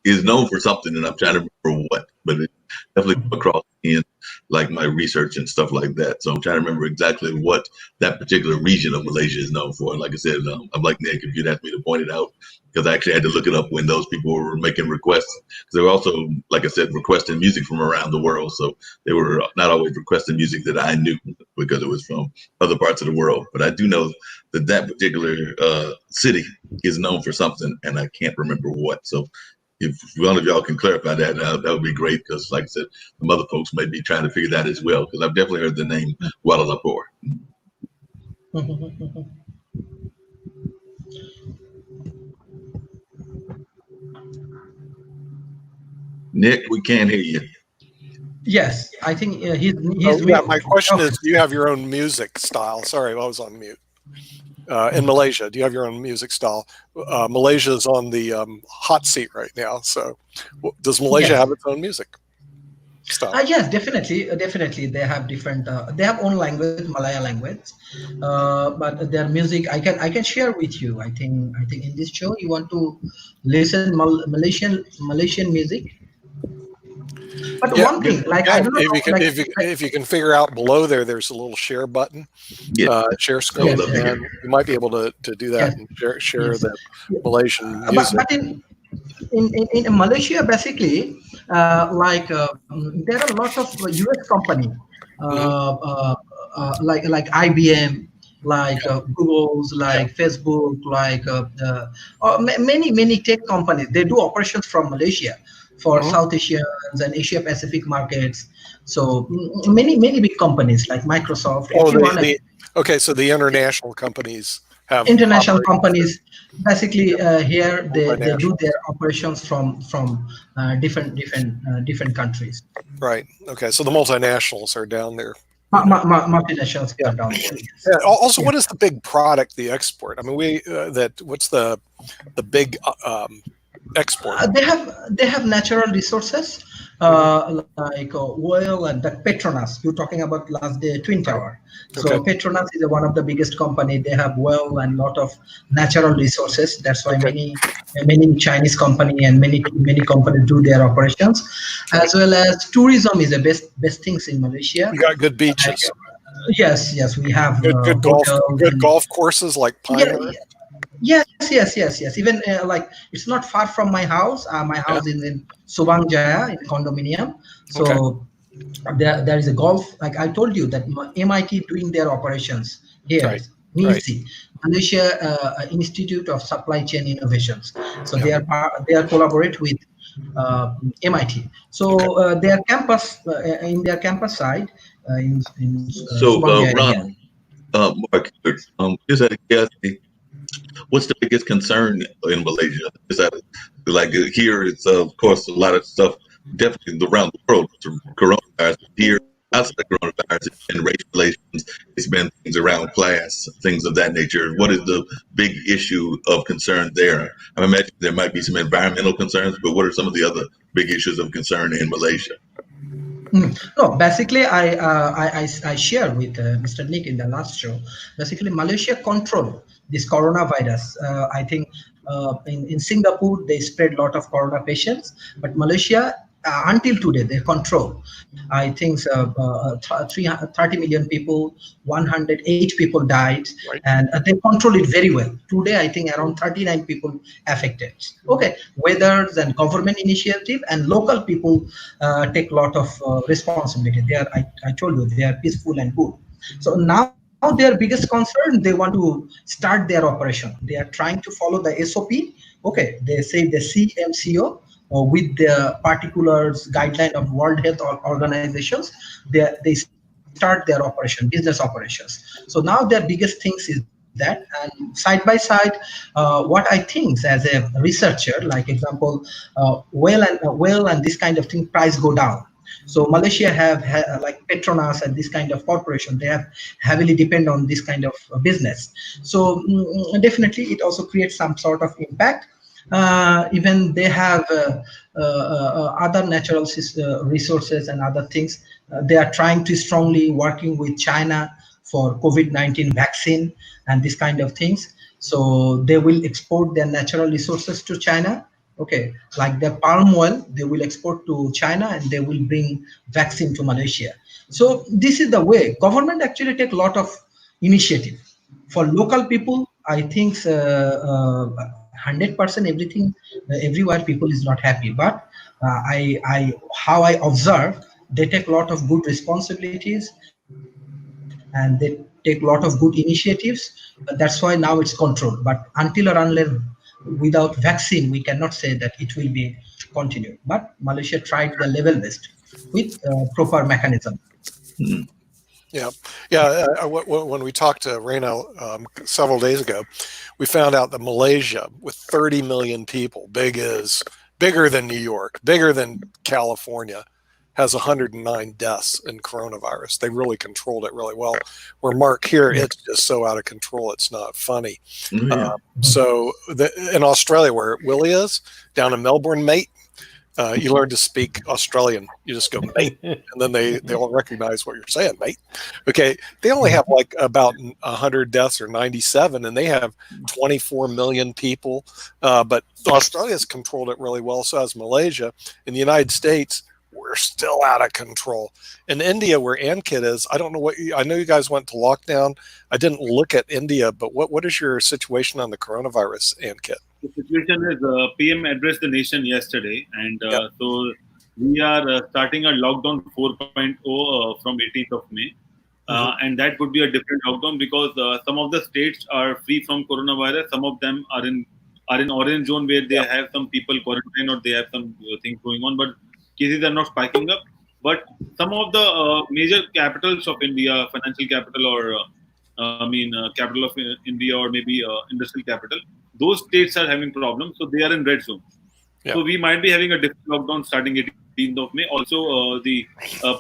is known for something, and I'm trying to remember what, but it definitely come across in like my research and stuff like that. So I'm trying to remember exactly what that particular region of Malaysia is known for. And like I said, I'm like Nick, if you'd ask me to point it out, because I actually had to look it up when those people were making requests. Because they were also, like I said, requesting music from around the world. So they were not always requesting music that I knew, because it was from other parts of the world. But I do know that that particular city is known for something, and I can't remember what. So if one of y'all can clarify that, that would be great, because like I said, some other folks may be trying to figure that as well, because I've definitely heard the name Kuala Lumpur. Nick, we can't hear you. Yes, I think he's my question is, do you have your own music style? Sorry, I was on mute. In Malaysia, do you have your own music style? Malaysia is on the hot seat right now. So does Malaysia have its own music style? Yes, definitely. They have different. They have own language, Malaya language, but their music I can share with you. I think in this show you want to listen Malaysian music. But one thing, like I don't know, if you can figure out below there's a little share button, share screen, and you might be able to do that and share the Malaysian music. But in Malaysia, basically, there are a lot of US company, like IBM, like Google's, like Facebook, like many tech companies. They do operations from Malaysia for South Asians and Asia Pacific markets. So many big companies like Microsoft. So the international companies have international companies. Basically, here they do their operations from different countries. Right. Okay. So the multinationals are down there. Multinationals are down there. Yes. Yeah. Also, what is the big product they export? I mean, what's the big export? They have natural resources like oil and that Petronas. You're talking about last day Twin Tower. So Petronas is one of the biggest company. They have oil and lot of natural resources. That's why many Chinese company and many companies do their operations, as well as tourism is the best things in Malaysia. You got good beaches. Yes, we have good golf courses like Pine. Yes. Even like it's not far from my house. My house is in Subang Jaya in condominium. So there is a golf. Like I told you that MIT doing their operations here. MISI, Malaysia Institute of Supply Chain Innovations. So they are collaborate with MIT. So their campus in their campus side in Subang Jaya. Ron, Mark, just out of curiosity, what's the biggest concern in Malaysia? Is that like here? It's of course a lot of stuff definitely around the world. Coronavirus here, outside of coronavirus, it's been race relations. It's been things around class, things of that nature. What is the big issue of concern there? I imagine there might be some environmental concerns, but what are some of the other big issues of concern in Malaysia? No, basically, I share with Mr. Nick in the last show. Basically, Malaysia control this coronavirus. I think in Singapore they spread a lot of corona patients, but Malaysia until today they control. I think 30 million people, 108 people died, Right. and they control it very well. Today, I think around 39 people affected. Okay, whether and government initiative and local people take a lot of responsibility. I told you, they are peaceful and good. So now their biggest concern, they want to start their operation. They are trying to follow the SOP. Okay, they say the CMCO with the particulars guideline of World Health Organizations. They start their operation, business operations. So now their biggest things is that, and side by side, what I think as a researcher, like example, well and this kind of thing price go down. So Malaysia have like Petronas and this kind of corporation, they have heavily depend on this kind of business. So definitely it also creates some sort of impact. Even they have other natural resources and other things. They are trying to strongly working with China for COVID-19 vaccine and this kind of things. So they will export their natural resources to China. Okay, like the palm oil, they will export to China and they will bring vaccine to Malaysia. So this is the way government actually take a lot of initiative. For local people, I think 100% everything, everywhere people is not happy. But how I observe, they take a lot of good responsibilities and they take a lot of good initiatives. That's why now it's controlled. But until or unless without vaccine, we cannot say that it will be continued. But Malaysia tried the level best with proper mechanism. When we talked to Reina several days ago, we found out that Malaysia, with 30 million people, bigger than New York, bigger than California, has 109 deaths in coronavirus. They really controlled it really well. Where Mark here, it's just so out of control, it's not funny. In Australia, where Willie is, down in Melbourne, mate, you learn to speak Australian. You just go, mate, and then they all recognize what you're saying, mate. Okay, they only have like about 100 deaths or 97, and they have 24 million people. But Australia's controlled it really well, so has Malaysia. In the United States, we're still out of control. In India, where Ankit is, I don't know I know you guys went to lockdown. I didn't look at India, but what is your situation on the coronavirus, Ankit? The situation is PM addressed the nation yesterday, and so we are starting our lockdown 4.0 from 18th of May. And that would be a different lockdown because some of the states are free from coronavirus. Some of them are in orange zone where they have some people quarantined or they have some things going on, but cases are not spiking up. But some of the major capitals of India, financial capital or capital of India or maybe industrial capital, those states are having problems, so they are in red zone. So we might be having a different lockdown starting 18th of May. Also, the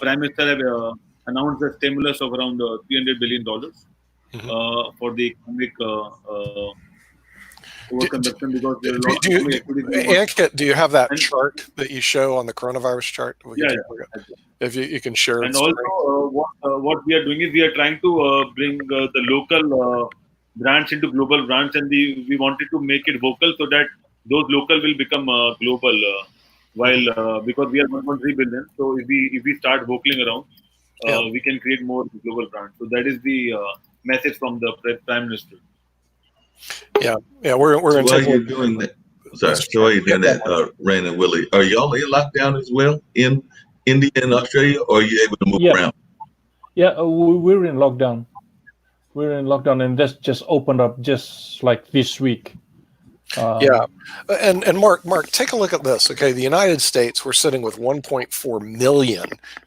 Prime Minister have announced a stimulus of around $300 billion for the economic overconsumption because there are a lot of equity. Ankit, do you have that chart that you show on the coronavirus chart? If you can share. And also, what we are doing is we are trying to bring the local brands into global brands, and we wanted to make it vocal so that those local will become global. Because we are 1.3 billion, so if we start vocaling around, we can create more global brands. So that is the message from the Prime Minister. We're so while you're doing that. Sorry. So while you're doing that, Rain and Willie, are y'all in lockdown as well in India and Australia, or are you able to move around? Yeah, we're in lockdown. We're in lockdown, and that's just opened up just like this week. And Mark, take a look at this. Okay, the United States, we're sitting with 1.4 million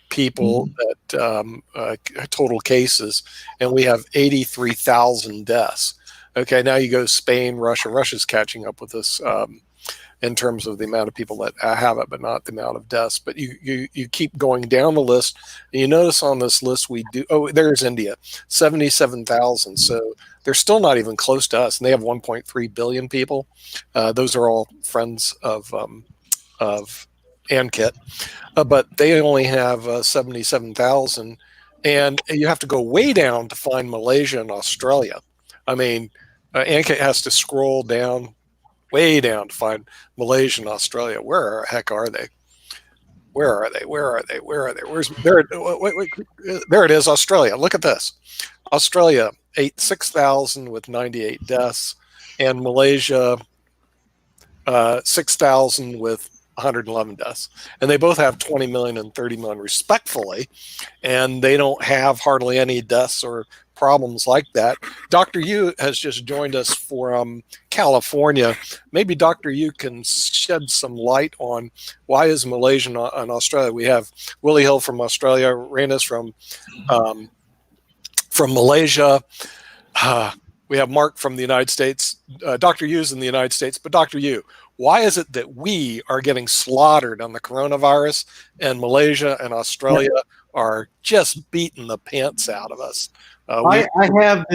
people that total cases, and we have 83,000 deaths. Okay, now you go Spain, Russia. Russia's catching up with us in terms of the amount of people that have it, but not the amount of deaths. But you keep going down the list, and you notice on this list we do. Oh, there's India, 77,000. So they're still not even close to us, and they have 1.3 billion people. Those are all friends of kit, but they only have 77,000, and you have to go way down to find Malaysia and Australia. I mean, ANKIT has to scroll down, way down to find Malaysia and Australia. Where the heck are they? Where are they? Where are they? Where are they? Where's there? Wait, there it is, Australia. Look at this. Australia, 6,000 with 98 deaths, and Malaysia, 6,000 with 111 deaths. And they both have 20 million and 30 million respectfully, and they don't have hardly any deaths or problems like that. Dr. Yu has just joined us from California. Maybe Dr. Yu can shed some light on why is Malaysia and Australia. We have Willie Hill from Australia, Reynes from Malaysia. We have Mark from the United States. Dr. Yu's in the United States, but Dr. Yu, why is it that we are getting slaughtered on the coronavirus and Malaysia and Australia are just beating the pants out of us? I have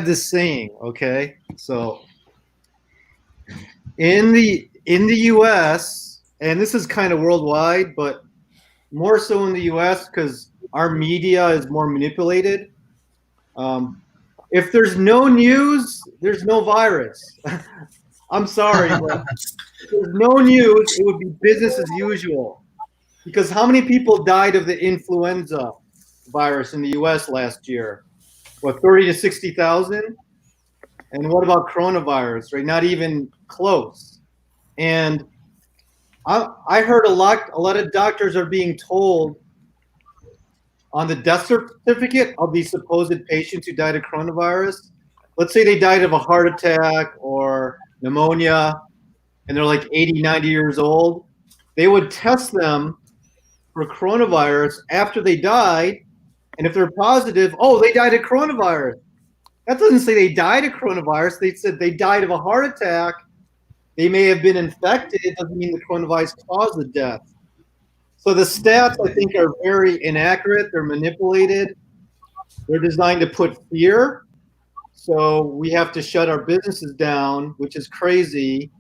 this saying, okay? So in the US, and this is kind of worldwide, but more so in the US because our media is more manipulated. If there's no news, there's no virus. I'm sorry, but if there's no news, it would be business as usual. Because how many people died of the influenza virus in the US last year? What, 30 to 60,000? And what about coronavirus, right? Not even close. And I heard a lot of doctors are being told on the death certificate of these supposed patients who died of coronavirus. Let's say they died of a heart attack or pneumonia, and they're like 80, 90 years old. They would test them for coronavirus after they died, and if they're positive, oh, they died of coronavirus. That doesn't say they died of coronavirus. They said they died of a heart attack. They may have been infected. It doesn't mean the coronavirus caused the death. So the stats, I think, are very inaccurate. They're manipulated. They're designed to put fear. So we have to shut our businesses down, which is crazy.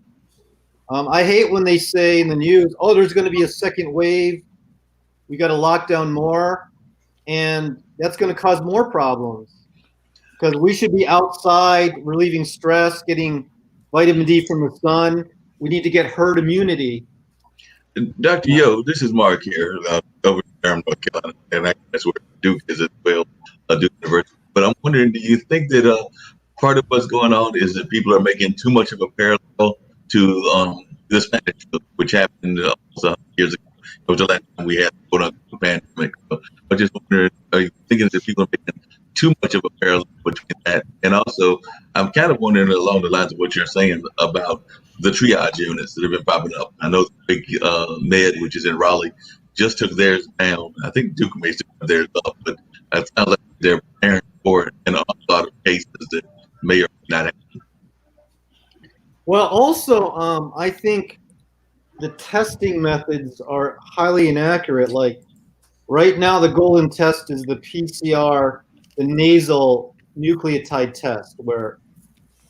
I hate when they say in the news, oh, there's going to be a second wave. We got to lock down more. And that's going to cause more problems. Because we should be outside, relieving stress, getting vitamin D from the sun. We need to get herd immunity. Dr. Yo, this is Mark here, over there in North Carolina, and that's where Duke is as well, Duke University. But I'm wondering, do you think that part of what's going on is that people are making too much of a parallel to the Spanish flu, which happened years ago? It was the last time we had a pandemic. So I just wondering, are you thinking that people are making too much of a parallel between that? And also, I'm kind of wondering along the lines of what you're saying about the triage units that have been popping up. I know the big Med, which is in Raleigh, just took theirs down. I think Duke may still have theirs up, but it sounds like they're preparing for it in a lot of cases that may or may not happen. Well, also, I think the testing methods are highly inaccurate. Like right now, the golden test is the PCR, the nasal nucleotide test, where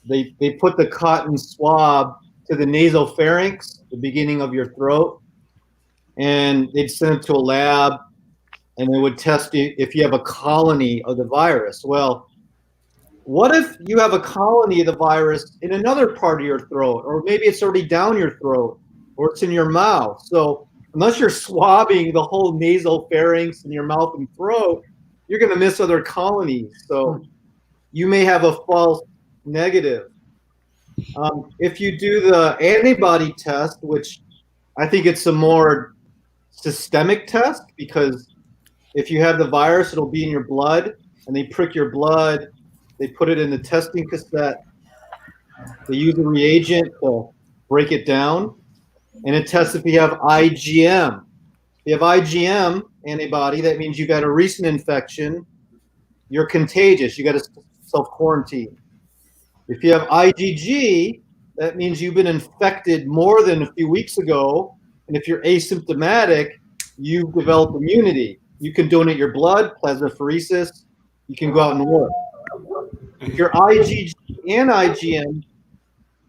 they put the cotton swab to the nasopharynx, the beginning of your throat, and they'd send it to a lab, and they would test you if you have a colony of the virus. Well, what if you have a colony of the virus in another part of your throat, or maybe it's already down your throat, or it's in your mouth? So unless you're swabbing the whole nasopharynx in your mouth and throat, you're going to miss other colonies. So you may have a false negative. If you do the antibody test, which I think it's a more systemic test, because if you have the virus, it'll be in your blood, and they prick your blood, they put it in the testing cassette, they use a reagent to break it down, and it tests if you have IgM. If you have IgM antibody, that means you got a recent infection, you're contagious, you got to self-quarantine. If you have IgG, that means you've been infected more than a few weeks ago, and if you're asymptomatic, you've developed immunity. You can donate your blood, plasmapheresis, you can go out and work. If you're IgG and IgM,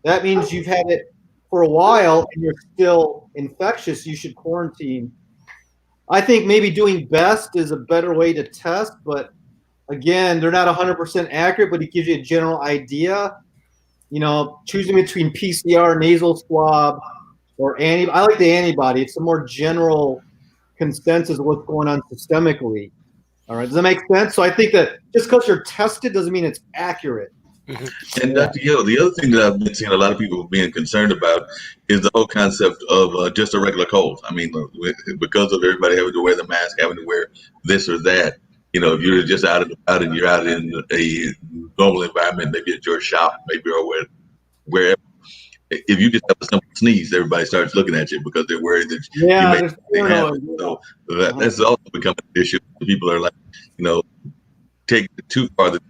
that means you've had it for a while and you're still infectious, you should quarantine. I think maybe doing BEST is a better way to test, but again, they're not 100% accurate, but it gives you a general idea. Choosing between PCR, nasal swab, or I like the antibody. It's a more general consensus of what's going on systemically. All right, does that make sense? So I think that just because you're tested doesn't mean it's accurate. And Dr. Yo, the other thing that I've been seeing a lot of people being concerned about is the whole concept of just a regular cold. I mean, because of everybody having to wear the mask, having to wear this or that, if you're just out and about and you're out in a normal environment, maybe at your shop, maybe or wherever, if you just have a simple sneeze, everybody starts looking at you because they're worried that you may have it. So that's also becoming an issue. People are like, take it too far that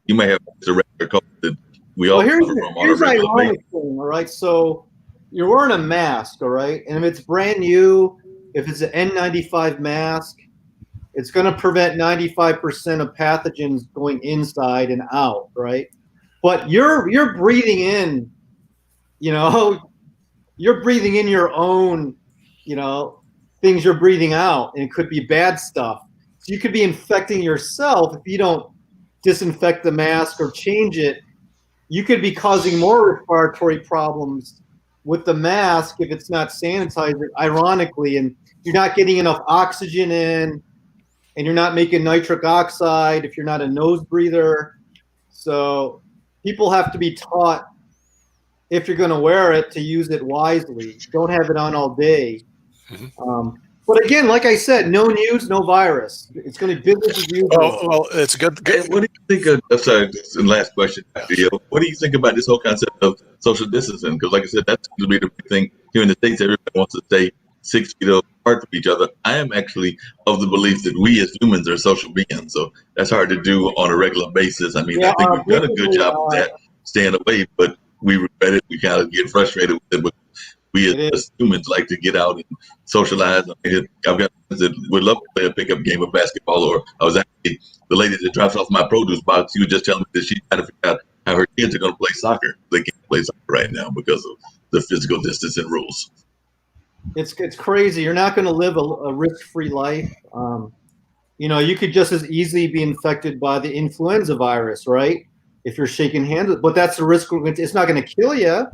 you may have a regular cold that we all suffer from on a regular basis. All right, so you're wearing a mask, all right, and if it's brand new, if it's an N95 mask, it's going to prevent 95% of pathogens going inside and out, right? But you're breathing in, you're breathing in your own, things you're breathing out, and it could be bad stuff. So you could be infecting yourself if you don't disinfect the mask or change it. You could be causing more respiratory problems with the mask if it's not sanitized, ironically, and you're not getting enough oxygen in, and you're not making nitric oxide if you're not a nose breather. So people have to be taught, if you're going to wear it, to use it wisely. Don't have it on all day. But again, like I said, no news, no virus. It's going to be business as usual. Oh, well, it's good. What do you think of, sorry, last question, what do you think about this whole concept of social distancing? Because like I said, that seems to be the big thing here in the States. Everybody wants to stay 6 feet apart from each other. I am actually of the belief that we as humans are social beings. So that's hard to do on a regular basis. I mean, I think we've done a good job of that, staying away, but we regret it. We kind of get frustrated with it. But we as humans like to get out and socialize. I mean, I've got friends that would love to play a pickup game of basketball, or I was actually, the lady that drops off my produce box, she was just telling me that she's trying to figure out how her kids are going to play soccer. They can't play soccer right now because of the physical distancing rules. It's crazy. You're not going to live a risk-free life. You could just as easily be infected by the influenza virus, right? If you're shaking hands, but that's the risk. It's not going to kill you.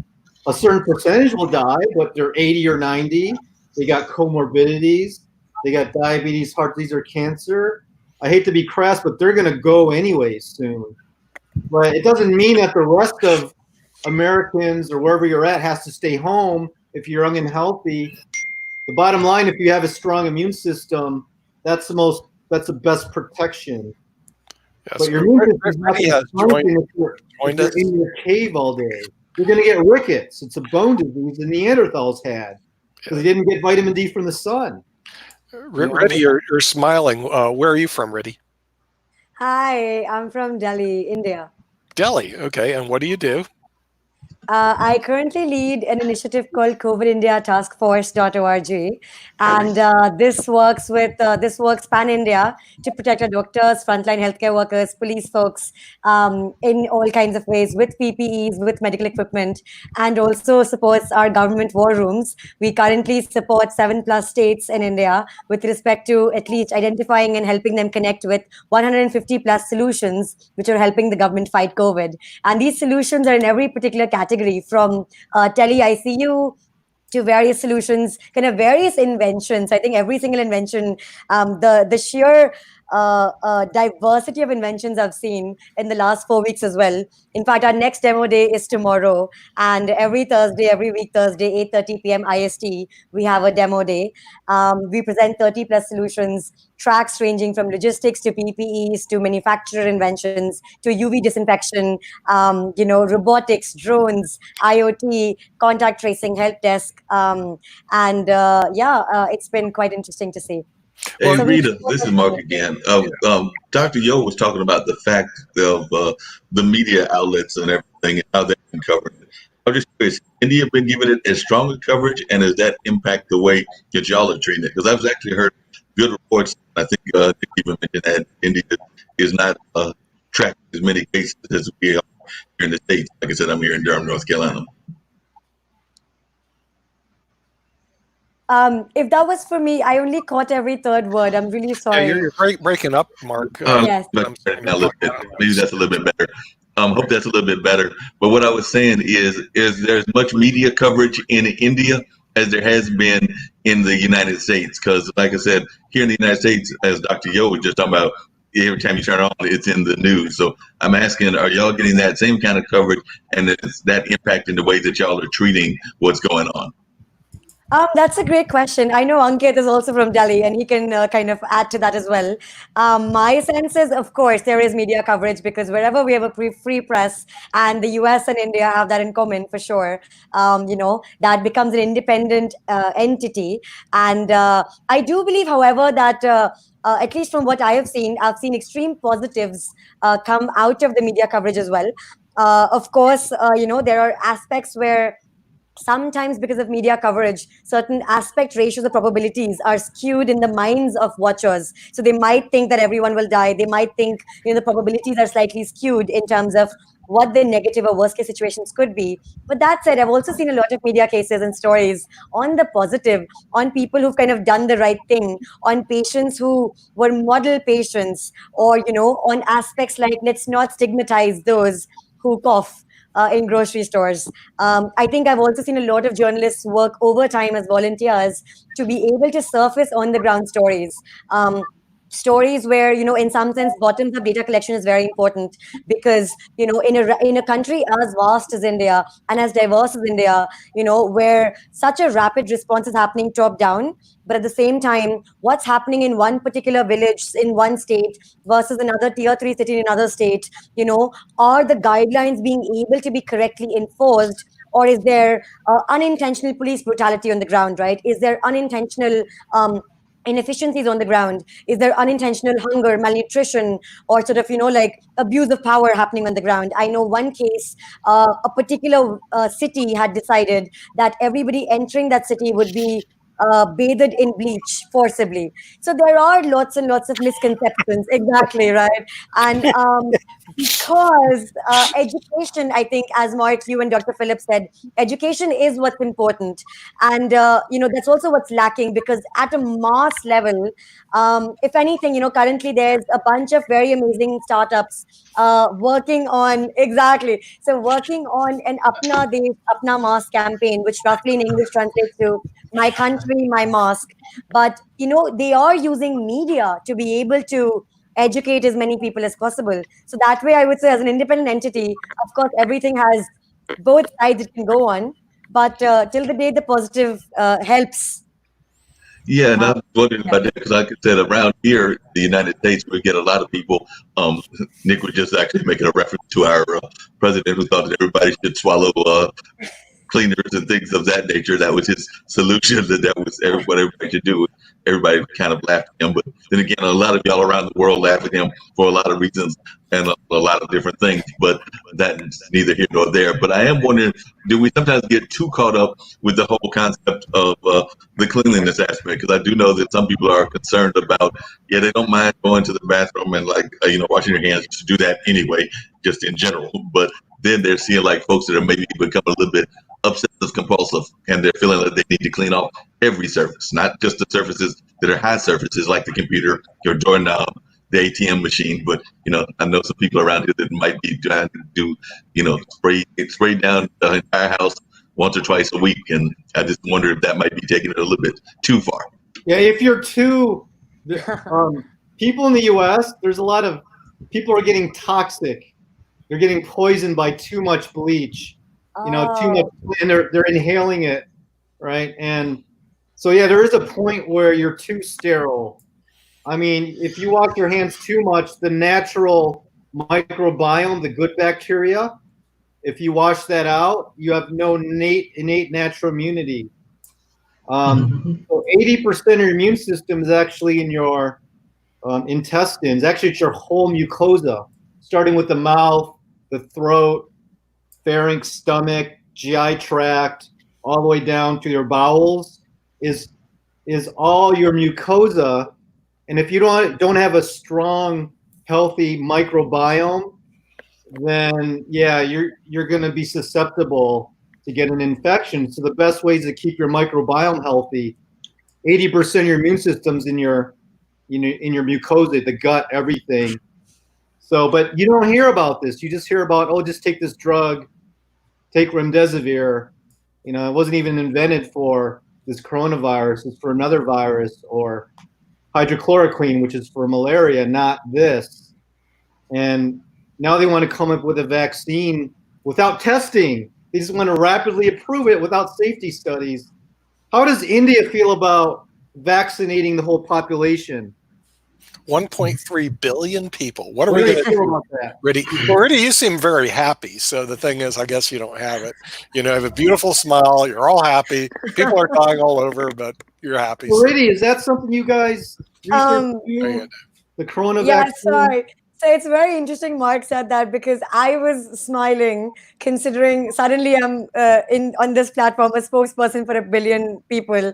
A certain percentage will die, but they're 80 or 90. They got comorbidities. They got diabetes, heart disease, or cancer. I hate to be crass, but they're going to go anyway soon. But it doesn't mean that the rest of Americans or wherever you're at has to stay home if you're young and healthy. The bottom line, if you have a strong immune system, that's the best protection. Yes, but your immune system is not if you're in your cave all day. You're going to get rickets. It's a bone disease the Neanderthals had because they didn't get vitamin D from the sun. Reddy, you're smiling. Where are you from, Reddy? Hi, I'm from Delhi, India. Delhi, okay. And what do you do? I currently lead an initiative called COVID India Task Force.org, and this works pan India to protect our doctors, frontline healthcare workers, police folks, in all kinds of ways with PPEs, with medical equipment, and also supports our government war rooms. We currently support 7+ states in India with respect to at least identifying and helping them connect with 150+ solutions which are helping the government fight COVID. And these solutions are in every particular category, from tele-ICU to various solutions, kind of various inventions. I think every single invention, the sheer diversity of inventions I've seen in the last 4 weeks as well. In fact, our next demo day is tomorrow, and every week Thursday, 8:30 p.m. IST, we have a demo day. We present 30+ solutions, tracks ranging from logistics to PPEs to manufacturer inventions to UV disinfection, robotics, drones, IoT, contact tracing, help desk, it's been quite interesting to see. Hey, Rita, this is Mark again. Dr. Yo was talking about the fact of the media outlets and everything and how they've been covering it. I'm just curious, India been giving it as strong a coverage, and does that impact the way that y'all are treating it? Because I've actually heard good reports. I think Nick even mentioned that India is not tracking as many cases as we are here in the States. Like I said, I'm here in Durham, North Carolina. If that was for me, I only caught every third word. I'm really sorry. Yeah, you're breaking up, Mark. Yes. Now a little bit. Maybe that's a little bit better. Hope that's a little bit better. But what I was saying is there's much media coverage in India as there has been in the United States. Because, like I said, here in the United States, as Dr. Yo was just talking about, every time you turn it on, it's in the news. So I'm asking, are y'all getting that same kind of coverage, and is that impacting the way that y'all are treating what's going on? That's a great question. I know Ankit is also from Delhi, and he can kind of add to that as well. My sense is, of course, there is media coverage because wherever we have a free press, and the US and India have that in common for sure, that becomes an independent entity. And I do believe, however, that at least from what I have seen, I've seen extreme positives come out of the media coverage as well. Of course, there are aspects where sometimes because of media coverage, certain aspect ratios of probabilities are skewed in the minds of watchers. So they might think that everyone will die. They might think, the probabilities are slightly skewed in terms of what the negative or worst case situations could be. But that said, I've also seen a lot of media cases and stories on the positive, on people who've kind of done the right thing, on patients who were model patients, or, on aspects like let's not stigmatize those who cough in grocery stores. I think I've also seen a lot of journalists work overtime as volunteers to be able to surface on the ground stories. Stories where, in some sense, bottoms up data collection is very important because, in a country as vast as India and as diverse as India, where such a rapid response is happening top down, but at the same time, what's happening in one particular village in one state versus another tier 3 city in another state, are the guidelines being able to be correctly enforced? Or is there unintentional police brutality on the ground, right? Is there unintentional inefficiencies on the ground? Is there unintentional hunger, malnutrition, or sort of, like abuse of power happening on the ground? I know one case, a particular city had decided that everybody entering that city would be bathed in bleach forcibly. So there are lots and lots of misconceptions. Exactly, right? And because education, I think, as Mark, you and Dr. Phillips said, education is what's important. And, that's also what's lacking because at a mass level, if anything, currently there's a bunch of very amazing startups working on, exactly. So working on an Apna Desh, Apna Mask campaign, which roughly in English translates to my country, my mask. But, they are using media to be able to educate as many people as possible. So that way, I would say, as an independent entity, of course, everything has both sides it can go on. But till the day the positive helps. Yeah, and I was wondering about that because, like I said, around here in the United States, we get a lot of people. Nick was just actually making a reference to our president who thought that everybody should swallow cleaners and things of that nature. That was his solution. That was what everybody should do. Everybody kind of laughed at him. But then again, a lot of y'all around the world laugh at him for a lot of reasons and a lot of different things. But that's neither here nor there. But I am wondering, do we sometimes get too caught up with the whole concept of the cleanliness aspect? Because I do know that some people are concerned about, they don't mind going to the bathroom and washing your hands, to do that anyway, just in general. But then they're seeing like folks that are maybe become a little bit obsessive compulsive, and they're feeling like they need to clean off every surface, not just the surfaces that are high surfaces like the computer, your doorknob, the ATM machine. But I know some people around here that might be trying to do, spray down the entire house once or twice a week, and I just wonder if that might be taking it a little bit too far. Yeah, if you're too, people in the U.S., there's a lot of people are getting toxic. They're getting poisoned by too much bleach. Too much, and they're inhaling it, right? And so there is a point where you're too sterile. I mean, if you wash your hands too much, the natural microbiome, the good bacteria, if you wash that out, you have no innate natural immunity. So 80% of your immune system is actually in your intestines. Actually, it's your whole mucosa, starting with the mouth, the throat, pharynx, stomach, GI tract, all the way down to your bowels is all your mucosa. And if you don't have a strong, healthy microbiome, then you're going to be susceptible to get an infection. So the best ways to keep your microbiome healthy 80% of your immune system's in your, in your mucosa, the gut, everything. So, but you don't hear about this. You just hear about, oh, just take this drug, take remdesivir. It wasn't even invented for this coronavirus. It's for another virus, or hydrochloroquine, which is for malaria, not this. And now they want to come up with a vaccine without testing. They just want to rapidly approve it without safety studies. How does India feel about vaccinating the whole population? 1.3 billion people. What are we going to do about that? Riddy, you seem very happy. So the thing is, I guess you don't have it. You have a beautiful smile. You're all happy. People are dying all over, but you're happy. Well, Riddy, is that something you guys research the corona vaccine? Sorry. So it's very interesting Mark said that, because I was smiling considering suddenly I'm on this platform a spokesperson for 1 billion people,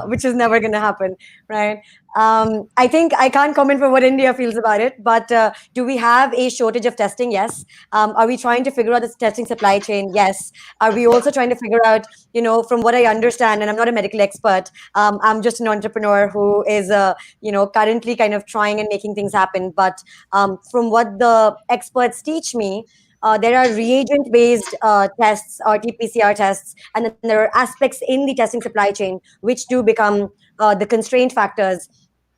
which is never going to happen, right? I think I can't comment for what India feels about it, but do we have a shortage of testing? Yes. Are we trying to figure out this testing supply chain? Yes. Are we also trying to figure out, from what I understand, and I'm not a medical expert, I'm just an entrepreneur who is, currently kind of trying and making things happen. But from what the experts teach me, there are reagent-based tests, RT-PCR tests, and then there are aspects in the testing supply chain which do become the constraint factors.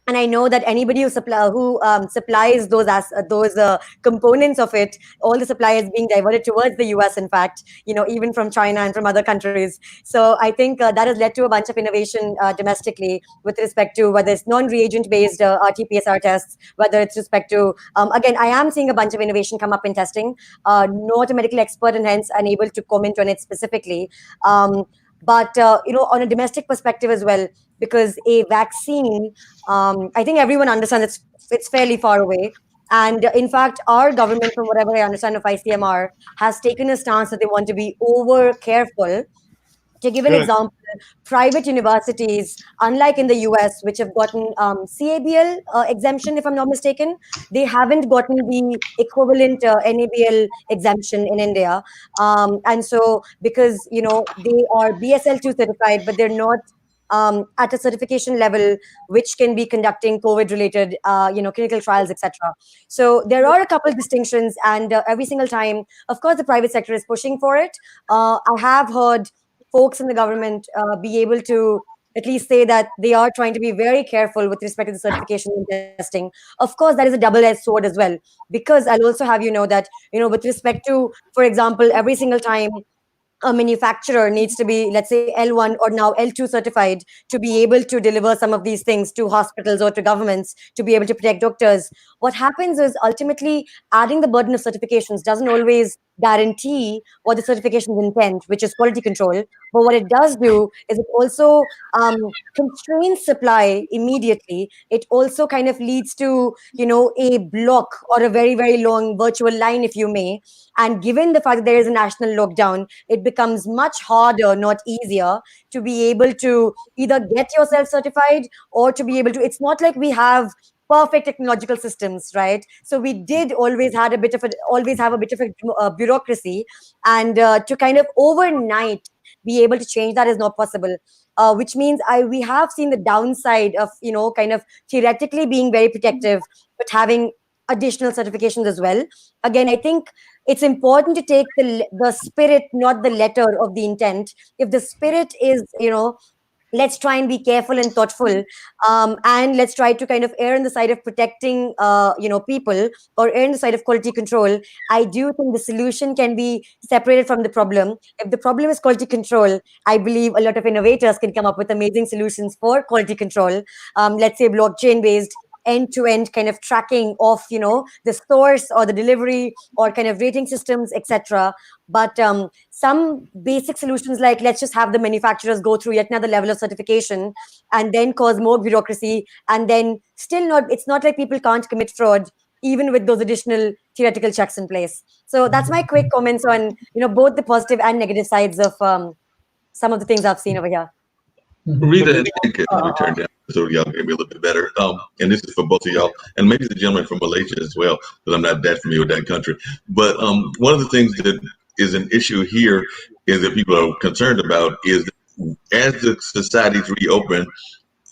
And I know that anybody who supplies those components of it, all the supply is being diverted towards the US, in fact, even from China and from other countries. So I think that has led to a bunch of innovation domestically with respect to whether it's non-reagent-based RT-PCR tests, whether it's respect to, again, I am seeing a bunch of innovation come up in testing. Not a medical expert and hence unable to comment on it specifically. But on a domestic perspective as well, because a vaccine, I think everyone understands it's fairly far away. And in fact, our government, from whatever I understand of ICMR, has taken a stance that they want to be over careful. To give an example, private universities, unlike in the US, which have gotten CABL exemption, if I'm not mistaken, they haven't gotten the equivalent NABL exemption in India. And so, because, they are BSL2 certified, but they're not at a certification level which can be conducting COVID-related, clinical trials, etc. So there are a couple of distinctions, and every single time, of course, the private sector is pushing for it. I have heard folks in the government be able to at least say that they are trying to be very careful with respect to the certification and testing. Of course, that is a double-edged sword as well, because I'll also have that, with respect to, for example, every single time a manufacturer needs to be, let's say, L1 or now L2 certified to be able to deliver some of these things to hospitals or to governments to be able to protect doctors. What happens is ultimately adding the burden of certifications doesn't always guarantee what the certifications intend, which is quality control. But what it does do is it also constrains supply immediately. It also kind of leads to, a block or a very, very long virtual line, if you may. And given the fact that there is a national lockdown, it becomes much harder, not easier, to be able to either get yourself certified or to be able to, it's not like we have perfect technological systems, right? So we did always have a bit of a bureaucracy, and to kind of overnight be able to change that is not possible. Which means we have seen the downside of, kind of theoretically being very protective, but having additional certifications as well. Again, I think it's important to take the spirit, not the letter of the intent. If the spirit is, let's try and be careful and thoughtful, and let's try to kind of err on the side of protecting, people, or err on the side of quality control. I do think the solution can be separated from the problem. If the problem is quality control, I believe a lot of innovators can come up with amazing solutions for quality control. Let's say blockchain-based end-to-end kind of tracking of, the source or the delivery or kind of rating systems, etc. But some basic solutions, like let's just have the manufacturers go through yet another level of certification and then cause more bureaucracy, and then it's not like people can't commit fraud even with those additional theoretical checks in place. So that's my quick comments on, both the positive and negative sides of some of the things I've seen over here. Rita and Ken, let me turn down so y'all can hear me a little bit better. And this is for both of y'all, and maybe the gentleman from Malaysia as well, because I'm not that familiar with that country. But one of the things that is an issue here is that people are concerned about is that as the societies reopen,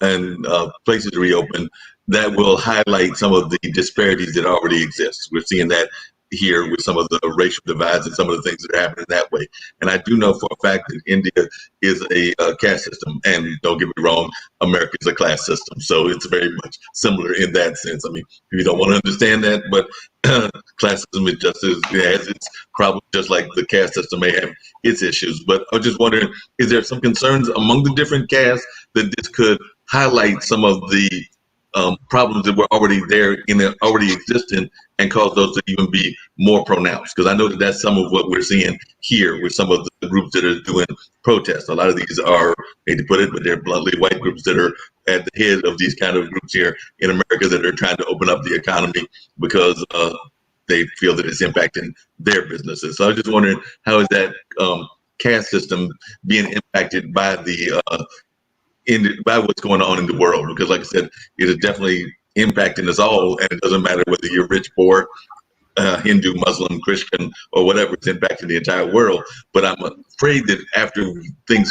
and places reopen, that will highlight some of the disparities that already exist. We're seeing that here with some of the racial divides and some of the things that are happening that way. And I do know for a fact that India is a caste system. And don't get me wrong, America is a class system. So it's very much similar in that sense. I mean, you don't want to understand that, but classism is just as, it has its problems, just like the caste system may have its issues. But I was just wondering, is there some concerns among the different castes that this could highlight some of the problems that were already there already existing and cause those to even be more pronounced? Because I know that that's some of what we're seeing here with some of the groups that are doing protests. A lot of these are, I hate to put it, but they're bluntly white groups that are at the head of these kind of groups here in America that are trying to open up the economy because they feel that it's impacting their businesses. So I was just wondering, how is that caste system being impacted by by what's going on in the world? Because like I said, it is definitely impacting us all, and it doesn't matter whether you're rich, poor, Hindu, Muslim, Christian, or whatever, it's impacting the entire world. But I'm afraid that after things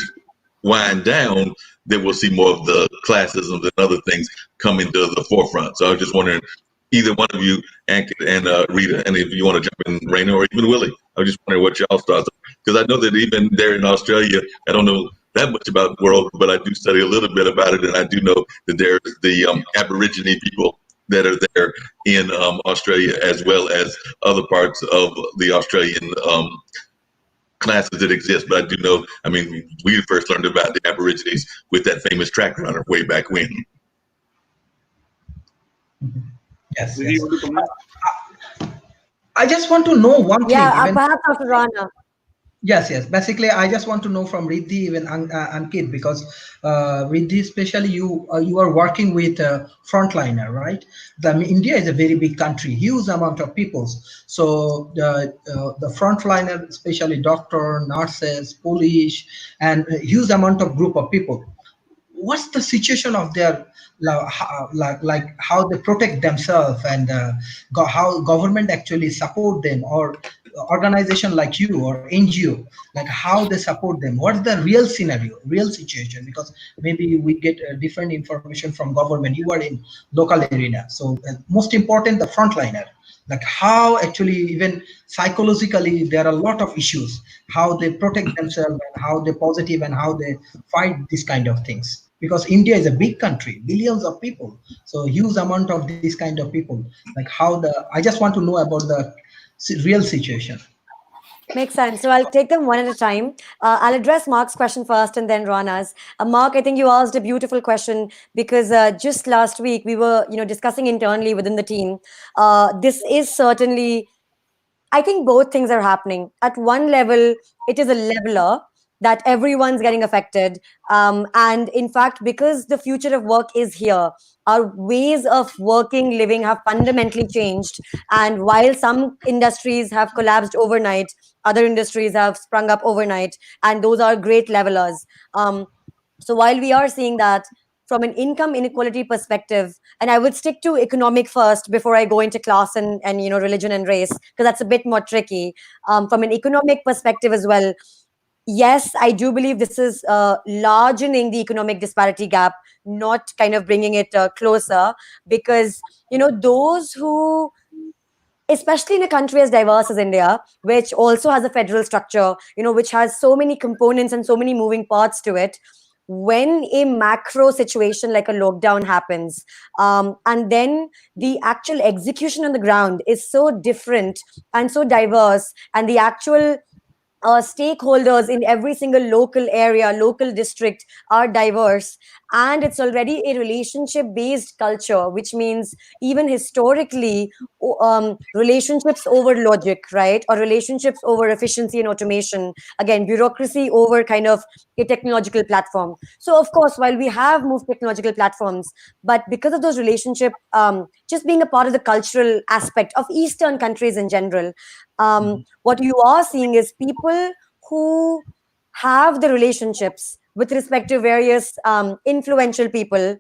wind down, that we'll see more of the classism and other things come into the forefront. So I was just wondering, either one of you, and Rita, and if you want to jump in, Raina, or even Willie, I was just wondering what y'all's thoughts are. Because I know that even there in Australia, I don't know that much about the world, but I do study a little bit about it, and I do know that there's the Aborigine people that are there in Australia, as well as other parts of the Australian classes that exist. But I do know, I mean, we first learned about the Aborigines with that famous track runner way back when. Yes. I just want to know one thing. Yeah, perhaps Dr. Rana. Yes. Basically, I just want to know from Riddhi, even Ankit, because Riddhi, especially you are working with frontliner, right? India is a very big country, huge amount of people. So the frontliner, especially doctor, nurses, police, and a huge amount of group of people. What's the situation of their like how they protect themselves, and how government actually support them, or organization like you or NGO, like how they support them? What's the real scenario, real situation? Because maybe we get different information from government. You are in local arena, so most important, the frontliner, like how actually even psychologically there are a lot of issues, how they protect themselves, and how they positive, and how they fight these kind of things. Because India is a big country, billions of people, so huge amount of these kind of people, like how I just want to know about the real situation. Makes sense. So I'll take them one at a time. I'll address Mark's question first and then Rana's. Mark, I think you asked a beautiful question, because just last week we were, discussing internally within the team. This is certainly, I think both things are happening. At one level, it is a leveler that everyone's getting affected. And in fact, because the future of work is here, our ways of working, living have fundamentally changed. And while some industries have collapsed overnight, other industries have sprung up overnight, and those are great levelers. So while we are seeing that from an income inequality perspective, and I would stick to economic first before I go into class and religion and race, because that's a bit more tricky. From an economic perspective as well, yes, I do believe this is largening the economic disparity gap, not kind of bringing it closer, because those who, especially in a country as diverse as India, which also has a federal structure, which has so many components and so many moving parts to it, when a macro situation like a lockdown happens, and then the actual execution on the ground is so different and so diverse, and the actual stakeholders in every single local area, local district are diverse, and it's already a relationship based culture, which means even historically, relationships over logic, right? Or relationships over efficiency and automation, again, bureaucracy over kind of a technological platform. So of course, while we have moved technological platforms, but because of those relationship, just being a part of the cultural aspect of Eastern countries in general, what you are seeing is people who have the relationships with respect to various influential people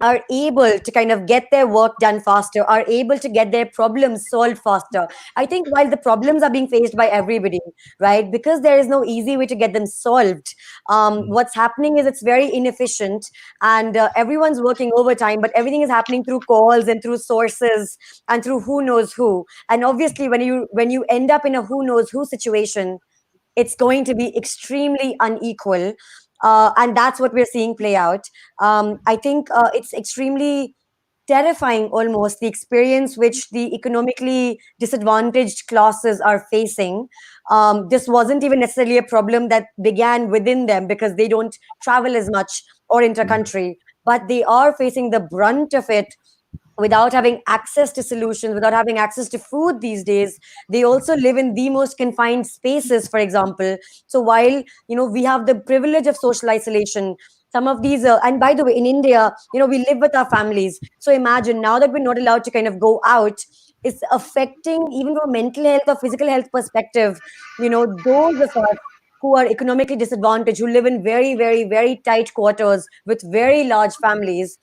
are able to kind of get their work done faster, are able to get their problems solved faster. I think while the problems are being faced by everybody, right, because there is no easy way to get them solved, what's happening is it's very inefficient, and everyone's working overtime, but everything is happening through calls and through sources and through who knows who. And obviously, when you end up in a who knows who situation, it's going to be extremely unequal. And that's what we're seeing play out. I think it's extremely terrifying, almost, the experience which the economically disadvantaged classes are facing. This wasn't even necessarily a problem that began within them because they don't travel as much or inter-country, but they are facing the brunt of it without having access to solutions, without having access to food these days. They also live in the most confined spaces, for example. So while, we have the privilege of social isolation, some of these, and by the way, in India, we live with our families. So imagine now that we're not allowed to kind of go out, it's affecting, even from a mental health or physical health perspective, those of us who are economically disadvantaged, who live in very, very, very tight quarters with very large families.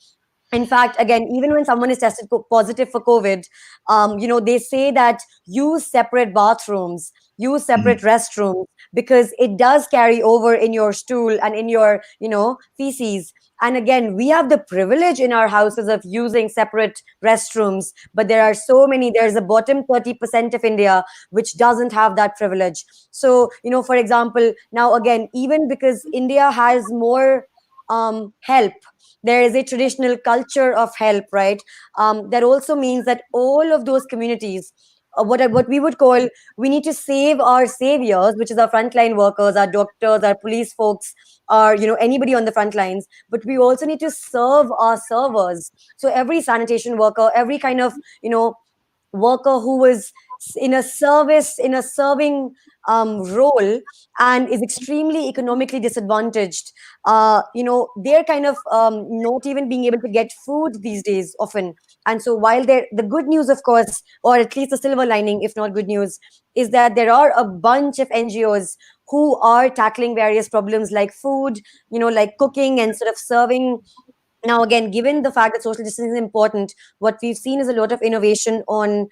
In fact, again, even when someone is tested positive for COVID, they say that use separate bathrooms, use separate restrooms, because it does carry over in your stool and in your, feces. And again, we have the privilege in our houses of using separate restrooms, but there are so many, there's a bottom 30% of India which doesn't have that privilege. So, for example, now again, even because India has more help, there is a traditional culture of help, right? That also means that all of those communities, what we would call, we need to save our saviors, which is our frontline workers, our doctors, our police folks, or anybody on the front lines. But we also need to serve our servers. So every sanitation worker, every kind of worker who is in a service, in a serving role, and is extremely economically disadvantaged, they're kind of not even being able to get food these days often. And so while the good news, of course, or at least the silver lining, if not good news, is that there are a bunch of NGOs who are tackling various problems like food, like cooking and sort of serving. Now, again, given the fact that social distancing is important, what we've seen is a lot of innovation on,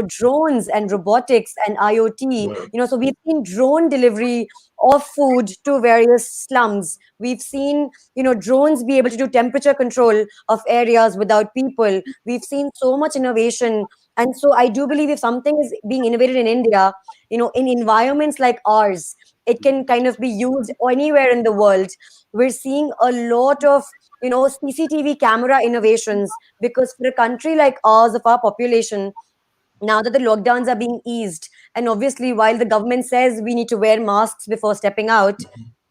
drones and robotics and IoT. So we've seen drone delivery of food to various slums. We've seen, drones be able to do temperature control of areas without people. We've seen so much innovation. And so I do believe if something is being innovated in India, in environments like ours, it can kind of be used anywhere in the world. We're seeing a lot of CCTV camera innovations, because for a country like ours, of our population, now that the lockdowns are being eased, and obviously while the government says we need to wear masks before stepping out,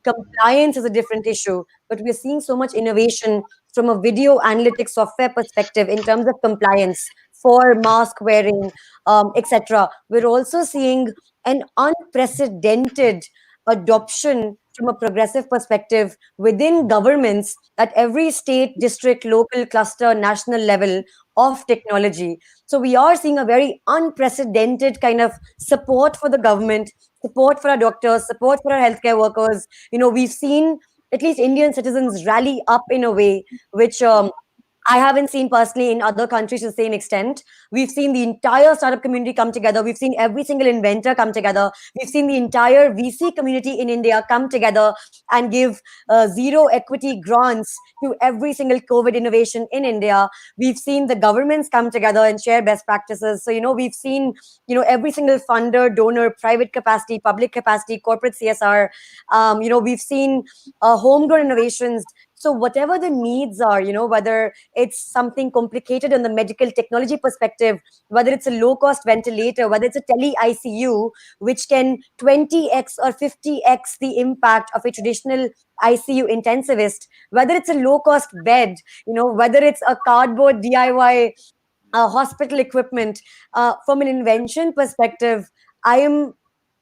compliance is a different issue. But we're seeing so much innovation from a video analytics software perspective in terms of compliance for mask wearing, etc. We're also seeing an unprecedented adoption from a progressive perspective within governments at every state, district, local, cluster, national level of technology. So we are seeing a very unprecedented kind of support for the government, support for our doctors, support for our healthcare workers. We've seen at least Indian citizens rally up in a way which I haven't seen personally in other countries to the same extent. We've seen the entire startup community come together. We've seen every single inventor come together. We've seen the entire VC community in India come together and give zero equity grants to every single COVID innovation in India. We've seen the governments come together and share best practices. So, we've seen, every single funder, donor, private capacity, public capacity, corporate CSR. We've seen homegrown innovations. So whatever the needs are, whether it's something complicated on the medical technology perspective, whether it's a low-cost ventilator, whether it's a tele-ICU, which can 20x or 50x the impact of a traditional ICU intensivist, whether it's a low-cost bed, whether it's a cardboard DIY hospital equipment, from an invention perspective,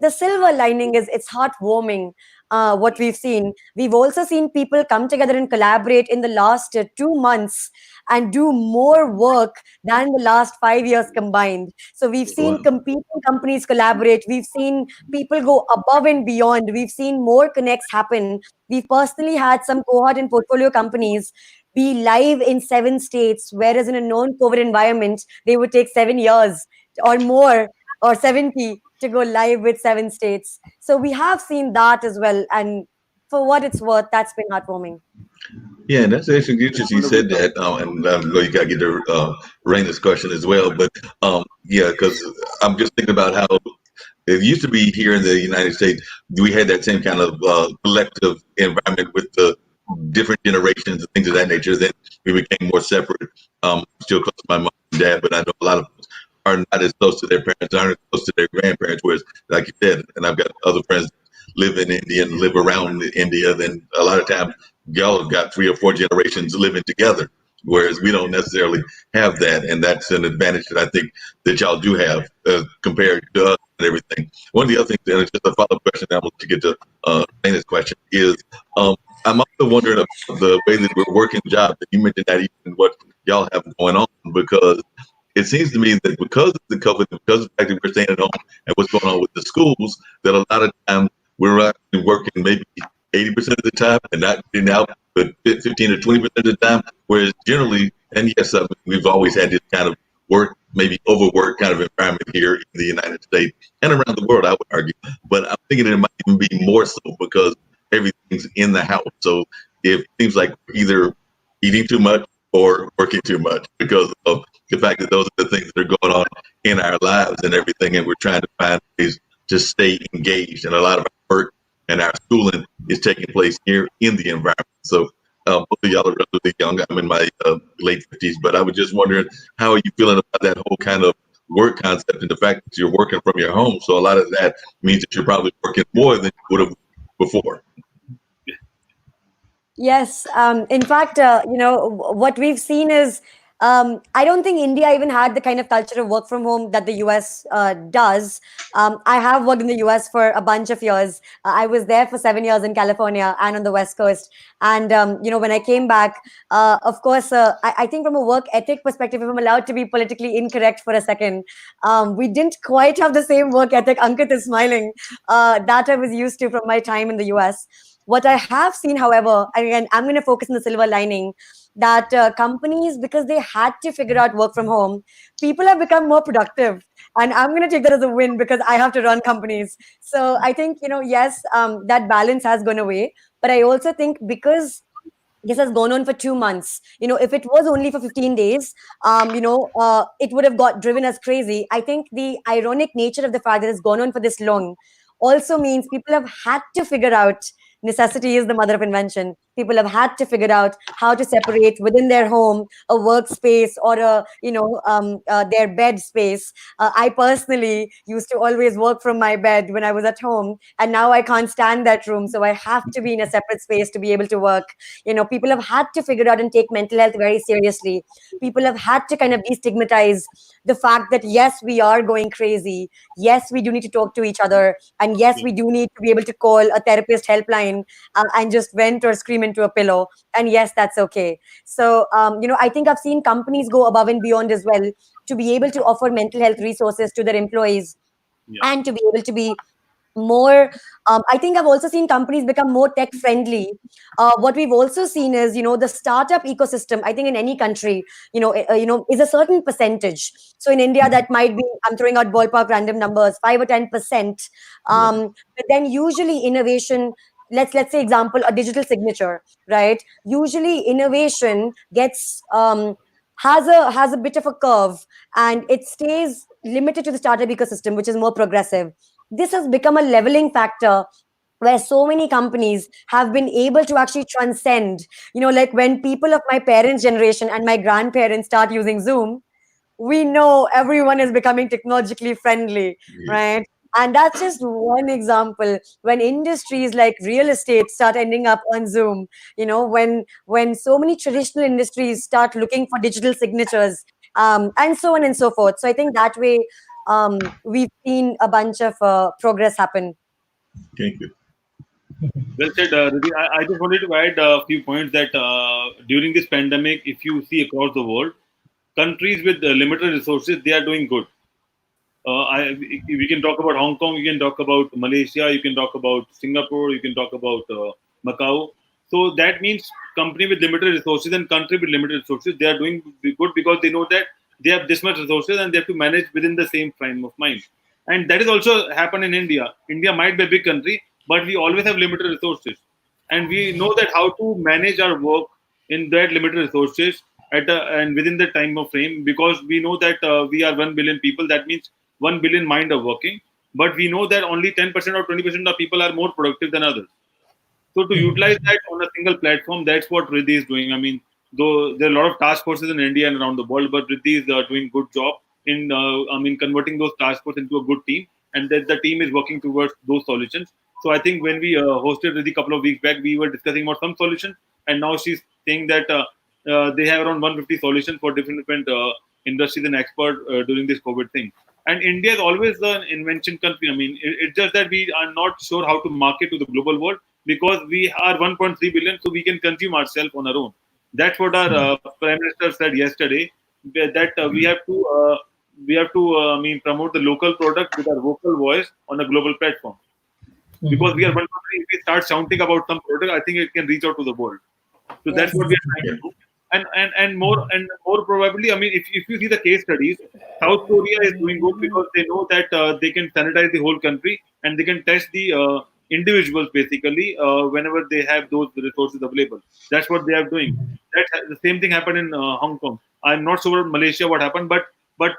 the silver lining is it's heartwarming. What we've seen. We've also seen people come together and collaborate in the last 2 months and do more work than the last 5 years combined. So we've seen competing companies collaborate. We've seen people go above and beyond. We've seen more connects happen. We've personally had some cohort and portfolio companies be live in 7 states, whereas in a non-COVID environment, they would take 7 years or more or 70 to go live with 7 states. So we have seen that as well. And for what it's worth, that's been heartwarming. Yeah, and that's actually interesting you said that, and I know you got to get to Raina's question as well, but yeah, because I'm just thinking about how it used to be here in the United States. We had that same kind of collective environment with the different generations and things of that nature. Then we became more separate. Still close to my mom and dad, but I know a lot of us are not as close to their parents, aren't as close to their grandparents. Whereas, like you said, and I've got other friends live in India and live around India. Then a lot of times y'all have got 3 or 4 generations living together, whereas we don't necessarily have that, and that's an advantage that I think that y'all do have compared to us and everything. One of the other things, and it's just a follow-up question, I'm going to get to Dana's question, is I'm also wondering about the way that we're working jobs. You mentioned that even what y'all have going on, because it seems to me that because of the COVID, because of the fact that we're staying at home and what's going on with the schools, that a lot of times we're actually working maybe 80% of the time and not getting out, but 15 or 20% of the time. Whereas generally, and yes, we've always had this kind of work, maybe overwork kind of environment here in the United States and around the world, I would argue. But I'm thinking it might even be more so because everything's in the house. So it seems like we're either eating too much or working too much because of the fact that those are the things that are going on in our lives and everything. And we're trying to find ways to stay engaged. And a lot of our work and our schooling is taking place here in the environment. So both of y'all are relatively young. I'm in my late 50s, but I was just wondering, how are you feeling about that whole kind of work concept and the fact that you're working from your home? So a lot of that means that you're probably working more than you would have before. Yes. In fact, what we've seen is I don't think India even had the kind of culture of work from home that the US does. I have worked in the US for a bunch of years. I was there for 7 years in California and on the West Coast. And, when I came back, of course, I think from a work ethic perspective, if I'm allowed to be politically incorrect for a second, we didn't quite have the same work ethic. Ankit is smiling, that I was used to from my time in the US. What I have seen, however, again, I'm going to focus on the silver lining, that companies, because they had to figure out work from home, people have become more productive. And I'm going to take that as a win because I have to run companies. So I think, yes, that balance has gone away. But I also think because this has gone on for 2 months, if it was only for 15 days, it would have got driven us crazy. I think the ironic nature of the fact that it's gone on for this long also means people have had to figure out, necessity is the mother of invention. People have had to figure out how to separate within their home a workspace or their bed space. I personally used to always work from my bed when I was at home, and now I can't stand that room, so I have to be in a separate space to be able to work. People have had to figure out and take mental health very seriously. People have had to kind of destigmatize the fact that yes, we are going crazy. Yes, we do need to talk to each other, and yes, we do need to be able to call a therapist helpline and just vent or scream into a pillow. And yes, that's okay. So, I think I've seen companies go above and beyond as well to be able to offer mental health resources to their employees and to be able to be more. I think I've also seen companies become more tech friendly. What we've also seen is, the startup ecosystem, I think in any country, is a certain percentage. So in India, that might be, I'm throwing out ballpark random numbers, 5 or 10%. But then usually innovation, let's say example, a digital signature, right? Usually innovation gets, has a bit of a curve, and it stays limited to the startup ecosystem, which is more progressive. This has become a leveling factor where so many companies have been able to actually transcend, like when people of my parents' generation and my grandparents start using Zoom, we know everyone is becoming technologically friendly, right? And that's just one example. When industries like real estate start ending up on Zoom, when so many traditional industries start looking for digital signatures, and so on and so forth. So I think that way, we've seen a bunch of progress happen. Thank you. Well said, Rudy. I just wanted to add a few points that during this pandemic, if you see across the world, countries with limited resources, they are doing good. We can talk about Hong Kong, you can talk about Malaysia, you can talk about Singapore, you can talk about Macau. So that means company with limited resources and country with limited resources, they are doing good because they know that they have this much resources and they have to manage within the same frame of mind. And that is also happened in India. India might be a big country, but we always have limited resources. And we know that how to manage our work in that limited resources and within the time of frame, because we know that we are 1 billion people. That means 1 billion mind are working. But we know that only 10% or 20% of people are more productive than others. So to utilize that on a single platform, that's what Riddhi is doing. I mean, though there are a lot of task forces in India and around the world, but Riddhi is doing good job in, converting those task forces into a good team, and that the team is working towards those solutions. So I think when we hosted Riddhi a couple of weeks back, we were discussing about some solutions, and now she's saying that they have around 150 solutions for different industries and experts during this COVID thing. And India is always an invention country. I mean, it's just that we are not sure how to market to the global world because we are 1.3 billion, so we can consume ourselves on our own. That's what our Prime Minister said yesterday. That we have to promote the local product with our vocal voice on a global platform. Because we are 1.3, if we start shouting about some product, I think it can reach out to the world. So that's what we are trying to do. And more probably, I mean, if you see the case studies, South Korea is doing good because they know that they can sanitize the whole country and they can test the individuals basically whenever they have those resources available. That's what they are doing. The same thing happened in Hong Kong. I'm not sure about Malaysia what happened, but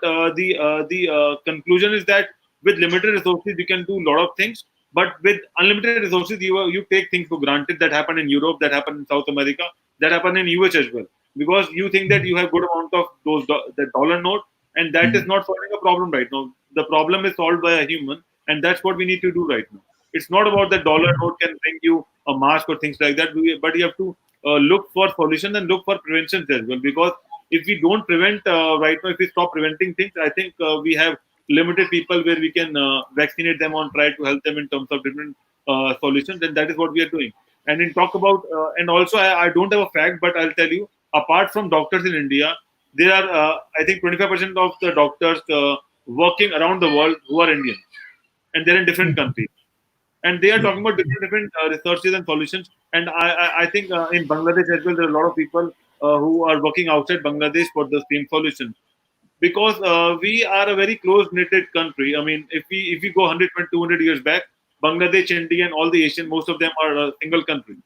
the conclusion is that with limited resources you can do a lot of things, but with unlimited resources you take things for granted. That happened in Europe, that happened in South America, that happened in US as well, because you think that you have good amount of the dollar note, and that is not solving a problem right now. The problem is solved by a human, and that's what we need to do right now. It's not about the dollar note can bring you a mask or things like that, but you have to look for solutions and look for preventions as well. Because if we don't prevent right now, if we stop preventing things, I think we have limited people where we can vaccinate them or try to help them in terms of different solutions, and that is what we are doing. And in talk about, and also I don't have a fact, but I'll tell you, apart from doctors in India, there are, I think 25% of the doctors working around the world who are Indian, and they're in different countries. And they are talking about different researches and solutions. And I think in Bangladesh as well, there are a lot of people who are working outside Bangladesh for the same solution. Because we are a very close-knitted country. I mean, if we go 100, 200 years back, Bangladesh, India, and all the Asian, most of them are a single country.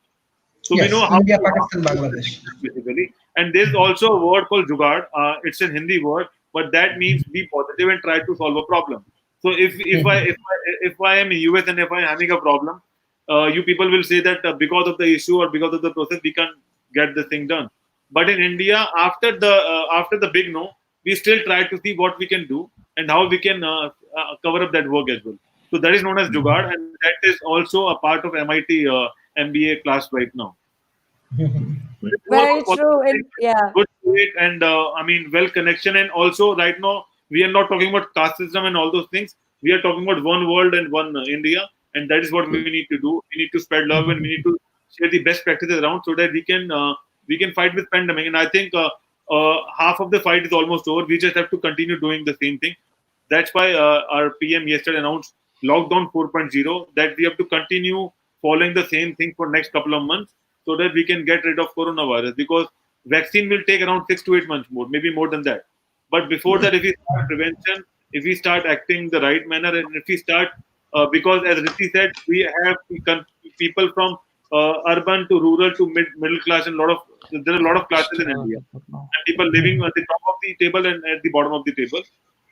So yes, we know how India, Pakistan, Bangladesh. Basically. And there's also a word called jugaad. It's a Hindi word, but that means be positive and try to solve a problem. So if I am in US and if I am having a problem, you people will say that because of the issue or because of the process we can't get the thing done. But in India, after the big no, we still try to see what we can do and how we can cover up that work as well. So that is known as jugaad, and that is also a part of MIT MBA class right now. Very true. Yeah. Good weight and well connection, and also right now we are not talking about caste system and all those things. We are talking about one world and one India, and that is what we need to do. We need to spread love and we need to share the best practices around so that we can fight with pandemic. And I think half of the fight is almost over. We just have to continue doing the same thing. That's why our PM yesterday announced lockdown 4.0, that we have to continue following the same thing for next couple of months so that we can get rid of coronavirus, because vaccine will take around 6 to 8 months more, maybe more than that. But before that, if we start prevention, if we start acting the right manner, and if we start, because as Rishi said, we have people from urban to rural to middle class, and there are a lot of classes in India, and people living at the top of the table and at the bottom of the table.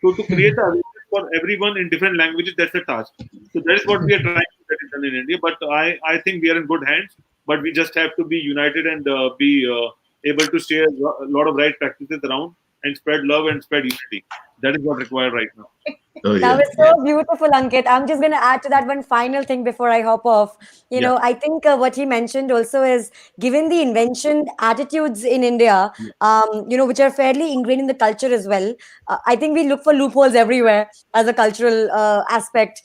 So to create a awareness for everyone in different languages, that's a task. So that is what we are trying to get it done in India. But I think we are in good hands. But we just have to be united and be able to share a lot of right practices around and spread love and spread unity. That is what required right now. That was so beautiful, Ankit. I'm just going to add to that one final thing before I hop off. You know, I think what he mentioned also is, given the invention attitudes in India, which are fairly ingrained in the culture as well, I think we look for loopholes everywhere as a cultural aspect.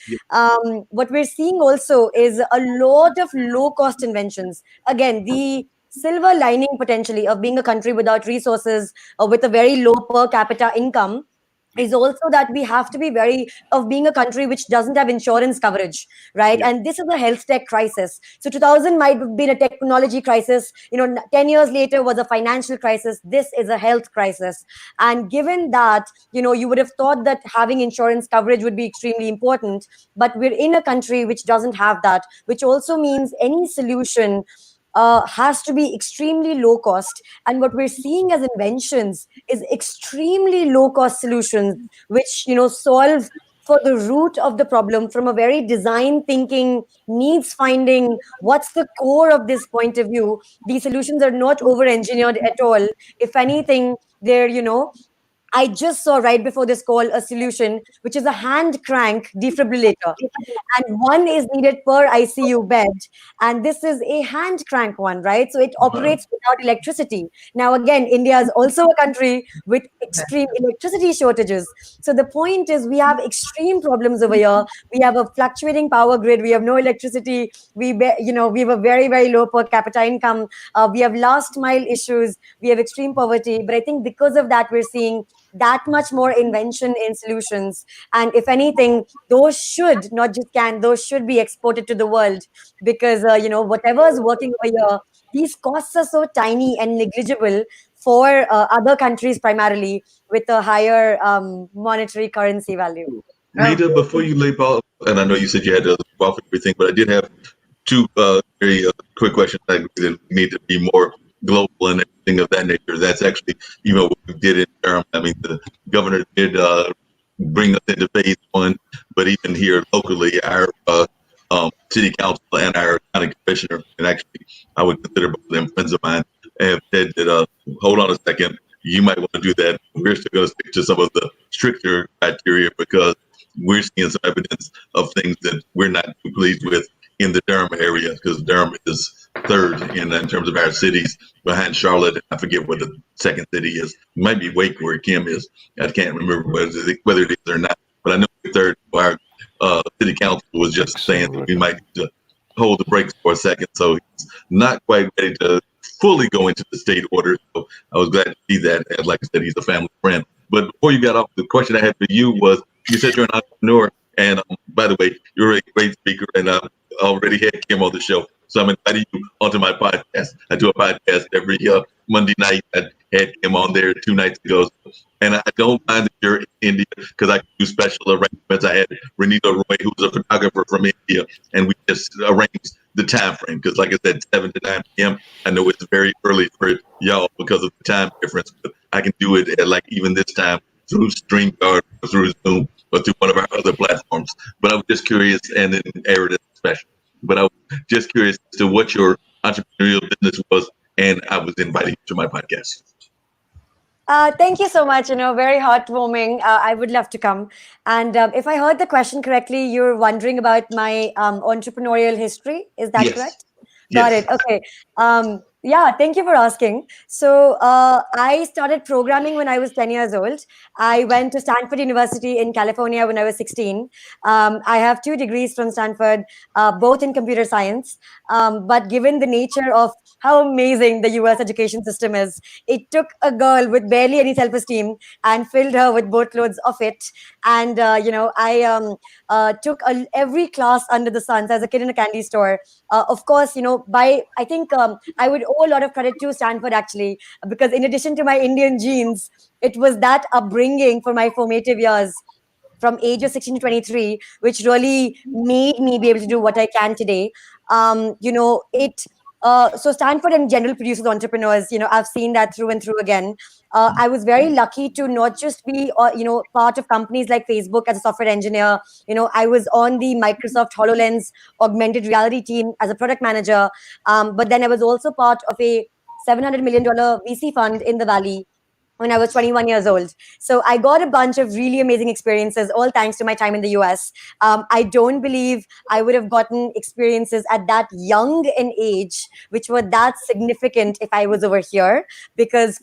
What we're seeing also is a lot of low-cost inventions. Again, the silver lining potentially of being a country without resources or with a very low per capita income is also that we have to be wary of being a country which doesn't have insurance coverage, right? Yeah. And this is a health tech crisis. So 2000 might have been a technology crisis. 10 years later was a financial crisis. This is a health crisis. And given that, you would have thought that having insurance coverage would be extremely important, but we're in a country which doesn't have that, which also means any solution has to be extremely low cost. And what we're seeing as inventions is extremely low cost solutions, which solve for the root of the problem from a very design thinking, needs finding, what's the core of this point of view. These solutions are not over engineered at all. If anything, they're I just saw right before this call a solution which is a hand crank defibrillator, and one is needed per ICU bed. And this is a hand crank one, right? So it operates without electricity. Now, again, India is also a country with extreme electricity shortages. So the point is, we have extreme problems over here. We have a fluctuating power grid. We have no electricity. We have a very, very low per capita income. We have last mile issues. We have extreme poverty. But I think because of that, we're seeing that much more invention in solutions. And if anything, those should not just those should be exported to the world, because whatever is working over here, these costs are so tiny and negligible for other countries, primarily with a higher monetary currency value. Nita, before you leap off, and I know you said you had to leap off everything, but I did have two very quick questions. I agree that we need to be more global and everything of that nature. That's actually, what we did in terms. I mean, the governor did bring us into phase one, but even here locally, our city council and our county commissioner, and actually I would consider both of them friends of mine, have said that, hold on a second, you might want to do that. We're still going to stick to some of the stricter criteria because we're seeing some evidence of things that we're not too pleased with in the Durham area, because Durham is third in terms of our cities behind Charlotte. I forget what the second city is. It might be Wake where Kim is. I can't remember whether it is or not, but I know the third. Our city council was just saying that we might need to hold the brakes for a second. So he's not quite ready to fully go into the state order. So I was glad to see that. And like I said, he's a family friend. But before you got off, the question I had for you was, you said you're an entrepreneur. And by the way, you're a great speaker, and I already had Kim on the show. So I'm inviting you onto my podcast. I do a podcast every Monday night. I had Kim on there 2 nights ago. And I don't mind that you're in India, because I can do special arrangements. I had Renita Roy, who's a photographer from India, and we just arranged the time frame. Because like I said, 7 to 9 p.m. I know it's very early for y'all because of the time difference, but I can do it at like even this time through StreamYard or through Zoom or through one of our other platforms. But I was just curious, and then Arid special. But I was just curious as to what your entrepreneurial business was, and I was inviting you to my podcast. Thank you so much. Very heartwarming. I would love to come. And if I heard the question correctly, you're wondering about my entrepreneurial history. Is that correct? Got it. Okay. Yeah, thank you for asking. So I started programming when I was 10 years old. I went to Stanford University in California when I was 16. I have 2 degrees from Stanford, both in computer science. But given the nature of how amazing the US education system is, it took a girl with barely any self-esteem and filled her with boatloads of it. And, I took every class under the sun. So as a kid in a candy store, of course, I think I would owe a lot of credit to Stanford, actually, because in addition to my Indian genes, it was that upbringing for my formative years from age of 16 to 23, which really made me be able to do what I can today. So Stanford in general produces entrepreneurs. I've seen that through and through again. I was very lucky to not just be, part of companies like Facebook as a software engineer. I was on the Microsoft HoloLens augmented reality team as a product manager. But then I was also part of a $700 million VC fund in the Valley when I was 21 years old. So I got a bunch of really amazing experiences, all thanks to my time in the US. I don't believe I would have gotten experiences at that young an age, which were that significant if I was over here. Because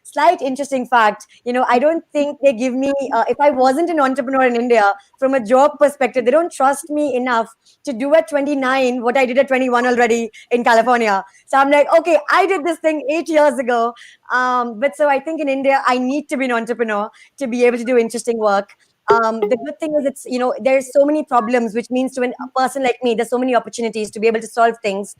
slight interesting fact, I don't think they give me, if I wasn't an entrepreneur in India, from a job perspective, they don't trust me enough to do at 29 what I did at 21 already in California. So I'm like, okay, I did this thing 8 years ago. But so I think in India, I need to be an entrepreneur to be able to do interesting work. The good thing is there's so many problems, which means to a person like me, there's so many opportunities to be able to solve things.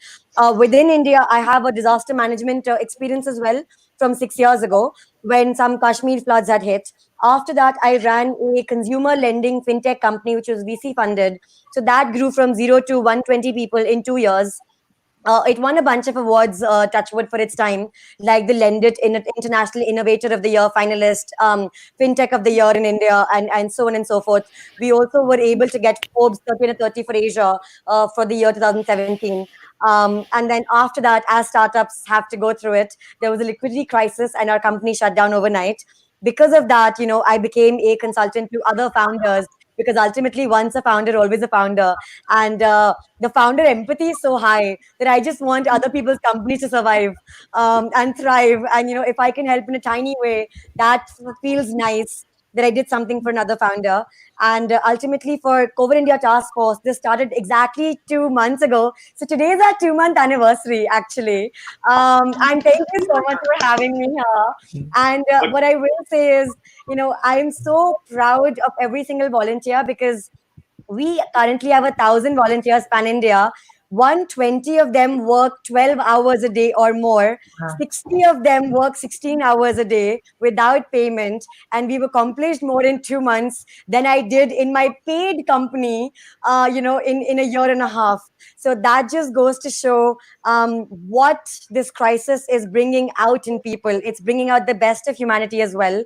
Within India, I have a disaster management experience as well from 6 years ago when some Kashmir floods had hit. After that, I ran a consumer lending fintech company, which was VC funded. So that grew from 0 to 120 people in 2 years. It won a bunch of awards, Touchwood, for its time, like the Lendit International Innovator of the Year finalist, FinTech of the Year in India, and so on and so forth. We also were able to get Forbes 30 under 30 for Asia for the year 2017. And then after that, as startups have to go through it, there was a liquidity crisis and our company shut down overnight. Because of that, I became a consultant to other founders because ultimately once a founder, always a founder. And the founder empathy is so high that I just want other people's companies to survive and thrive. And, if I can help in a tiny way, that feels nice that I did something for another founder. And ultimately for COVID India Task Force, this started exactly 2 months ago. So today is our 2-month anniversary, actually. And thank you so much for having me here. And what I will say is, I'm so proud of every single volunteer because we currently have 1,000 volunteers pan India. 120 of them work 12 hours a day or more. 60 of them work 16 hours a day without payment. And we've accomplished more in 2 months than I did in my paid company, in a year and a half. So that just goes to show what this crisis is bringing out in people. It's bringing out the best of humanity as well.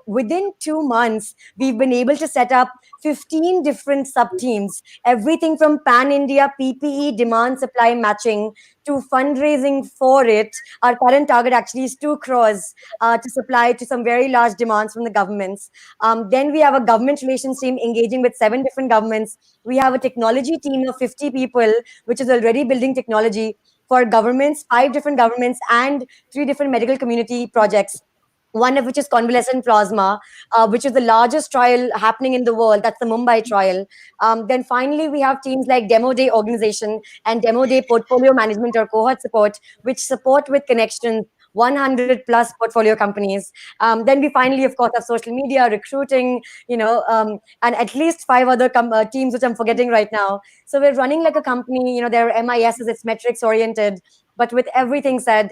Within 2 months, we've been able to set up 15 different sub teams, everything from pan India PPE demand supply matching to fundraising for it. Our current target actually is 2 crores to supply to some very large demands from the governments. Then we have a government relations team engaging with 7 different governments. We have a technology team of 50 people, which is already building technology for governments, 5 different governments, and 3 different medical community projects. One of which is convalescent plasma, which is the largest trial happening in the world. That's the Mumbai trial. Then finally, we have teams like Demo Day Organization and Demo Day Portfolio Management or Cohort Support, which support with connections 100 plus portfolio companies. Then we finally, of course, have social media, recruiting, and at least 5 other teams, which I'm forgetting right now. So we're running like a company, there are MISs, it's metrics oriented. But with everything said,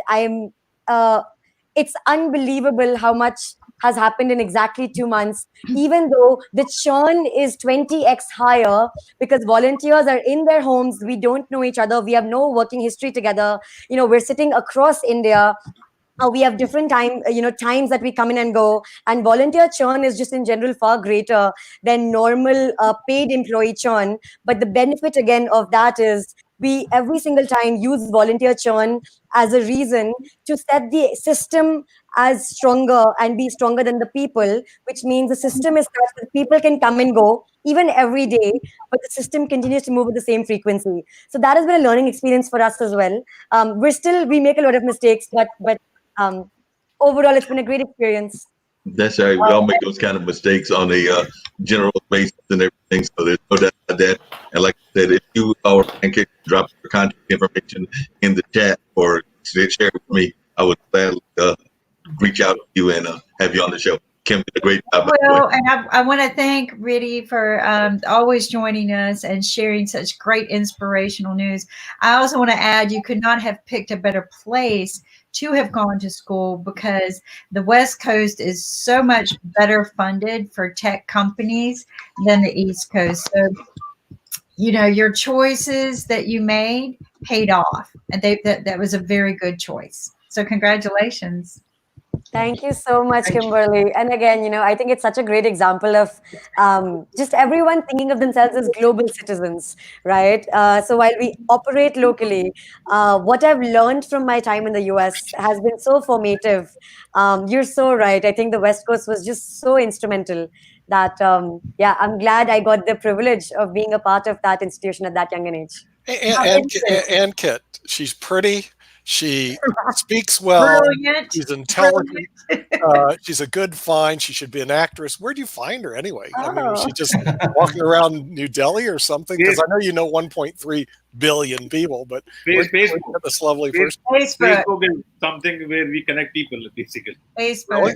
it's unbelievable how much has happened in exactly 2 months, even though the churn is 20x higher because volunteers are in their homes. We don't know each other. We have no working history together. We're sitting across India. We have different times that we come in and go, and volunteer churn is just in general far greater than normal paid employee churn. But the benefit again of that is we every single time use volunteer churn as a reason to set the system as stronger and be stronger than the people, which means the system is such that people can come and go even every day, but the system continues to move with the same frequency. So that has been a learning experience for us as well. We make a lot of mistakes, but overall, it's been a great experience. That's right. We all make those kind of mistakes on a general basis and everything. So there's no doubt about that. And like I said, if you or can drop your contact information in the chat or share with me, I would gladly reach out to you and have you on the show. Kim did a great job. Well, and I want to thank Riddy for always joining us and sharing such great inspirational news. I also want to add, you could not have picked a better place to have gone to school because the West Coast is so much better funded for tech companies than the East Coast. So, your choices that you made paid off, and that was a very good choice. So congratulations. Thank you so much, Kimberly. And again, I think it's such a great example of just everyone thinking of themselves as global citizens, right? So while we operate locally, what I've learned from my time in the US has been so formative. You're so right. I think the West Coast was just so instrumental that, I'm glad I got the privilege of being a part of that institution at that young an age. And Kit, she's pretty. She speaks well. Brilliant. She's intelligent. She's a good find. She should be an actress. Where'd you find her anyway? I mean, was she just walking around New Delhi or something? Because I know you know 1.3 billion people, but where'd you get this lovely person? Facebook is something where we connect people, basically. Facebook.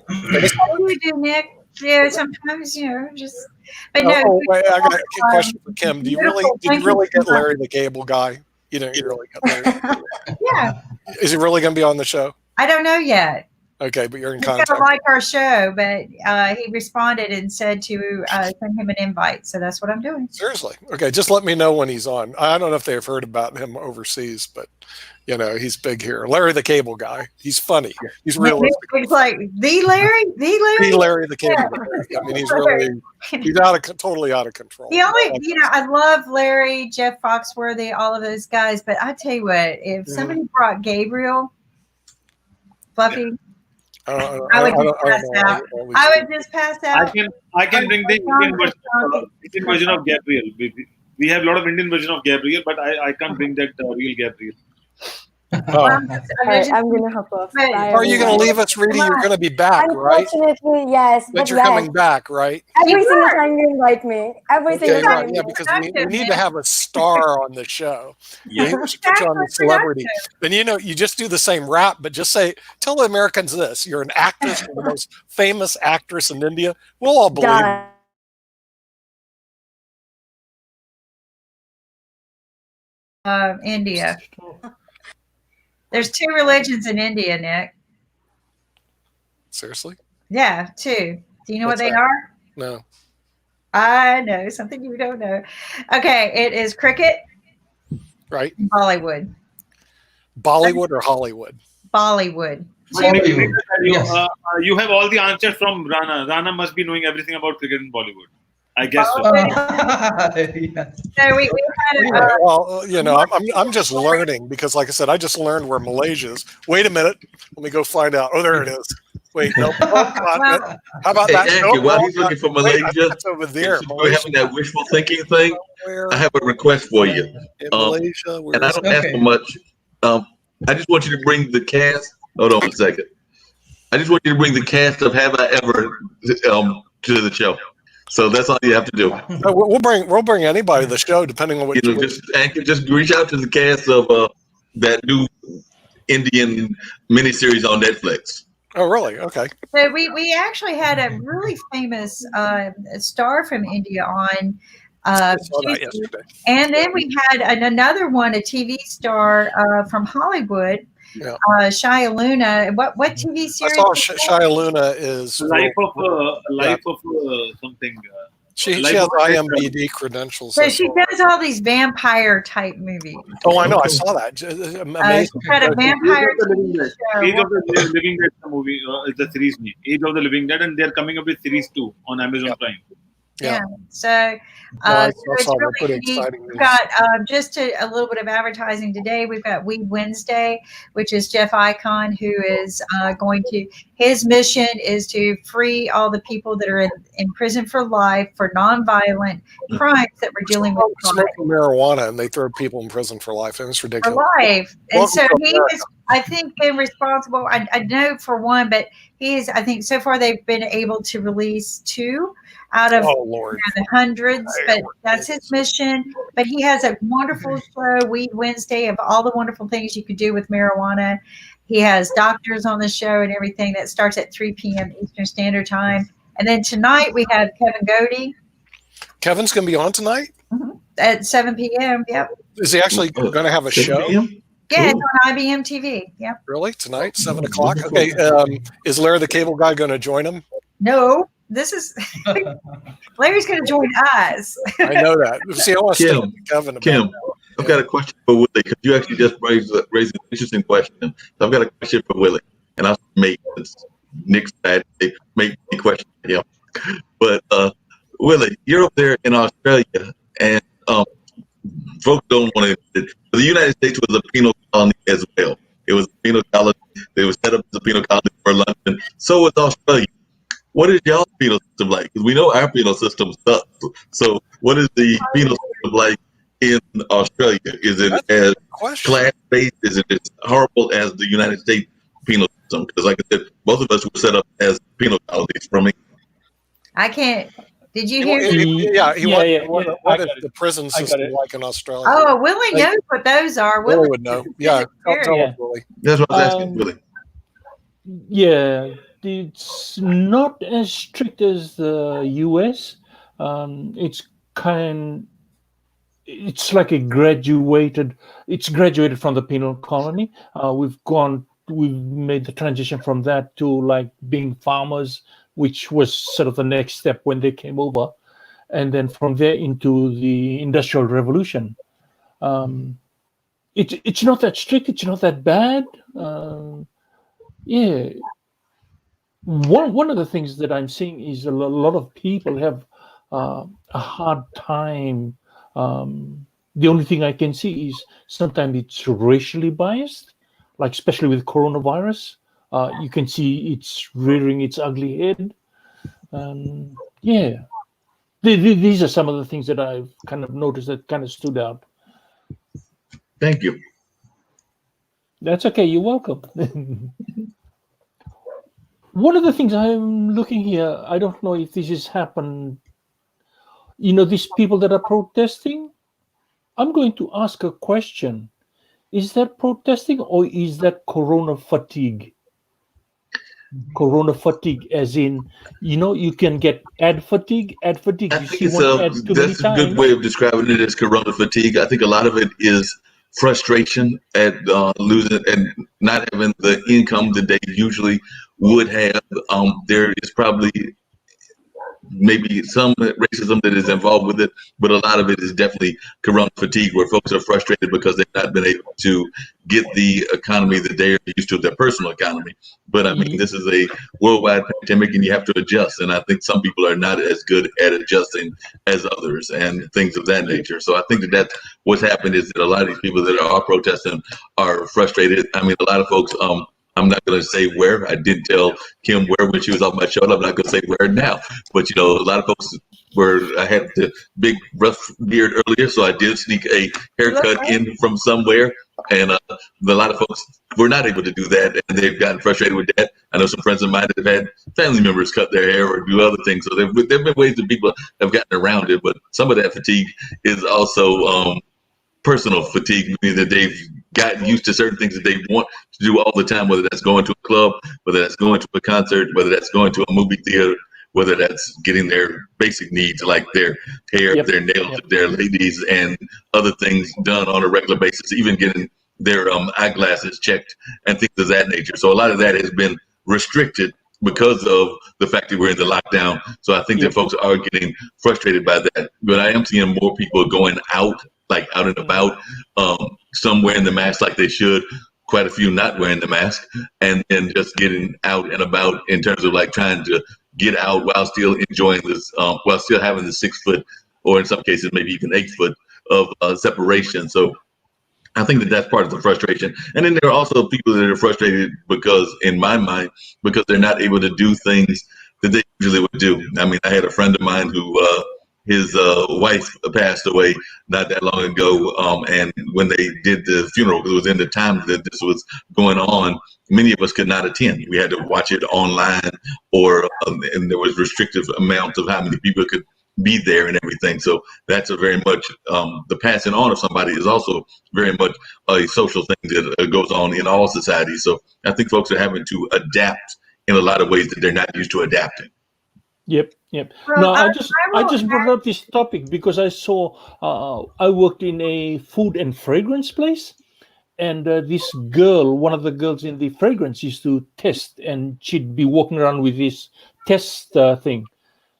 Really? What do you do, Nick? Yeah, sometimes, just. But no. Wait, I got a question for Kim. Did you really get Larry the Cable Guy? You really get Larry. Yeah. Is he really going to be on the show? I don't know yet. Okay, but you're in He's contact. gonna like our show, but he responded and said to send him an invite. So that's what I'm doing. Seriously? Okay, just let me know when he's on. I don't know if they've heard about him overseas, but he's big here. Larry the Cable Guy. He's funny. He's realistic. He's like the Larry the Cable Guy. I mean, he's totally out of control. The only, I love Larry, Jeff Foxworthy, all of those guys. But I tell you what, if somebody brought Gabriel, Fluffy. I would just pass out. I can bring the Indian version of Gabriel. We have a lot of Indian version of Gabriel, but I can't bring that real Gabriel. I'm going to hop off. Are you going to leave us, Rudy? You're going to be back, right? Unfortunately, yes. But you're coming back, right? Every single time you invite me. Every single time. Yeah, because we need to have a star on the show. We should put you on the celebrity. Then you just do the same rap, but just tell the Americans this: you're an actress, the most famous actress in India. We'll all believe it. India. There's 2 religions in India, Nick. Seriously? Yeah, 2. Do you know what they are? No. I know something you don't know. Okay, it is cricket. Right. Bollywood. Bollywood or Hollywood? Bollywood. You have all the answers from Rana. Rana must be knowing everything about cricket in Bollywood. I guess so. So we had I'm just learning because, like I said, I just learned where Malaysia is. Wait a minute, let me go find out. Oh, there it is. Wait, no. How about that? Actually, while he's looking for Malaysia, it's over there. We're having that wishful thinking thing. I have a request for you. Malaysia, and I don't ask for much. I just want you to bring the cast. Hold on a second. I just want you to bring the cast of Have I Ever to the show. So that's all you have to do. We'll bring anybody to the show, depending on what just reach out to the cast of that new Indian miniseries on Netflix. Oh, really? Okay. So we actually had a really famous star from India on. I saw that yesterday. And then we had another one, a TV star from Hollywood. Yeah. Shia Luna. What TV series? I saw Shia Luna is life of something. She has IMDb credentials. So she does all these vampire type movies. Oh, I know. I saw that. Amazing. She had a vampire show. Age of the Living Dead, the movie, it's a series. Age of the Living Dead, and they're coming up with series 2 on Amazon Prime. Yeah. So it's really neat. We've got just a little bit of advertising today. We've got Weed Wednesday, which is Jeff Icon, who is his mission is to free all the people that are in prison for life for nonviolent crimes that we're dealing with. Smoking marijuana, and they throw people in prison for life. And it's ridiculous. For life. And so he has, I think, been responsible. I know for one, but I think so far they've been able to release 2 out of the hundreds, but that's his mission. But he has a wonderful show, Weed Wednesday, of all the wonderful things you could do with marijuana. He has doctors on the show and everything. That starts at 3 p.m. Eastern Standard Time. And then tonight we have Kevin Godey. Kevin's going to be on tonight? At 7 p.m. Yep. Is he actually going to have a show? Yeah, it's on IBMTV. Yep. Really? Tonight, 7 o'clock? Okay. Is Larry the Cable Guy going to join him? No. This is Larry's going to join us. I know that. See, I want to stay with Kevin. Kim, I've got a question for Willie because you actually just raised an interesting question. So I've got a question for Willie, and I'll make Nick's bad make the question for him. But Willie, you're up there in Australia, and folks don't want to. The United States was a penal colony as well. It was a penal colony. They were set up as a penal colony for London. So was Australia. What is y'all's penal system like? Because we know our penal system sucks. So what is the penal system like in Australia? Is it as class-based? Is it as horrible as the United States penal system? Because, like I said, both of us were set up as penal colonies from England. I can't. Did you hear? What is the prison system like in Australia? Oh, Willie knows what those are. Willie would know. Yeah, tell us, Willie. That's what I was asking, Willie. Yeah, it's not as strict as the US. It's like it's graduated from the penal colony. We've made the transition from that to like being farmers, which was sort of the next step when they came over, and then from there into the Industrial Revolution. It's not that strict. It's not that bad. Yeah. One of the things that I'm seeing is a lot of people have a hard time. The only thing I can see is sometimes it's racially biased, like especially with coronavirus. You can see it's rearing its ugly head. Yeah. These are some of the things that I've kind of noticed that kind of stood out. Thank you. That's okay. You're welcome. One of the things I'm looking here, I don't know if this has happened. These people that are protesting, I'm going to ask a question. Is that protesting or is that corona fatigue? Corona fatigue, as in, you can get ad fatigue. I think that's a good way of describing it as corona fatigue. I think a lot of it is frustration at losing and not having the income that they usually would have. There is probably maybe some racism that is involved with it, but a lot of it is definitely corona fatigue, where folks are frustrated because they've not been able to get the economy that they're used to, their personal economy. But I mean, this is a worldwide pandemic and you have to adjust. And I think some people are not as good at adjusting as others and things of that nature. So I think that that's what's happened, is that a lot of these people that are protesting are frustrated. I mean, a lot of folks, I'm not going to say where. I did tell Kim where when she was off my shoulder. I'm not going to say where now. But, a lot of folks I had the big rough beard earlier, so I did sneak a haircut in from somewhere. And a lot of folks were not able to do that, and they've gotten frustrated with that. I know some friends of mine have had family members cut their hair or do other things. So there have been ways that people have gotten around it, but some of that fatigue is also personal fatigue, meaning that they've gotten used to certain things that they want to do all the time, whether that's going to a club, whether that's going to a concert, whether that's going to a movie theater, whether that's getting their basic needs like their hair, their nails, their ladies, and other things done on a regular basis, even getting their eyeglasses checked and things of that nature. So a lot of that has been restricted because of the fact that we're in the lockdown. So I think that folks are getting frustrated by that. But I am seeing more people going out, like out and about, some wearing the mask like they should, quite a few not wearing the mask, and just getting out and about in terms of like trying to get out while still enjoying this, while still having the 6 foot, or in some cases maybe even 8 foot of separation. So I think that that's part of the frustration. And then there are also people that are frustrated because, in my mind, because they're not able to do things that they usually would do. I mean, I had a friend of mine who his wife passed away not that long ago, and when they did the funeral, because it was in the time that this was going on, many of us could not attend. We had to watch it online, or and there was restrictive amounts of how many people could be there and everything. So that's a very much the passing on of somebody is also very much a social thing that goes on in all societies. So I think folks are having to adapt in a lot of ways that they're not used to adapting. Yep. No, I just brought up this topic because I saw I worked in a food and fragrance place, and this girl, one of the girls in the fragrance, used to test, and she'd be walking around with this test thing,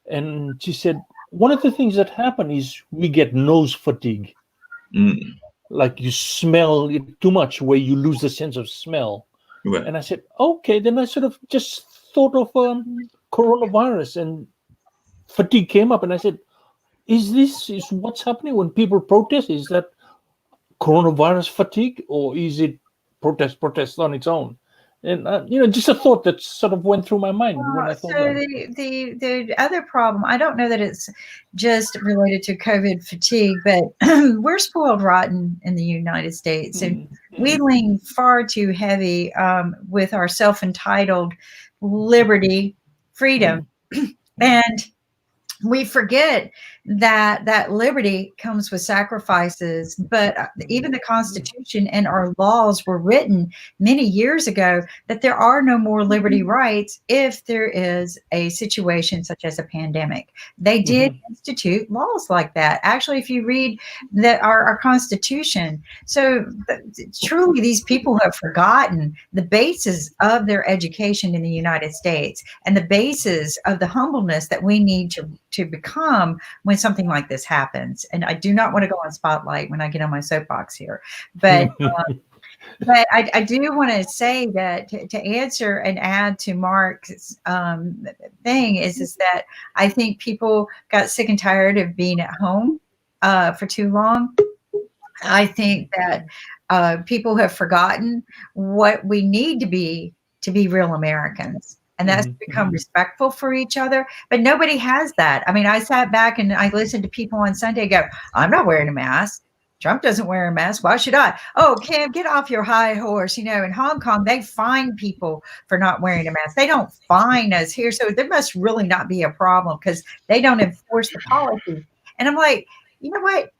and she said one of the things that happen is we get nose fatigue, like you smell it too much, where you lose the sense of smell. Right. And I said, okay, then I sort of just thought of coronavirus, and fatigue came up, and I said, is what's happening when people protest? Is that coronavirus fatigue, or is it protest on its own? And just a thought that sort of went through my mind when I thought so that. the other problem, I don't know that it's just related to COVID fatigue, but we're spoiled rotten in the United States, and we lean far too heavy with our self-entitled liberty, freedom, and we forget that liberty comes with sacrifices, but even the Constitution and our laws were written many years ago that there are no more liberty rights if there is a situation such as a pandemic. They did institute laws like that. Actually, if you read our Constitution, so truly these people have forgotten the basis of their education in the United States and the basis of the humbleness that we need to become when something like this happens. And I do not want to go on spotlight when I get on my soapbox here, but I do want to say that to answer and add to Mark's thing is that I think people got sick and tired of being at home for too long. I think that people have forgotten what we need to be real Americans. And that's become respectful for each other. But nobody has that. I mean, I sat back and I listened to people on Sunday go, I'm not wearing a mask. Trump doesn't wear a mask. Why should I? Oh, Cam, get off your high horse. In Hong Kong, they fine people for not wearing a mask. They don't fine us here. So there must really not be a problem because they don't enforce the policy. And I'm like, you know what?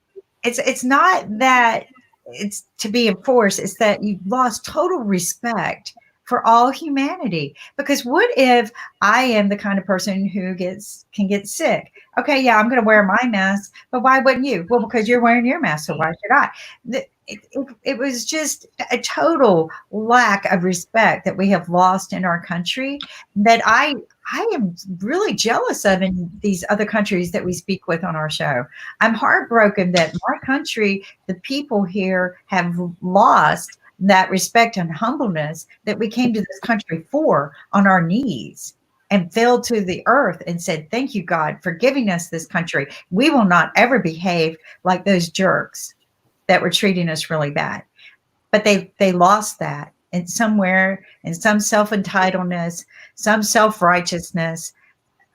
It's not that it's to be enforced. It's that you've lost total respect for all humanity. Because what if I am the kind of person who can get sick? Okay, yeah, I'm going to wear my mask, but why wouldn't you? Well, because you're wearing your mask, so why should I? It was just a total lack of respect that we have lost in our country that I am really jealous of in these other countries that we speak with on our show. I'm heartbroken that my country, the people here have lost that respect and humbleness that we came to this country for on our knees and fell to the earth and said, thank you, God, for giving us this country. We will not ever behave like those jerks that were treating us really bad. But they lost that. And somewhere in some self-entitledness, some self-righteousness,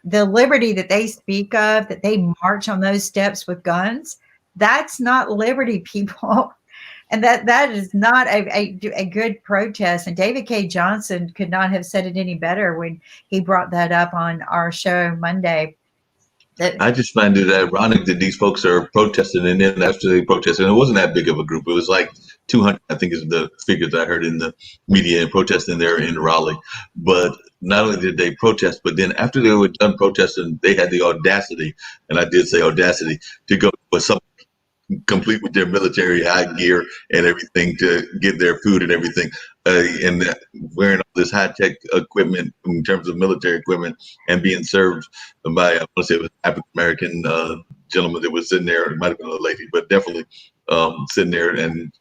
the liberty that they speak of, that they march on those steps with guns, that's not liberty, people. And that is not a good protest. And David K. Johnson could not have said it any better when he brought that up on our show Monday. I just find it ironic that these folks are protesting, and then after they protested, and it wasn't that big of a group. It was like 200, I think is the figures I heard in the media, and protesting there in Raleigh. But not only did they protest, but then after they were done protesting, they had the audacity, and I did say audacity, to go with something complete with their military high gear and everything to get their food and everything, and wearing all this high-tech equipment in terms of military equipment and being served by, I want to say it was an African-American gentleman that was sitting there. It might have been a lady, but definitely sitting there, and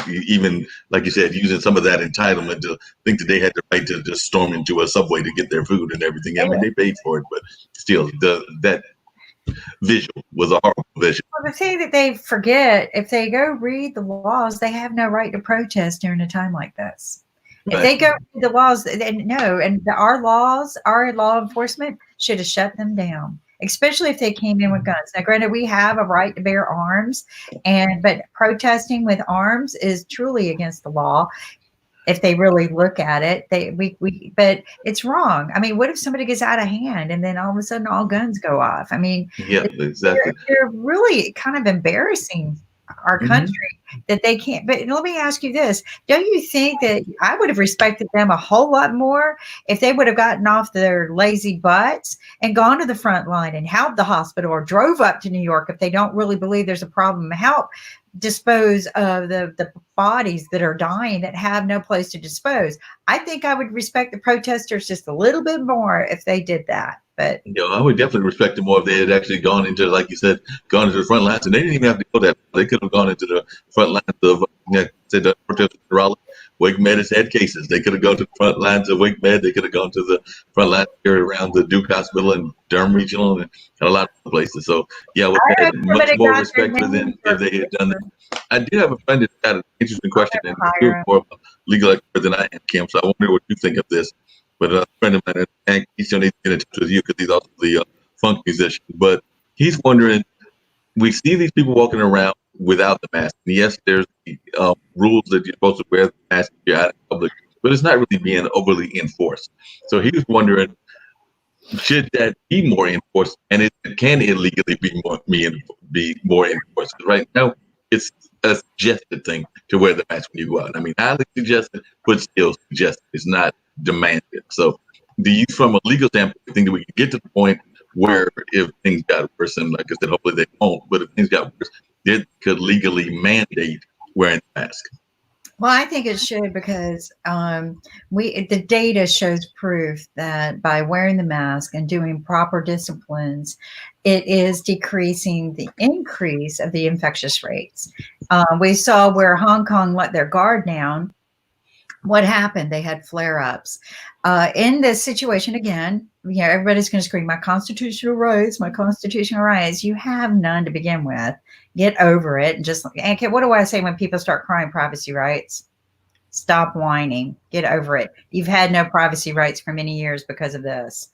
even, like you said, using some of that entitlement to think that they had the right to just storm into a subway to get their food and everything. I mean, they paid for it, but still, that visual was a horrible visual. Well, the thing that they forget, if they go read the laws, they have no right to protest during a time like this. Right. If they go read the laws, our laws, our law enforcement should have shut them down, especially if they came in with guns. Now, granted, we have a right to bear arms, but protesting with arms is truly against the law. If they really look at it, but it's wrong. I mean, what if somebody gets out of hand and then all of a sudden all guns go off? I mean, yeah, exactly. They're really kind of embarrassing our country that they can't. But let me ask you this. Don't you think that I would have respected them a whole lot more if they would have gotten off their lazy butts and gone to the front line and helped the hospital or drove up to New York if they don't really believe there's a problem, help dispose of the bodies that are dying that have no place to dispose? I think I would respect the protesters just a little bit more if they did that. But I would definitely respect them more if they had actually gone into, like you said, gone into the front lines. And they didn't even have to go that. They could have gone into the front lines of, say, the protest in Raleigh, Wake Med has had cases. They could have gone to the front lines of Wake Med. They could have gone to the front lines here around the Duke Hospital and Durham Regional and a lot of places. So yeah, we had much more respect for them if they had done that. I do have a friend that got an interesting question, and you're more of a legal expert than I am, Kim. So I wonder what you think of this. But a friend of mine, and he's going to get in touch with you because he's also the funk musician. But he's wondering, we see these people walking around without the mask. And yes, there's rules that you're supposed to wear the mask if you're out in public, but it's not really being overly enforced. So he was wondering, should that be more enforced, and can it legally be more enforced? Right now, it's a suggested thing to wear the mask when you go out. I mean, highly suggested, but still suggested. It's not demanded. So, do you, from a legal standpoint, think that we can get to the point where if things got worse, and like I said, hopefully they won't, but if things got worse, they could legally mandate wearing the mask? Well, I think it should, because the data shows proof that by wearing the mask and doing proper disciplines, it is decreasing the increase of the infectious rates. We saw where Hong Kong let their guard down. What happened? They had flare-ups. In this situation, again, everybody's going to scream, my constitutional rights, my constitutional rights. You have none to begin with. Get over it. And just, okay, what do I say when people start crying privacy rights? Stop whining. Get over it. You've had no privacy rights for many years because of this.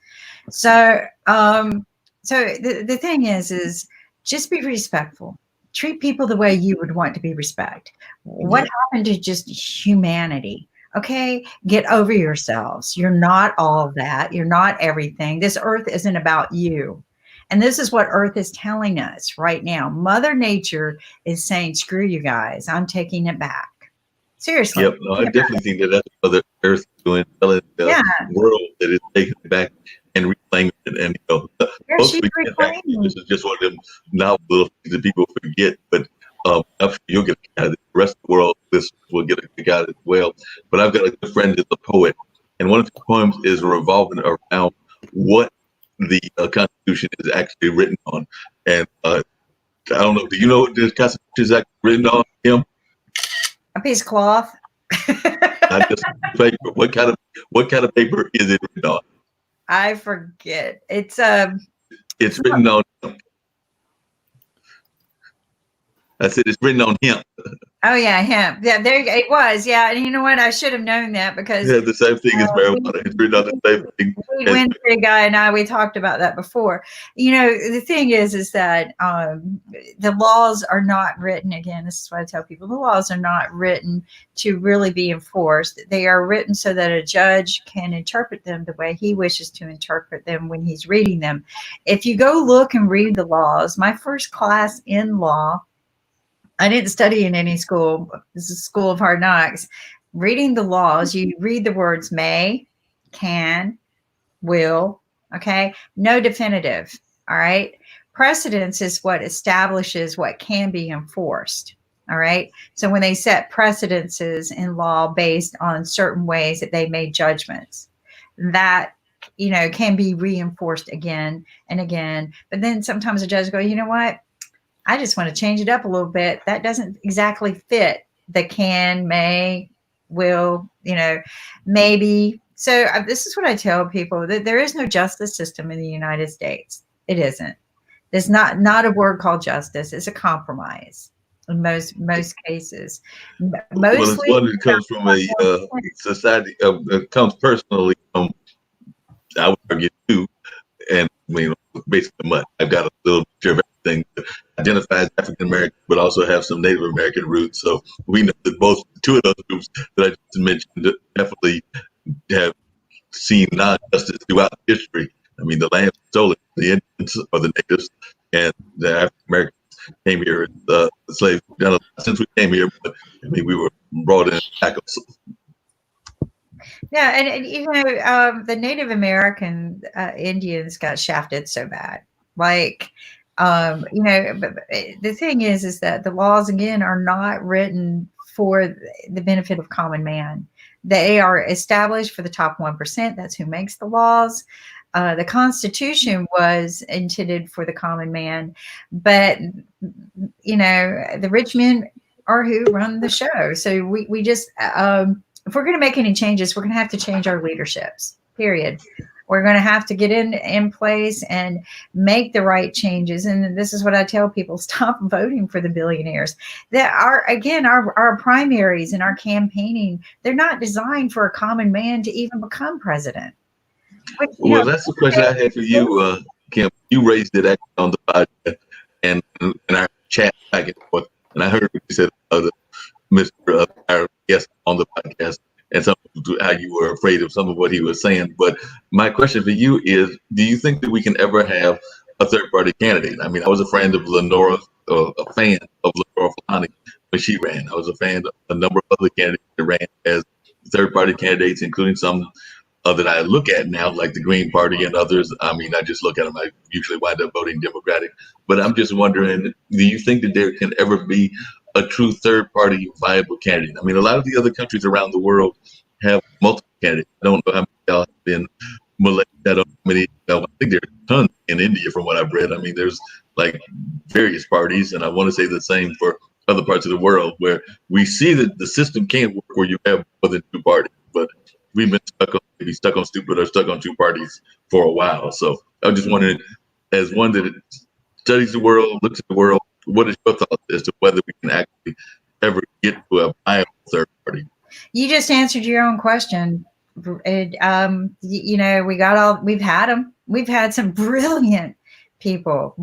So, the thing is just be respectful. Treat people the way you would want to be respected. What happened to just humanity? Okay, get over yourselves. You're not all that. You're not everything. This earth isn't about you. And this is what Earth is telling us right now. Mother Nature is saying, screw you guys. I'm taking it back. Seriously. Yep. No, I definitely think that that's what Mother Earth is doing, telling the world that it's taking it back and reclaiming it. And, most people, this is just one of them novel little things that people forget. But I'm sure you'll get a kick out of it. The rest of the world, this will get a kick out of it as well. But I've got a good friend that's a poet. And one of his poems is revolving around what the Constitution is actually written on. And I don't know, do you know what the Constitution is actually written on, Kim? A piece of cloth. Not just paper. What kind of paper is it written on? I forget. It's written on. I said it's written on hemp. Oh yeah, hemp. Yeah, there it was. Yeah, and you know what? I should have known that, because the same thing as marijuana. It's written on the same thing. Wednesday guy and I, we talked about that before. The thing is that the laws are not written. Again, this is what I tell people: the laws are not written to really be enforced. They are written so that a judge can interpret them the way he wishes to interpret them when he's reading them. If you go look and read the laws, my first class in law, I didn't study in any school. This is School of Hard Knocks. Reading the laws, you read the words may, can, will, okay? No definitive, all right? Precedence is what establishes what can be enforced, all right? So when they set precedences in law based on certain ways that they made judgments, that can be reinforced again and again. But then sometimes the judge goes, you know what? I just want to change it up a little bit. That doesn't exactly fit the can, may, will, maybe. So this is what I tell people, that there is no justice system in the United States. It isn't. There's not a word called justice. It's a compromise in most cases. Well, it's one that comes from a society, comes personally from, I would argue, too, and basically much. I've got a little picture of everything that identifies African American, but also have some Native American roots. So we know that two of those groups that I just mentioned definitely have seen non-justice throughout history. I mean, the land was stolen, the Indians or the natives, and the African Americans came here, the slaves done a lot since we came here, but I mean, we were brought in shackles. Yeah, and the Native American Indians got shafted so bad. Like, but the thing is that the laws, again, are not written for the benefit of common man. They are established for the top 1%. That's who makes the laws. The Constitution was intended for the common man, but the rich men are who run the show. So we just if we're going to make any changes, we're going to have to change our leaderships, period. We're going to have to get in place and make the right changes. And this is what I tell people: stop voting for the billionaires. That are, again, our primaries and our campaigning, they're not designed for a common man to even become president. Which, well, that's the question I had for you, Kim. You raised it actually on the podcast and in our chat back and forth. And I heard what you said, Mr. Our guest on the podcast, and some how you were afraid of some of what he was saying. But my question for you is, do you think that we can ever have a third-party candidate? I mean, I was a friend of Lenora, a fan of Lenora Fulani when she ran. I was a fan of a number of other candidates that ran as third-party candidates, including some that I look at now, like the Green Party and others. I mean, I just look at them. I usually wind up voting Democratic. But I'm just wondering, do you think that there can ever be a true third-party viable candidate? I mean, a lot of the other countries around the world have multiple candidates. I don't know how many y'all have been Malaysia. I don't know how many. I think there's tons in India from what I've read. I mean, there's like various parties, and I want to say the same for other parts of the world where we see that the system can't work where you have more than two parties. But we've been stuck on stupid or stuck on two parties for a while. So I'm just wondering, as one that studies the world, looks at the world, what is your thought as to whether we can actually ever get to a viable third party? You just answered your own question. We've had them. We've had some brilliant people.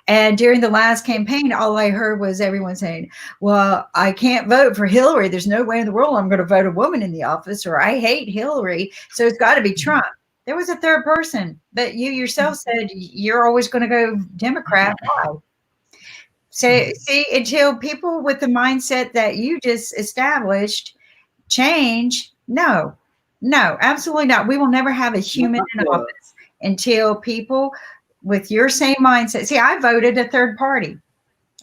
And during the last campaign, all I heard was everyone saying, well, I can't vote for Hillary. There's no way in the world I'm going to vote a woman in the office, or I hate Hillary, so it's got to be Trump. There was a third person, but you yourself said you're always going to go Democrat. Why? So see, until people with the mindset that you just established change, no, absolutely not. We will never have a human in office until people with your same mindset. See, I voted a third party.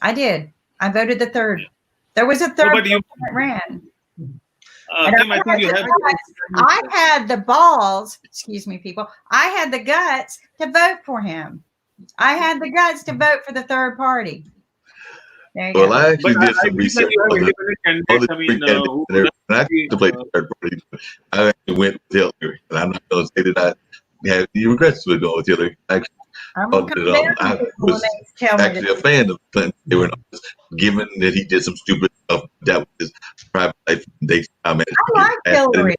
I did. I voted the third. There was a third person that ran. Kim, I think you have. I had the balls, excuse me, people. I had the guts to vote for him. I had the guts to vote for the third party. Well, I actually did some research on the I actually played third party. I actually went with Hillary, and I'm not going to say that I had any regrets with going with Hillary. Actually, I was actually a fan of Clinton. They were given that he did some stupid stuff that was his private life. I liked Hillary.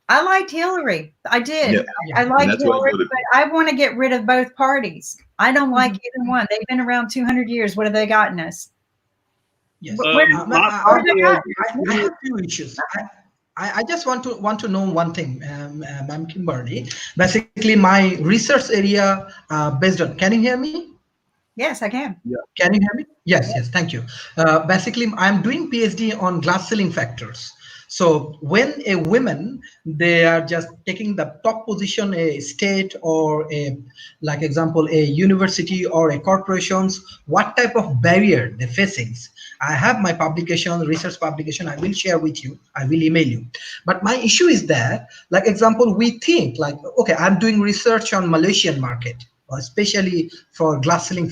I liked Hillary. I did. I liked Hillary, but I want to get rid of both parties. I don't like either one. They've been around 200 years. What have they gotten us? Yes. I have two issues. I just want to know one thing, Ma'am Kimberly. Basically, my research area based on. Can you hear me? Yes, I can. Yeah. Can you hear me? Yes. Thank you. Basically, I'm doing PhD on glass ceiling factors. So when a woman, they are just taking the top position, a state or like example, a university or a corporations, what type of barrier they're facing. I have my publication, research publication, I will share with you, I will email you. But my issue is that, like example, we think like, okay, I'm doing research on Malaysian market, especially for glass ceiling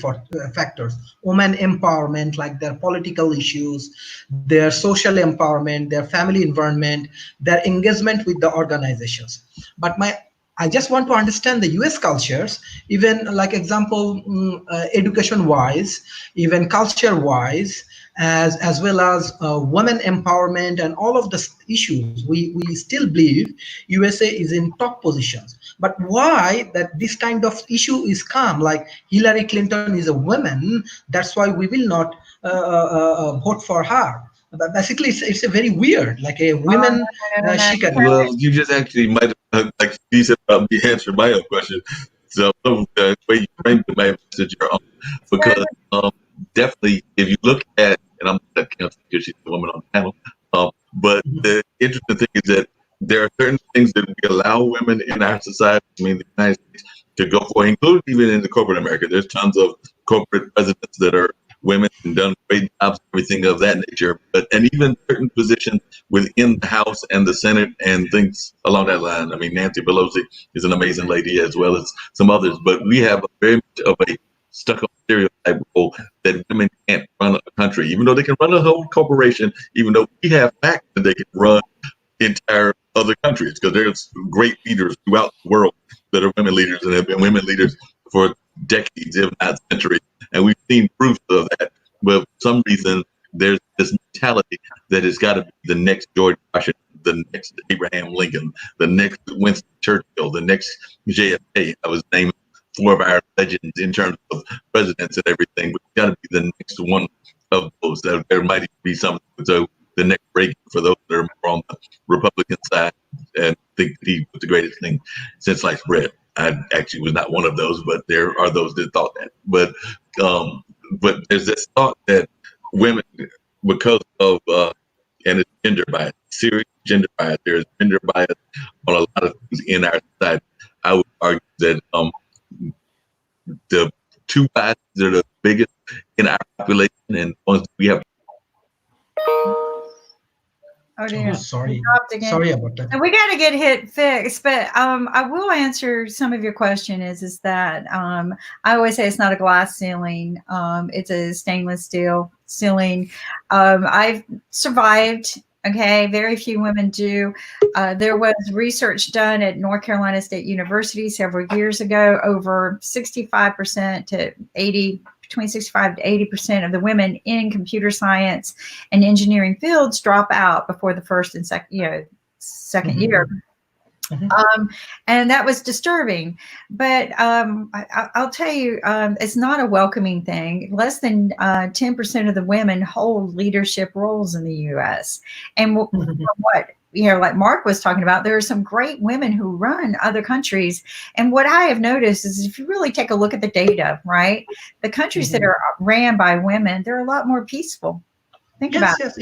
factors, women empowerment, like their political issues, their social empowerment, their family environment, their engagement with the organizations. But I just want to understand the US cultures, even like example, education wise, even culture wise, as well as women empowerment and all of the issues. We still believe USA is in top positions. But why that this kind of issue is come, like Hillary Clinton is a woman, that's why we will not vote for her. But basically, it's a very weird, like a women. She can. Well, you just actually might have, like you said, probably answered my own question. So the way you framed it may have answered your own, because definitely, if you look at, and I'm not counting because she's a woman on the panel, but the interesting thing is that there are certain things that we allow women in our society, I mean, the United States, to go for, including even in the corporate America. There's tons of corporate presidents that are women and done great jobs, everything of that nature. And even certain positions within the House and the Senate and things along that line. I mean, Nancy Pelosi is an amazing lady, as well as some others. But we have very much of a stuck-up stereotype role that women can't run a country, even though they can run a whole corporation, even though we have facts that they can run entire other countries, because there's great leaders throughout the world that are women leaders and have been women leaders for decades, if not centuries. And we've seen proof of that. But for some reason, there's this mentality that it's got to be the next George Washington, the next Abraham Lincoln, the next Winston Churchill, the next JFK. I was named 4 of our legends in terms of presidents and everything, but it's got to be the next one of those. There might even be something. So the next Reagan for those that are more on the Republican side and think he was the greatest thing since sliced bread. I actually was not one of those, but there are those that thought that. But there's this thought that women, because of and it's gender bias, serious gender bias. There's gender bias on a lot of things in our society. I would argue that the 2 biases that are the biggest in our population and ones that we have. Oh dear. Oh, sorry. Again. Sorry about that. And we got to get hit fixed, but I will answer some of your question is that I always say it's not a glass ceiling. It's a stainless steel ceiling. I've survived. Okay, very few women do. There was research done at North Carolina State University several years ago. Over 65% to 80%. Between 65 to 80% of the women in computer science and engineering fields drop out before the first and second year. And that was disturbing. But I'll tell you, it's not a welcoming thing. Less than 10% of the women hold leadership roles in the U.S. And what? Like Mark was talking about, there are some great women who run other countries. And what I have noticed is if you really take a look at the data, right, the countries that are ran by women, they're a lot more peaceful. Think about it.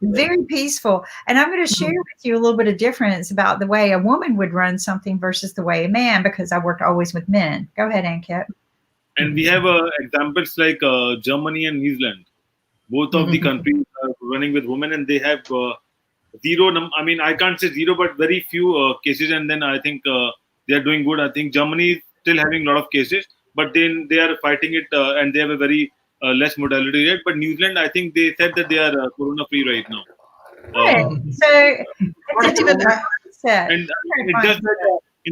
Very peaceful. And I'm going to share with you a little bit of difference about the way a woman would run something versus the way a man, because I worked always with men. Go ahead, Ankit. And we have examples like Germany and New Zealand. Both of the countries are running with women, and they have zero. I mean, I can't say zero, but very few cases. And then I think they are doing good. I think Germany is still having a lot of cases, but then they are fighting it, and they have a very less mortality rate. But New Zealand, I think they said that they are corona free right now. And it's just that in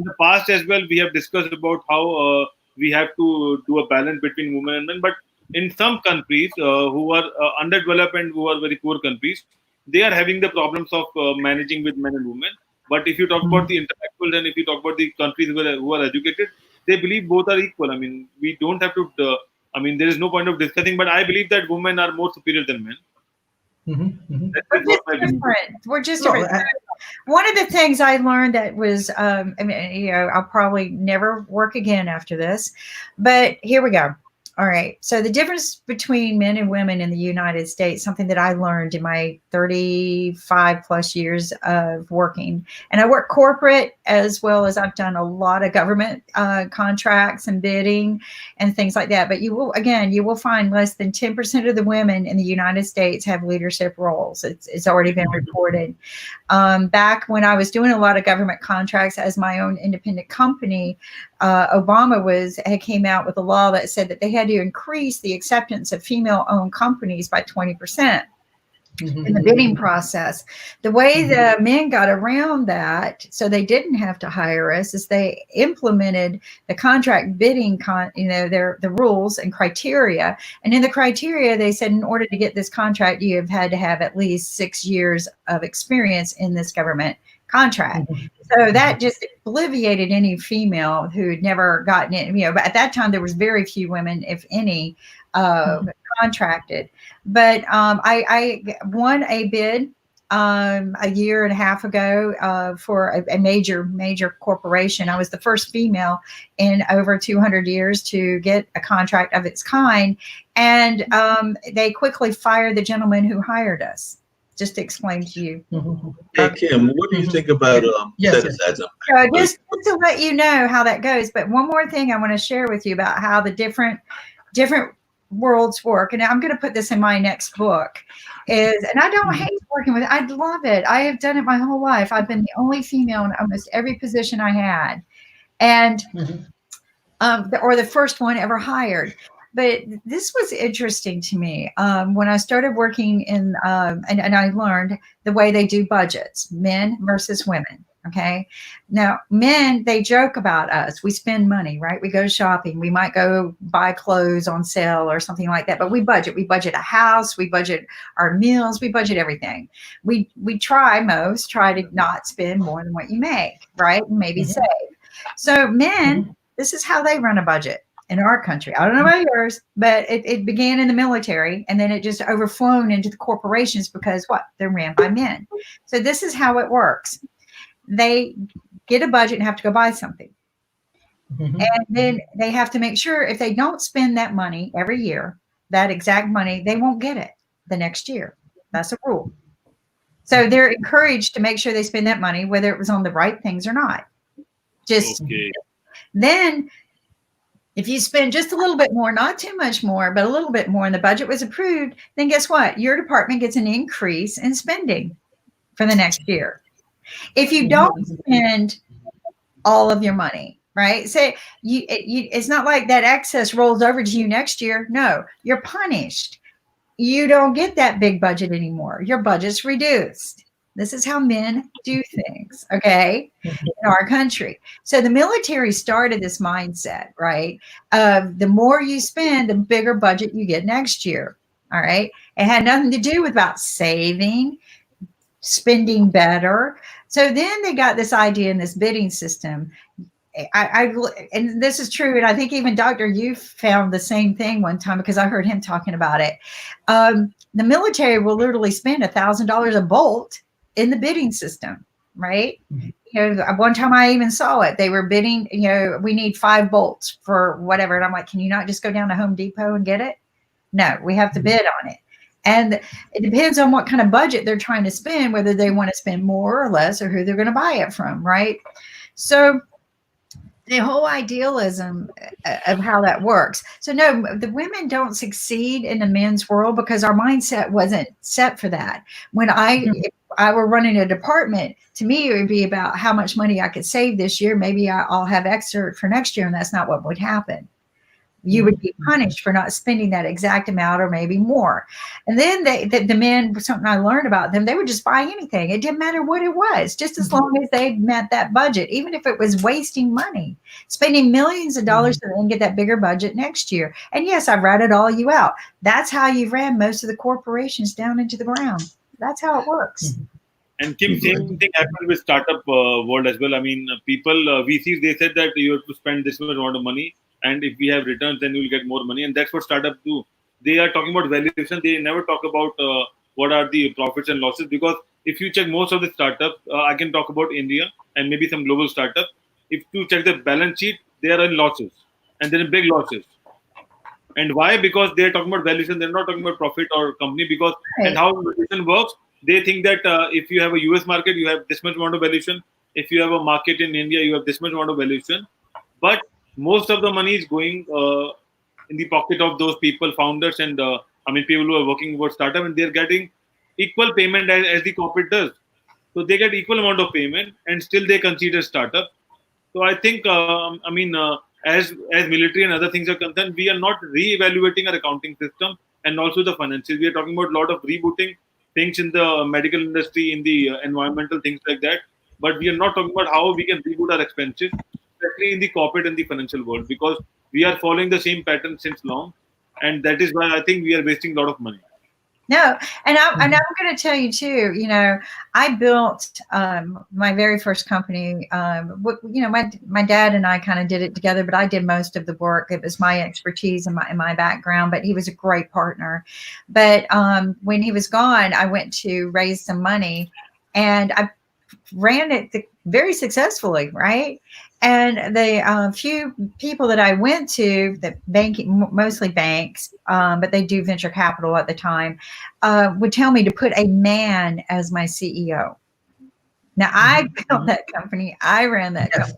the past as well, we have discussed about how we have to do a balance between women and men. But in some countries who are underdeveloped and who are very poor countries, they are having the problems of managing with men and women. But if you talk about the intellectuals and if you talk about the countries who are educated, they believe both are equal. I mean, we don't have to. There is no point of discussing. But I believe that women are more superior than men. We're just different. One of the things I learned that was, I'll probably never work again after this, but here we go. All right. So the difference between men and women in the United States, something that I learned in my 35 plus years of working, and I work corporate as well as I've done a lot of government contracts and bidding and things like that. But you will find less than 10% of the women in the United States have leadership roles. It's already been reported. Back when I was doing a lot of government contracts as my own independent company, Obama had came out with a law that said that they had to increase the acceptance of female-owned companies by 20% in the bidding process. The way the men got around that, so they didn't have to hire us, is they implemented the contract bidding, the rules and criteria. And in the criteria, they said in order to get this contract, you have had to have at least 6 years of experience in this government contract. So that just obliviated any female who had never gotten it. But at that time there was very few women, if any, contracted. But I won a bid a year and a half ago for a major corporation. I was the first female in over 200 years to get a contract of its kind, and they quickly fired the gentleman who hired us. Just to explain to you. Hey, Kim, what do you think about set asides? Just to let you know how that goes. But one more thing I want to share with you about how the different worlds work. And I'm going to put this in my next book and I don't hate working with it. I love it. I have done it my whole life. I've been the only female in almost every position I had. And or the first one ever hired. But this was interesting to me when I started working in, and I learned the way they do budgets, men versus women. Okay. Now, men, they joke about us. We spend money, right? We go shopping. We might go buy clothes on sale or something like that, but we budget. We budget a house. We budget our meals. We budget everything. We try to not spend more than what you make, right? Maybe save. So men, this is how they run a budget in our country. I don't know about yours, but it began in the military and then it just overflown into the corporations because what? They're ran by men. So this is how it works. They get a budget and have to go buy something. And then they have to make sure if they don't spend that money every year, that exact money, they won't get it the next year. That's a rule. So they're encouraged to make sure they spend that money, whether it was on the right things or not. Then if you spend just a little bit more, not too much more, but a little bit more, and the budget was approved, then guess what? Your department gets an increase in spending for the next year. If you don't spend all of your money, right? Say it's not like that excess rolls over to you next year. No, you're punished. You don't get that big budget anymore. Your budget's reduced. This is how men do things, okay, in our country. So the military started this mindset, right? The more you spend, the bigger budget you get next year, all right? It had nothing to do with about saving, spending better. So then they got this idea in this bidding system. And this is true, and I think even Dr. You found the same thing one time because I heard him talking about it. The military will literally spend $1,000 a bolt in the bidding system, right? You know, one time I even saw it. They were bidding, you know, we need 5 bolts for whatever. And I'm like, can you not just go down to Home Depot and get it? No, we have to bid on it. And it depends on what kind of budget they're trying to spend, whether they want to spend more or less or who they're going to buy it from, right? So the whole idealism of how that works. So no, the women don't succeed in the men's world because our mindset wasn't set for that. When if I were running a department, to me, it would be about how much money I could save this year. Maybe I'll have extra for next year, and that's not what would happen. You would be punished for not spending that exact amount or maybe more. And then the men, something I learned about them, they would just buy anything. It didn't matter what it was, just as long as they met that budget, even if it was wasting money, spending millions of dollars to then get that bigger budget next year. And yes, I've ratted all you out. That's how you ran most of the corporations down into the ground. That's how it works. And Kim, same thing happened with startup world as well. I mean, people, VCs, they said that you have to spend this much amount of money. And if we have returns, then you'll get more money. And that's what startups do. They are talking about valuation. They never talk about what are the profits and losses. Because if you check most of the startups, I can talk about India and maybe some global startups. If you check the balance sheet, they are in losses. And they're in big losses. And why? Because they're talking about valuation. They're not talking about profit or company. Because and how valuation works, they think that if you have a US market, you have this much amount of valuation. If you have a market in India, you have this much amount of valuation. But most of the money is going in the pocket of those people, founders, and people who are working for startup, and they're getting equal payment as the corporate does. So they get equal amount of payment, and still they consider startup. So I think, as military and other things are concerned, we are not re-evaluating our accounting system and also the finances. We are talking about a lot of rebooting things in the medical industry, in the environmental things like that. But we are not talking about how we can reboot our expenses, especially in the corporate and the financial world, because we are following the same pattern since long, and that is why I think we are wasting a lot of money. No, and I'm going to tell you too. You know, I built my very first company. My dad and I kind of did it together, but I did most of the work. It was my expertise and my background. But he was a great partner. But when he was gone, I went to raise some money, and I ran it very successfully, right? And the few people that I went to, that banking, mostly banks, but they do venture capital at the time, would tell me to put a man as my CEO. Now, I built that company. I ran that company.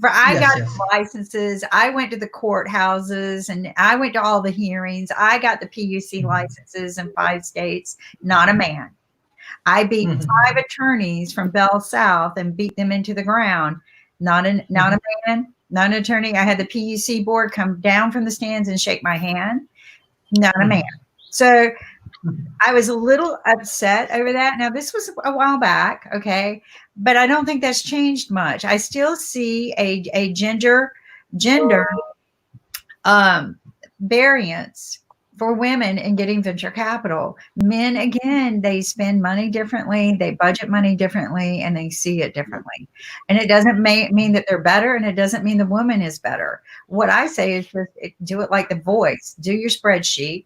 I got licenses. I went to the courthouses, and I went to all the hearings. I got the PUC licenses in 5 states. Not a man. I beat 5 attorneys from Bell South and beat them into the ground. Not a man, not an attorney. I had the PUC board come down from the stands and shake my hand. Not a man. So I was a little upset over that. Now, this was a while back, okay, but I don't think that's changed much. I still see a gender variance for women in getting venture capital. Men, again, they spend money differently, they budget money differently, and they see it differently. And it doesn't mean that they're better, and it doesn't mean the woman is better. What I say is just do it like The Voice. Do your spreadsheet,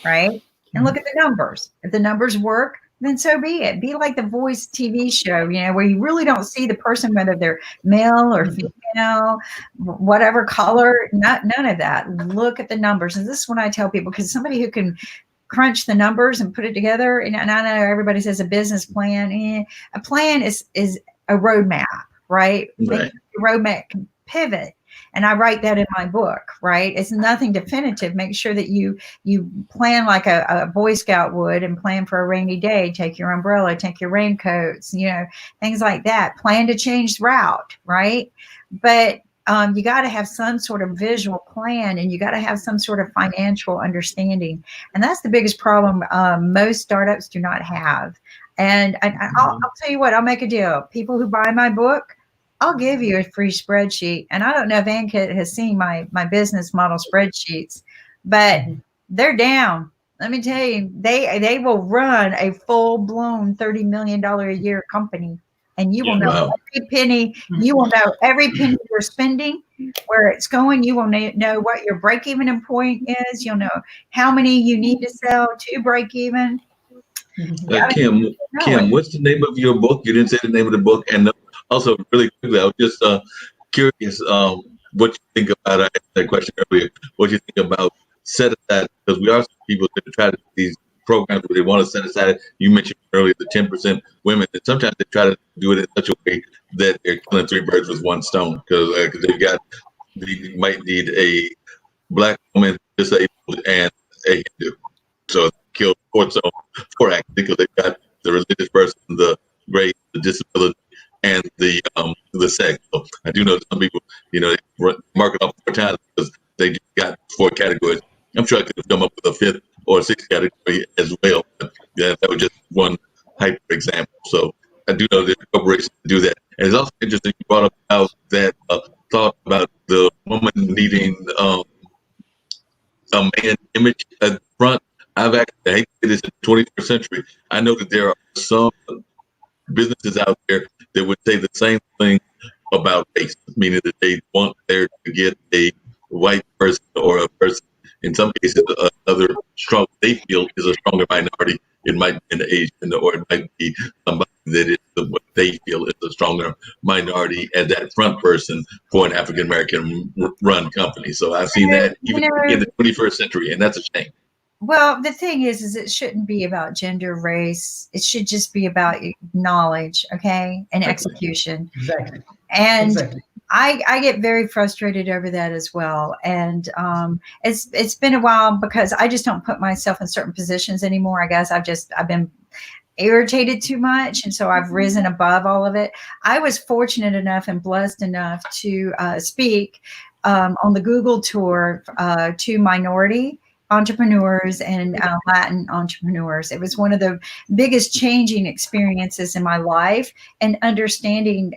right? And look at the numbers. If the numbers work, then so be it. Be like The Voice TV show, where you really don't see the person, whether they're male or female, whatever color, none of that. Look at the numbers. And this is what I tell people, because somebody who can crunch the numbers and put it together, and I know everybody says a business plan. A plan is a roadmap, right? Right. A roadmap can pivot. And I write that in my book, right? It's nothing definitive. Make sure that you plan like a Boy Scout would, and plan for a rainy day. Take your umbrella, take your raincoats, things like that. Plan to change route, right? But you got to have some sort of visual plan, and you got to have some sort of financial understanding. And that's the biggest problem most startups do not have. And I'll tell you what, I'll make a deal. People who buy my book, I'll give you a free spreadsheet. And I don't know if Ankit has seen my business model spreadsheets, but they're down. Let me tell you, they will run a full-blown $30 million a year company. And you will know every penny. You will know every penny you're spending, where it's going. You will know what your break-even point is. You'll know how many you need to sell to break even. Kim, what's the name of your book? You didn't say the name of the book. And also, really quickly, I was just curious what you think about, I asked that question earlier, what you think about set aside, because we are some people that try to do these programs where they want to set aside. You mentioned earlier the 10% women, and sometimes they try to do it in such a way that they're killing three birds with one stone, because you might need a Black woman, disabled, and a Hindu. So kill four actors because they've got the religious person, the race, the disability, and the sex. So I do know some people, they mark it off 4 times because they just got 4 categories. I'm sure I could have come up with a 5th or 6th category as well. But that was just one hyper example. So I do know that corporations do that. And it's also interesting you brought up about that thought about the woman needing a man image at the front. I've actually, I hate to say this, in the 21st century, I know that there are some businesses out there that would say the same thing about race, meaning that they want there to get a white person or a person, in some cases, another strong, they feel is a stronger minority. It might be an Asian, or it might be somebody that is what they feel is a stronger minority as that front person for an African American run company. So I've seen that even in the 21st century, and that's a shame. Well, the thing is it shouldn't be about gender, race. It should just be about knowledge, okay, and execution. Exactly. And I get very frustrated over that as well. And it's been a while because I just don't put myself in certain positions anymore. I guess I've been irritated too much, and so I've risen above all of it. I was fortunate enough and blessed enough to speak on the Google tour to minority entrepreneurs and Latin entrepreneurs. It was one of the biggest changing experiences in my life, and understanding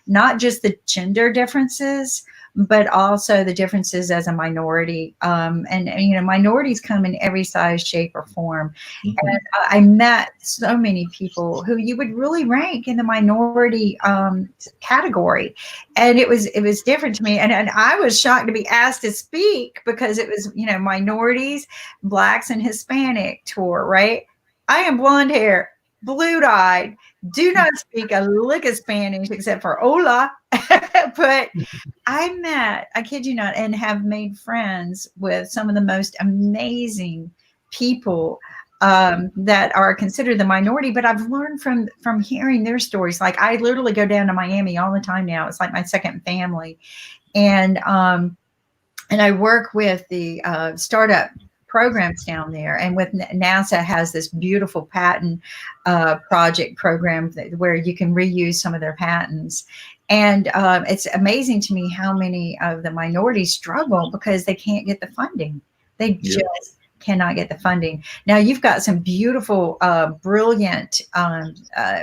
not just the gender differences, but also the differences as a minority. And minorities come in every size, shape, or form. And I met so many people who you would really rank in the minority category. And it was different to me. And I was shocked to be asked to speak, because it was, minorities, Blacks, and Hispanic tour, right? I am blonde hair, blue-eyed, do not speak a lick of Spanish except for hola. But I met, I kid you not, and have made friends with some of the most amazing people that are considered the minority. But I've learned from hearing their stories. Like, I literally go down to Miami all the time now. It's like my second family. And I work with the startup programs down there, and with NASA has this beautiful patent project program where you can reuse some of their patents. And it's amazing to me how many of the minorities struggle because they can't get the funding. They just cannot get the funding. Now you've got some beautiful, brilliant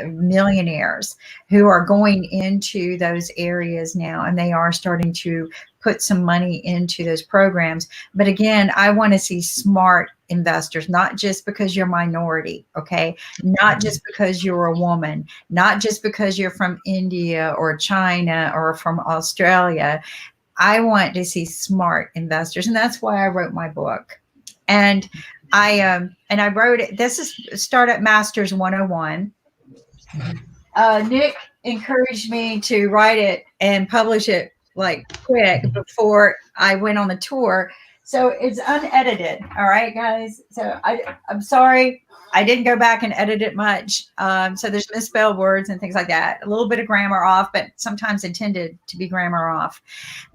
millionaires who are going into those areas now, and they are starting to put some money into those programs. But again, I want to see smart investors, not just because you're a minority, okay? Not just because you're a woman, not just because you're from India or China or from Australia. I want to see smart investors, and that's why I wrote my book. And I wrote it. This is Startup Masters 101. Nick encouraged me to write it and publish it like quick before I went on the tour. So it's unedited. All right, guys. So I'm sorry. I didn't go back and edit it much. So there's misspelled words and things like that. A little bit of grammar off, but sometimes intended to be grammar off.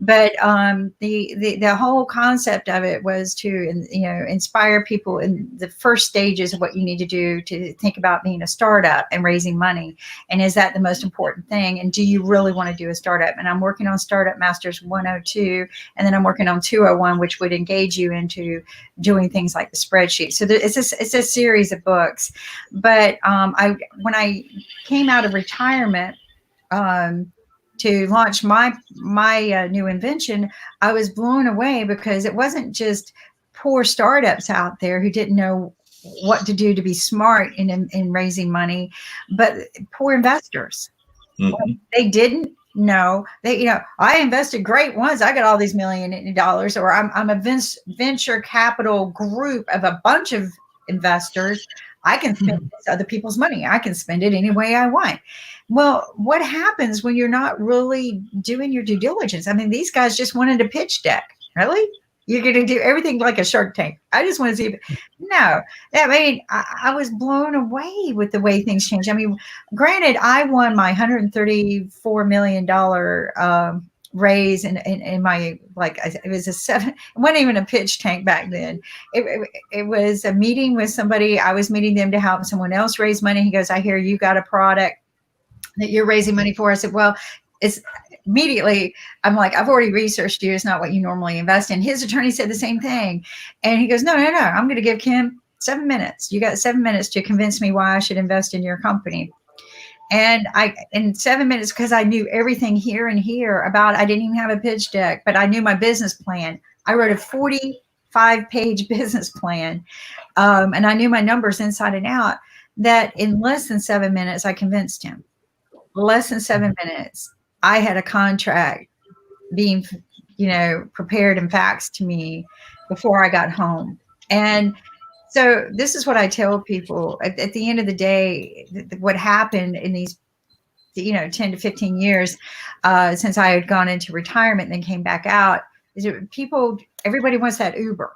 But the whole concept of it was to inspire people in the first stages of what you need to do to think about being a startup and raising money. And is that the most important thing? And do you really want to do a startup? And I'm working on Startup Masters 102, and then I'm working on 201, which would engage you into doing things like the spreadsheet. So it's a series of books. But when I came out of retirement to launch my new invention, I was blown away because it wasn't just poor startups out there who didn't know what to do to be smart in raising money, but poor investors. Mm-hmm. They didn't know. I invested great once. I got all these $1 million, or I'm a venture capital group of a bunch of investors. I can spend other people's money. I can spend it any way I want. Well, what happens when you're not really doing your due diligence? I mean, these guys just wanted a pitch deck. Really? You're going to do everything like a Shark Tank. I just want to see. No, I mean, I was blown away with the way things changed. I mean, granted, I won my $134 million raise in my, it was it wasn't even a pitch tank back then. It was a meeting with somebody. I was meeting them to help someone else raise money. He goes, I hear you got a product that you're raising money for. I said, well, it's immediately, I'm like, I've already researched you. It's not what you normally invest in. His attorney said the same thing. And he goes, no, I'm going to give Kim 7 minutes. You got 7 minutes to convince me why I should invest in your company. And in 7 minutes, because I knew everything here and here about, I didn't even have a pitch deck, but I knew my business plan. I wrote a 45-page business plan. And I knew my numbers inside and out, that in less than 7 minutes, I convinced him. Less than 7 minutes, I had a contract being, prepared and faxed to me before I got home. And so this is what I tell people at the end of the day, what happened in these, 10 to 15 years since I had gone into retirement and then came back out, is everybody wants that Uber.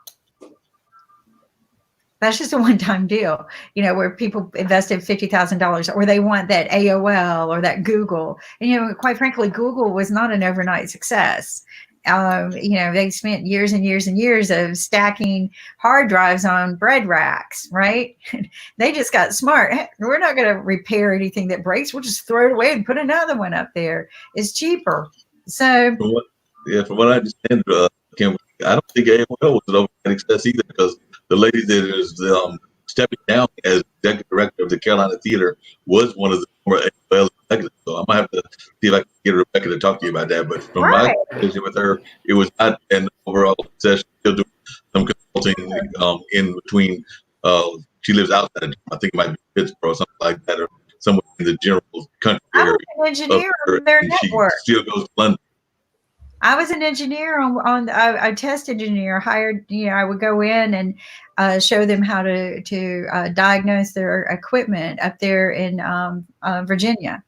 That's just a one-time deal, where people invested $50,000, or they want that AOL or that Google. And, quite frankly, Google was not an overnight success. They spent years and years and years of stacking hard drives on bread racks, right? They just got smart. Hey, we're not going to repair anything that breaks. We'll just throw it away and put another one up there. It's cheaper. So, from what I understand, Kim, I don't think AOL was an overnight success either, because the lady that is stepping down as executive director of the Carolina Theater was one of the more AOL executives. So I might have to see if I can get Rebecca to talk to you about that. But from my conversation with her, it was not an overall success. Still doing some consulting in between. She lives outside of, I think it might be Pittsburgh or something like that, or somewhere in the general country area. I was an engineer on their network. She still goes to London. I was an engineer on a test engineer hired. I would go in and show them how to diagnose their equipment up there in Virginia.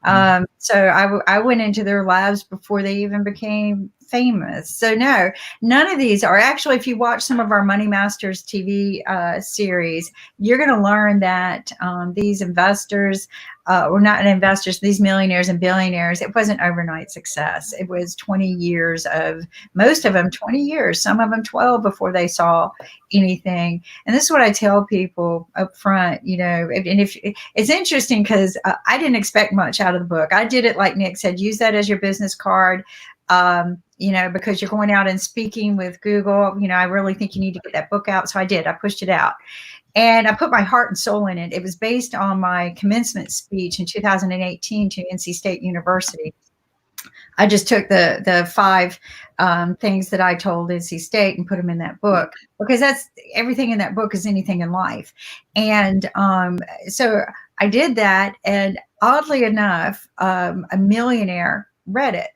So I went into their labs before they even became famous. So no, none of these are actually, if you watch some of our Money Masters TV series, you're going to learn that these investors, or not investors, these millionaires and billionaires, it wasn't overnight success. It was 20 years of, most of them 20 years, some of them 12 before they saw anything. And this is what I tell people up front, you know, and if it's interesting because I didn't expect much out of the book. I did it like Nick said, use that as your business card. You know, because you're going out and speaking with Google, you know, I really think you need to get that book out. So I did, I pushed it out. And I put my heart and soul in it. It was based on my commencement speech in 2018 to NC State University. I just took the 5 things that I told NC State and put them in that book, because that's everything in that book is anything in life. And so I did that. And oddly enough, a millionaire read it.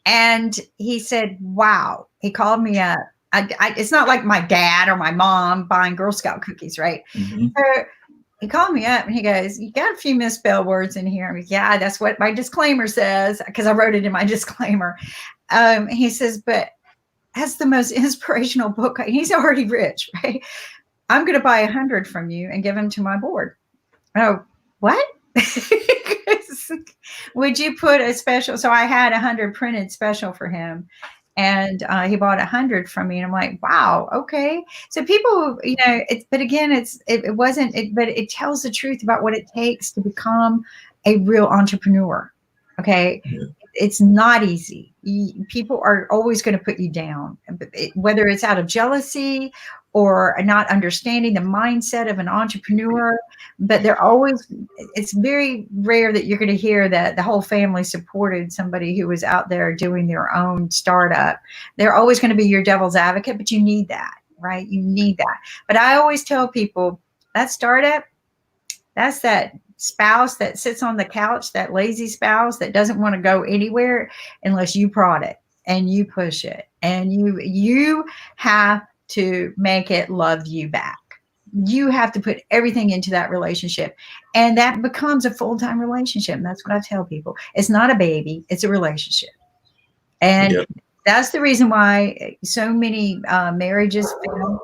And he said, wow, he called me up. It's not like my dad or my mom buying Girl Scout cookies, right? Mm-hmm. So he called me up and he goes, you got a few misspelled words in here. I'm like, yeah, that's what my disclaimer says, because I wrote it in my disclaimer. He says, but that's the most inspirational book. He's already rich, right? I'm going to buy 100 from you and give them to my board. Oh, what? Would you put a special? So I had 100 printed special for him. And he bought 100 from me, and I'm like, wow, okay. So people, you know, but again, it wasn't, but it tells the truth about what it takes to become a real entrepreneur. Okay, yeah. It's not easy. People are always going to put you down, whether it's out of jealousy or not understanding the mindset of an entrepreneur. But they're always, it's very rare that you're going to hear that the whole family supported somebody who was out there doing their own startup. They're always going to be your devil's advocate, but you need that, right? You need that. But I always tell people that startup, that's that spouse that sits on the couch, that lazy spouse that doesn't want to go anywhere unless you prod it and you push it, and you have to make it love you back. You have to put everything into that relationship, and that becomes a full-time relationship. And that's what I tell people. It's not a baby, it's a relationship. And yep. That's the reason why so many marriages fail.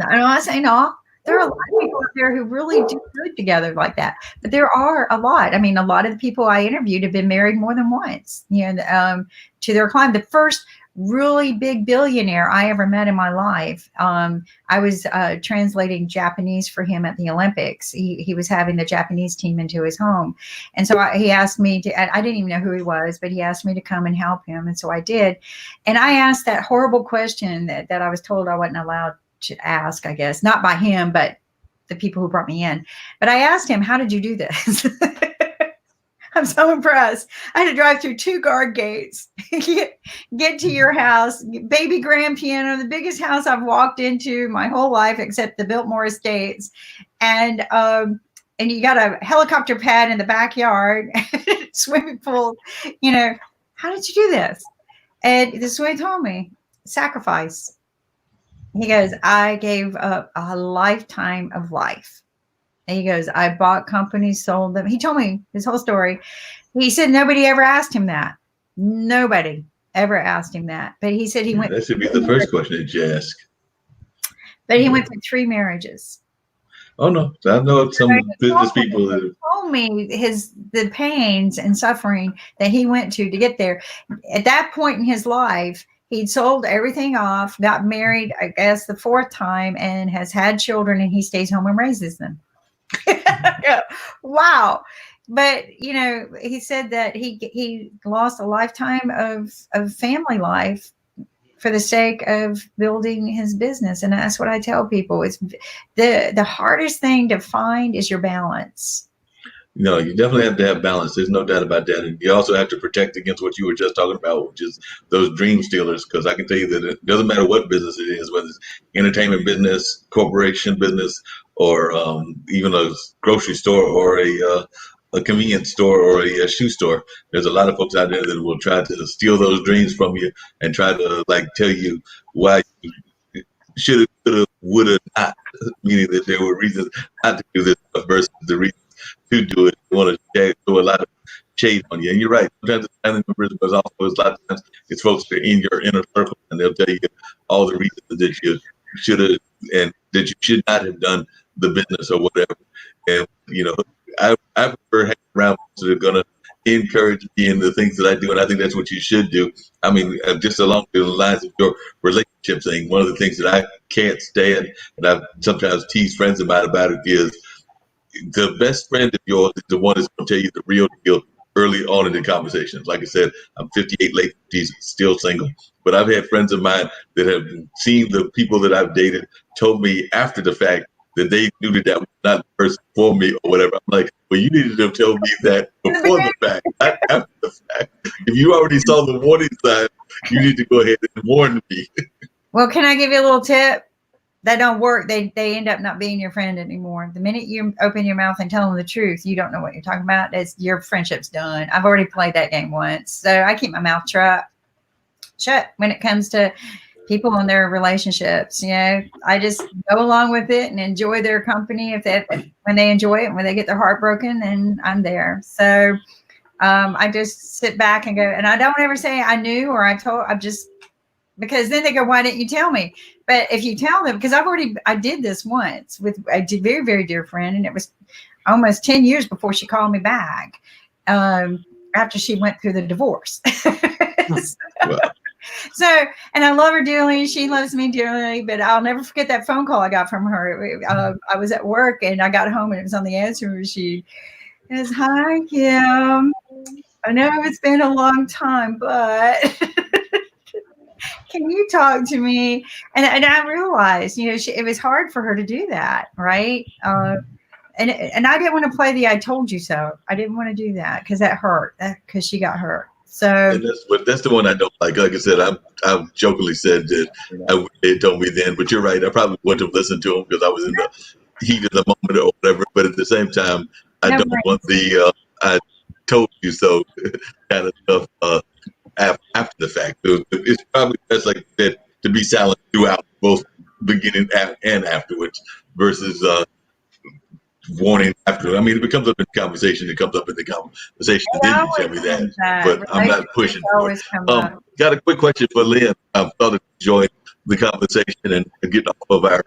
I'm not saying all. There are a lot of people out there who really do good together like that, but there are a lot. I mean, a lot of the people I interviewed have been married more than once, you know, to their client. The first really big billionaire I ever met in my life, I was translating Japanese for him at the Olympics. He was having the Japanese team into his home. And so he asked me to, I didn't even know who he was, but he asked me to come and help him. And so I did. And I asked that horrible question that I was told I wasn't allowed to ask, I guess, not by him, but the people who brought me in. But I asked him, how did you do this? I'm so impressed. I had to drive through 2 guard gates, get to your house, baby grand piano, the biggest house I've walked into my whole life, except the Biltmore Estates. And you got a helicopter pad in the backyard, swimming pool. You know, how did you do this? And this is what he told me: sacrifice. He goes, I gave up a lifetime of life. And he goes, I bought companies, sold them. He told me his whole story. He said nobody ever asked him that. Nobody ever asked him that. But he said he went. That should be the first question that you ask. But he went through 3 marriages. Oh no, I know some business people that told me the pains and suffering that he went to get there. At that point in his life, he'd sold everything off, got married, I guess, the 4th time, and has had children, and he stays home and raises them. Wow. But, you know, he said that he lost a lifetime of family life for the sake of building his business. And that's what I tell people. It's the hardest thing to find is your balance. No, you definitely have to have balance. There's no doubt about that. And you also have to protect against what you were just talking about, which is those dream stealers. Because I can tell you that it doesn't matter what business it is, whether it's entertainment business, corporation business, or even a grocery store or a convenience store or a shoe store. There's a lot of folks out there that will try to steal those dreams from you and try to tell you why you should have, could have, would have not, meaning that there were reasons not to do this versus the reason to do it. You want to show a lot of shade on you. And you're right. Sometimes it's family members, but also a lot of times it's folks that are in your inner circle, and they'll tell you all the reasons that you should have and that you should not have done the business or whatever. And I prefer hanging around folks that are gonna encourage me in the things that I do, and I think that's what you should do. I mean, just along the lines of your relationship thing, one of the things that I can't stand, and I've sometimes teased friends about it, is the best friend of yours is the one that's going to tell you the real deal early on in the conversations. Like I said, I'm 58, late 50s, still single. But I've had friends of mine that have seen the people that I've dated told me after the fact that they knew that was not the person for me or whatever. I'm like, well, you needed to tell me that before the fact, not after the fact. If you already saw the warning sign, you need to go ahead and warn me. Well, can I give you a little tip? That don't work. They end up not being your friend anymore. The minute you open your mouth and tell them the truth, you don't know what you're talking about. Your friendship's done. I've already played that game once. So I keep my mouth shut when it comes to people and their relationships. I just go along with it and enjoy their company. When they enjoy it, when they get their heart broken, then I'm there. So I just sit back and go, and I don't ever say I knew or I told. Because then they go, why didn't you tell me? But if you tell them, because I did this once with a very, very dear friend, and it was almost 10 years before she called me back after she went through the divorce. So, and I love her dearly. She loves me dearly, but I'll never forget that phone call I got from her. I was at work and I got home and it was on the answering machine. It was, hi, Kim. I know it's been a long time, but can you talk to me? And I realized, it was hard for her to do that, right? And I didn't want to play the "I told you so." I didn't want to do that because that hurt. Because she got hurt. So and that's the one I don't like. Like I said, I've jokingly said that they told me then, but you're right. I probably wouldn't have listened to them because I was in the heat of the moment or whatever. But at the same time, I don't want the "I told you so" kind of stuff. After the fact, it's probably best, like that, to be silent throughout, both beginning and afterwards, versus warning after. I mean, it comes up in conversation. It comes up in the conversation. Then you tell me that, but I'm not pushing for it. Got a quick question for Lynn. I thought I'd enjoy the conversation and get off of our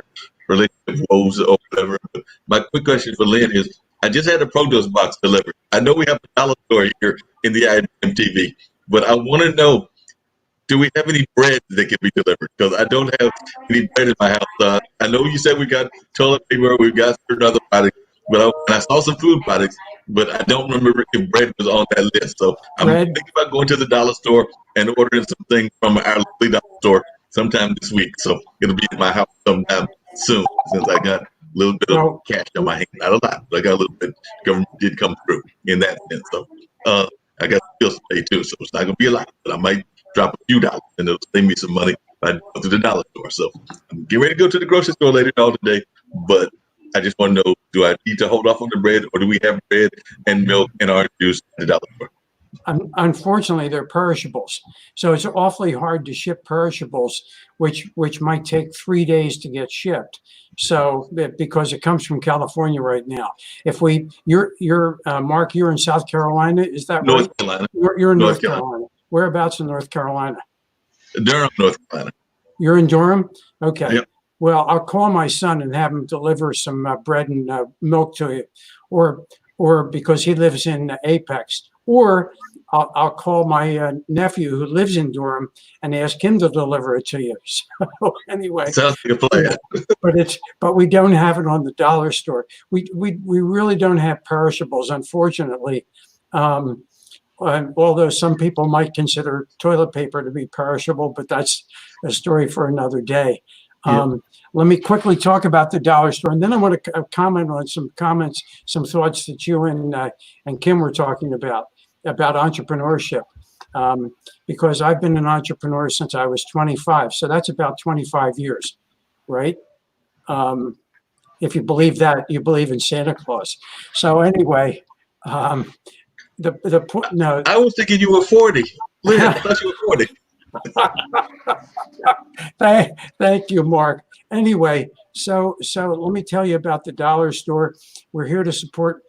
relationship woes or whatever. But my quick question for Lynn is: I just had a produce box delivered. I know we have a dollar store here in the IBMTV. But I want to know, do we have any bread that can be delivered? Because I don't have any bread in my house. I know you said we got toilet paper, we've got certain other products, but I saw some food products, but I don't remember if bread was on that list. So I'm thinking about going to the dollar store and ordering some things from our local dollar store sometime this week. So it'll be in my house sometime soon, since I got a little bit of cash on my hand. Not a lot, but I got a little bit. Government did come through in that sense. So I got bills to pay too, so it's not gonna be a lot, but I might drop a few dollars and it'll save me some money if I go to the dollar store. So I'm getting ready to go to the grocery store later on today, but I just want to know, do I need to hold off on the bread, or do we have bread and milk and orange juice at the dollar store? Unfortunately, they're perishables, so it's awfully hard to ship perishables, which might take 3 days to get shipped. So because it comes from California right now. If you're Mark, you're in South Carolina, is that North right? Carolina. You're in North Carolina. Whereabouts in North Carolina? Durham, North Carolina. You're in Durham? Okay. Yep. Well, I'll call my son and have him deliver some bread and milk to you, or because he lives in Apex, or I'll call my nephew who lives in Durham and ask him to deliver it to you. So anyway, sounds like a plan. but we don't have it on the dollar store. We really don't have perishables, unfortunately. Although some people might consider toilet paper to be perishable, but that's a story for another day. Let me quickly talk about the dollar store, and then I want to comment on some thoughts that you and Kim were talking about entrepreneurship, because I've been an entrepreneur since I was 25, so that's about 25 years, right? If you believe that, you believe in Santa Claus. So anyway, no. I was thinking you were 40. Lynn, I thought you were 40. Thank you, Mark. Anyway, so let me tell you about the Dollar Store. We're here to support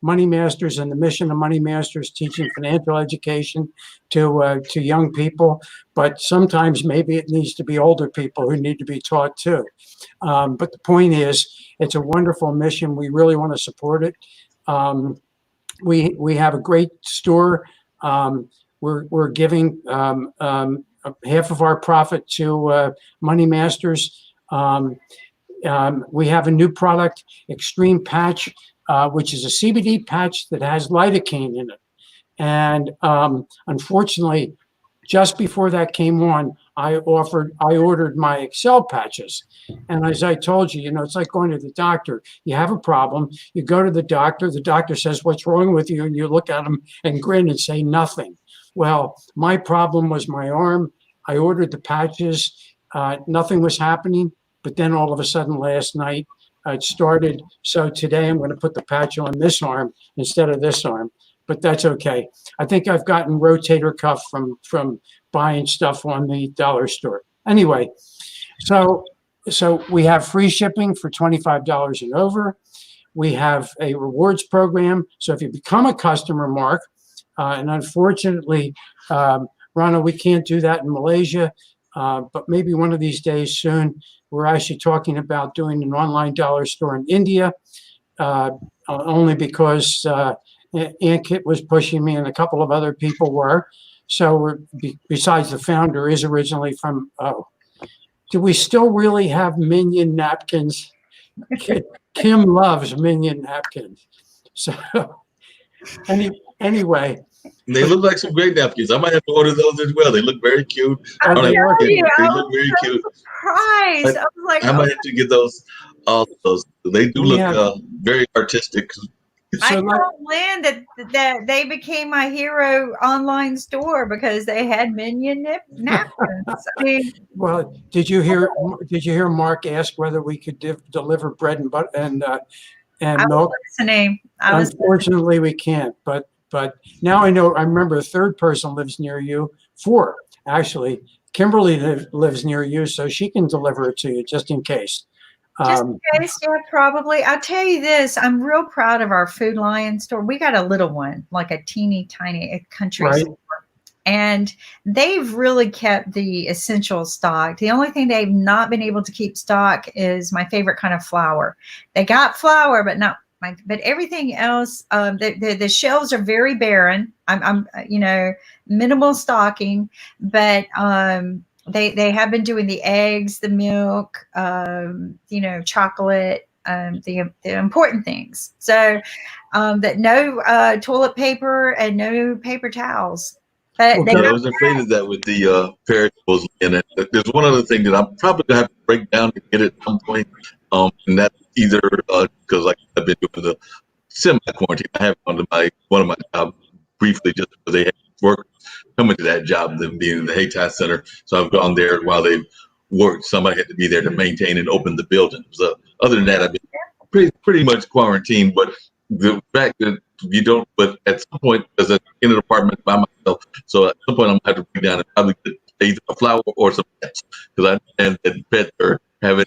Money Masters and the mission of Money Masters, teaching financial education to young people. But sometimes maybe it needs to be older people who need to be taught too. But the point is, it's a wonderful mission. We really want to support it. We have a great store. We're giving half of our profit to Money Masters. We have a new product, Extreme Patch, which is a CBD patch that has lidocaine in it. And unfortunately, just before that came on, I ordered my Excel patches. And as I told you, it's like going to the doctor. You have a problem, you go to the doctor says, "What's wrong with you?" And you look at him and grin and say nothing. Well, my problem was my arm. I ordered the patches. Nothing was happening. But then all of a sudden last night, it started. So today I'm going to put the patch on this arm instead of this arm. But that's okay. I think I've gotten rotator cuff from buying stuff on the Dollar Store. Anyway, so we have free shipping for $25 and over. We have a rewards program. So if you become a customer, Mark, and unfortunately, Rana, we can't do that in Malaysia, but maybe one of these days soon, we're actually talking about doing an online Dollar Store in India, only because Aunt Kit was pushing me and a couple of other people were. So besides the founder is originally from, do we still really have Minion napkins? Kim loves Minion napkins. So anyway. They look like some great napkins. I might have to order those as well. They look very cute. I They was look very so cute. surprised. I was like, I might have to get those. All those. They do look very artistic. I told Lynn that they became my hero online store because they had Minion napkins. I mean, well, did you hear Mark ask whether we could deliver bread and butter and milk? Listening. Unfortunately, we can't. But now I know. I remember a third person lives near you. 4 actually. Kimberly lives near you, so she can deliver it to you just in case. Just in case, yeah, probably. I'll tell you this, I'm real proud of our Food Lion store. We got a little one, like a teeny tiny country store. And they've really kept the essential stock. The only thing they've not been able to keep stock is my favorite kind of flour. They got flour, but everything else, the shelves are very barren. I'm minimal stocking, but they have been doing the eggs, the milk, chocolate, the important things. So that no toilet paper and no paper towels. But I was afraid of that with the perishables in it. There's one other thing that I'm probably gonna have to break down to get it at some point, and that's either because like I've been doing the semi-quarantine. I have one of my jobs briefly just because they had work coming to that job, them being in the Hayti Center. So I've gone there while they've worked. Somebody had to be there to maintain and open the building. So other than that, I've been pretty much quarantined. But the fact that you don't, but at some point, because I'm in an apartment by myself, so at some point I'm gonna have to bring down and probably get either a flower or some pets, because I understand that pets are having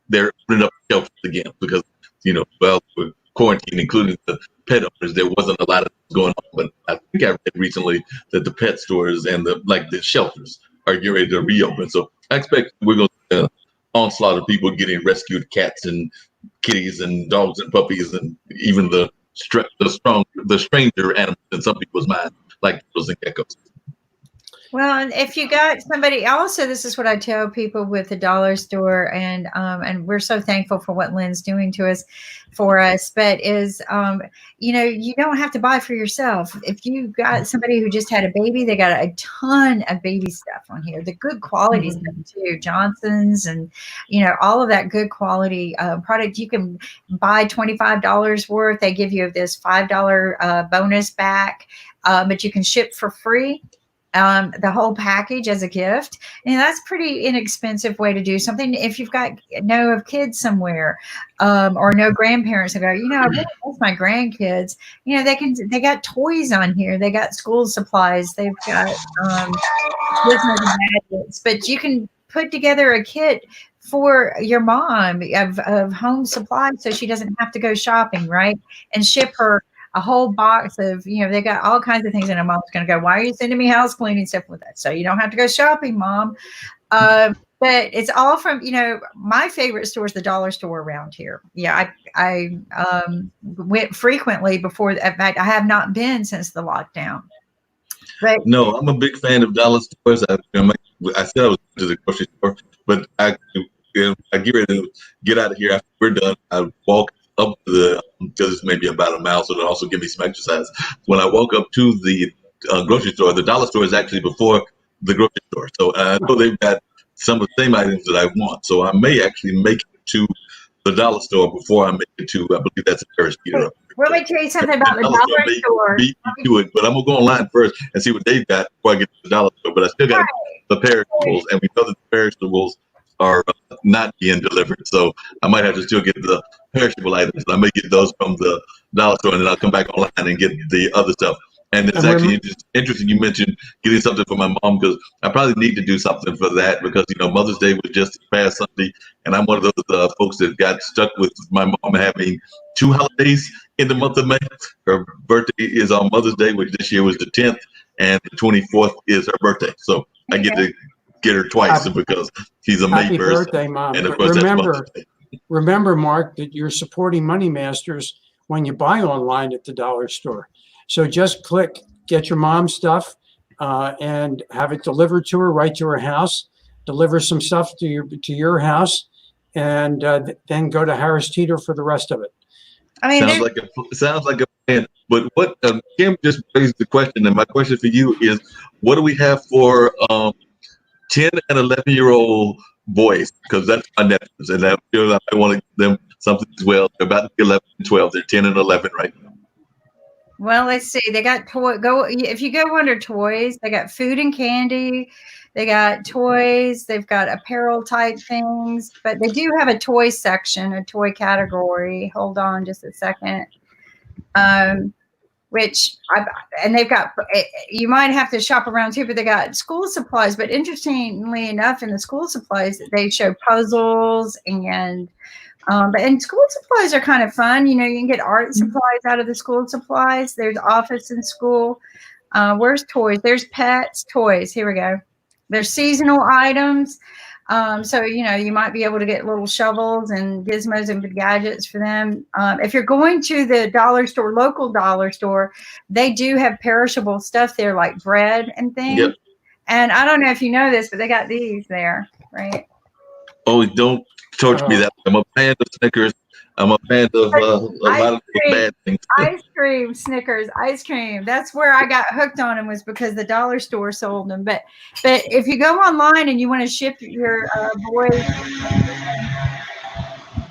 they're opening up shelves again because with quarantine, including the pet owners, there wasn't a lot of going on. But I think I read recently that the pet stores and the shelters are getting ready to reopen. So I expect we're going to see an onslaught of people getting rescued cats and kitties and dogs and puppies and even the stranger animals in some people's minds, like those and geckos. Well, and if you got somebody, also, this is what I tell people with the Dollar Store, and we're so thankful for what Lynn's doing for us, but is, you don't have to buy for yourself. If you got somebody who just had a baby, they got a ton of baby stuff on here, the good quality stuff too, Johnson's and, all of that good quality product. You can buy $25 worth. They give you this $5 bonus back, but you can ship for free. the whole package as a gift. And that's pretty inexpensive way to do something. If you've got of kids somewhere, or no grandparents who go, I really miss my grandkids. They got toys on here. They got school supplies. They've got gadgets, but you can put together a kit for your mom of home supplies so she doesn't have to go shopping, right? And ship her a whole box of, they got all kinds of things, and mom's going to go, why are you sending me house cleaning stuff with that? So you don't have to go shopping, Mom. But it's all from, my favorite store is the dollar store around here. Yeah, I went frequently before. In fact, I have not been since the lockdown. Right. No, I'm a big fan of dollar stores. I said I was to the grocery store, but I get ready to get out of here after we're done. I walk up to the, because it's maybe about a mile, so it'll also give me some exercise. When I walk up to the grocery store, the dollar store is actually before the grocery store. So I know they've got some of the same items that I want. So I may actually make it to the dollar store before I make it to, I believe that's a Paris Theater. Well, let me tell you something about the dollar store. Beat me to it, but I'm gonna go online first and see what they've got before I get to the dollar store. But I still got the perishables, and we know that the perishables are not being delivered, so I might have to still get the perishable items. I may get those from the dollar store, and then I'll come back online and get the other stuff. And it's actually interesting you mentioned getting something for my mom, because I probably need to do something for that, because Mother's Day was just past Sunday, and I'm one of those folks that got stuck with my mom having 2 holidays in the month of May. Her birthday is on Mother's Day, which this year was the 10th, and the 24th is her birthday. So I get to get her twice because she's a May Happy person. Birthday, Mom. And of But course, remember, Mark, that you're supporting Money Masters when you buy online at the dollar store. So just click, get your mom's stuff, and have it delivered to her, right to her house. Deliver some stuff to your house, and then go to Harris Teeter for the rest of it. I mean, sounds like a plan. But what Kim just raised the question, and my question for you is, what do we have for 10 and 11-year-old boys? Because that's my nephews, and I feel like I want to give them something as well. They're about to be 11 and 12. They're 10 and 11 right now. Well, let's see. They got if you go under toys, they got food and candy. They got toys. They've got apparel type things, but they do have a toy section, a toy category. Hold on just a second. And they've got, you might have to shop around too, but they got school supplies. But interestingly enough, in the school supplies, they show puzzles and school supplies are kind of fun. You can get art supplies out of the school supplies. There's office in school. Where's toys? There's pets, toys. Here we go. There's seasonal items. So, you might be able to get little shovels and gizmos and gadgets for them. If you're going to the dollar store, local dollar store, they do have perishable stuff there, like bread and things. Yep. And I don't know if you know this, but they got these there, right? Oh, don't torture me that. I'm a fan of Snickers. I'm a fan of a lot of bad things. Ice cream, Snickers, ice cream. That's where I got hooked on them, was because the dollar store sold them. But if you go online and you want to ship your boys,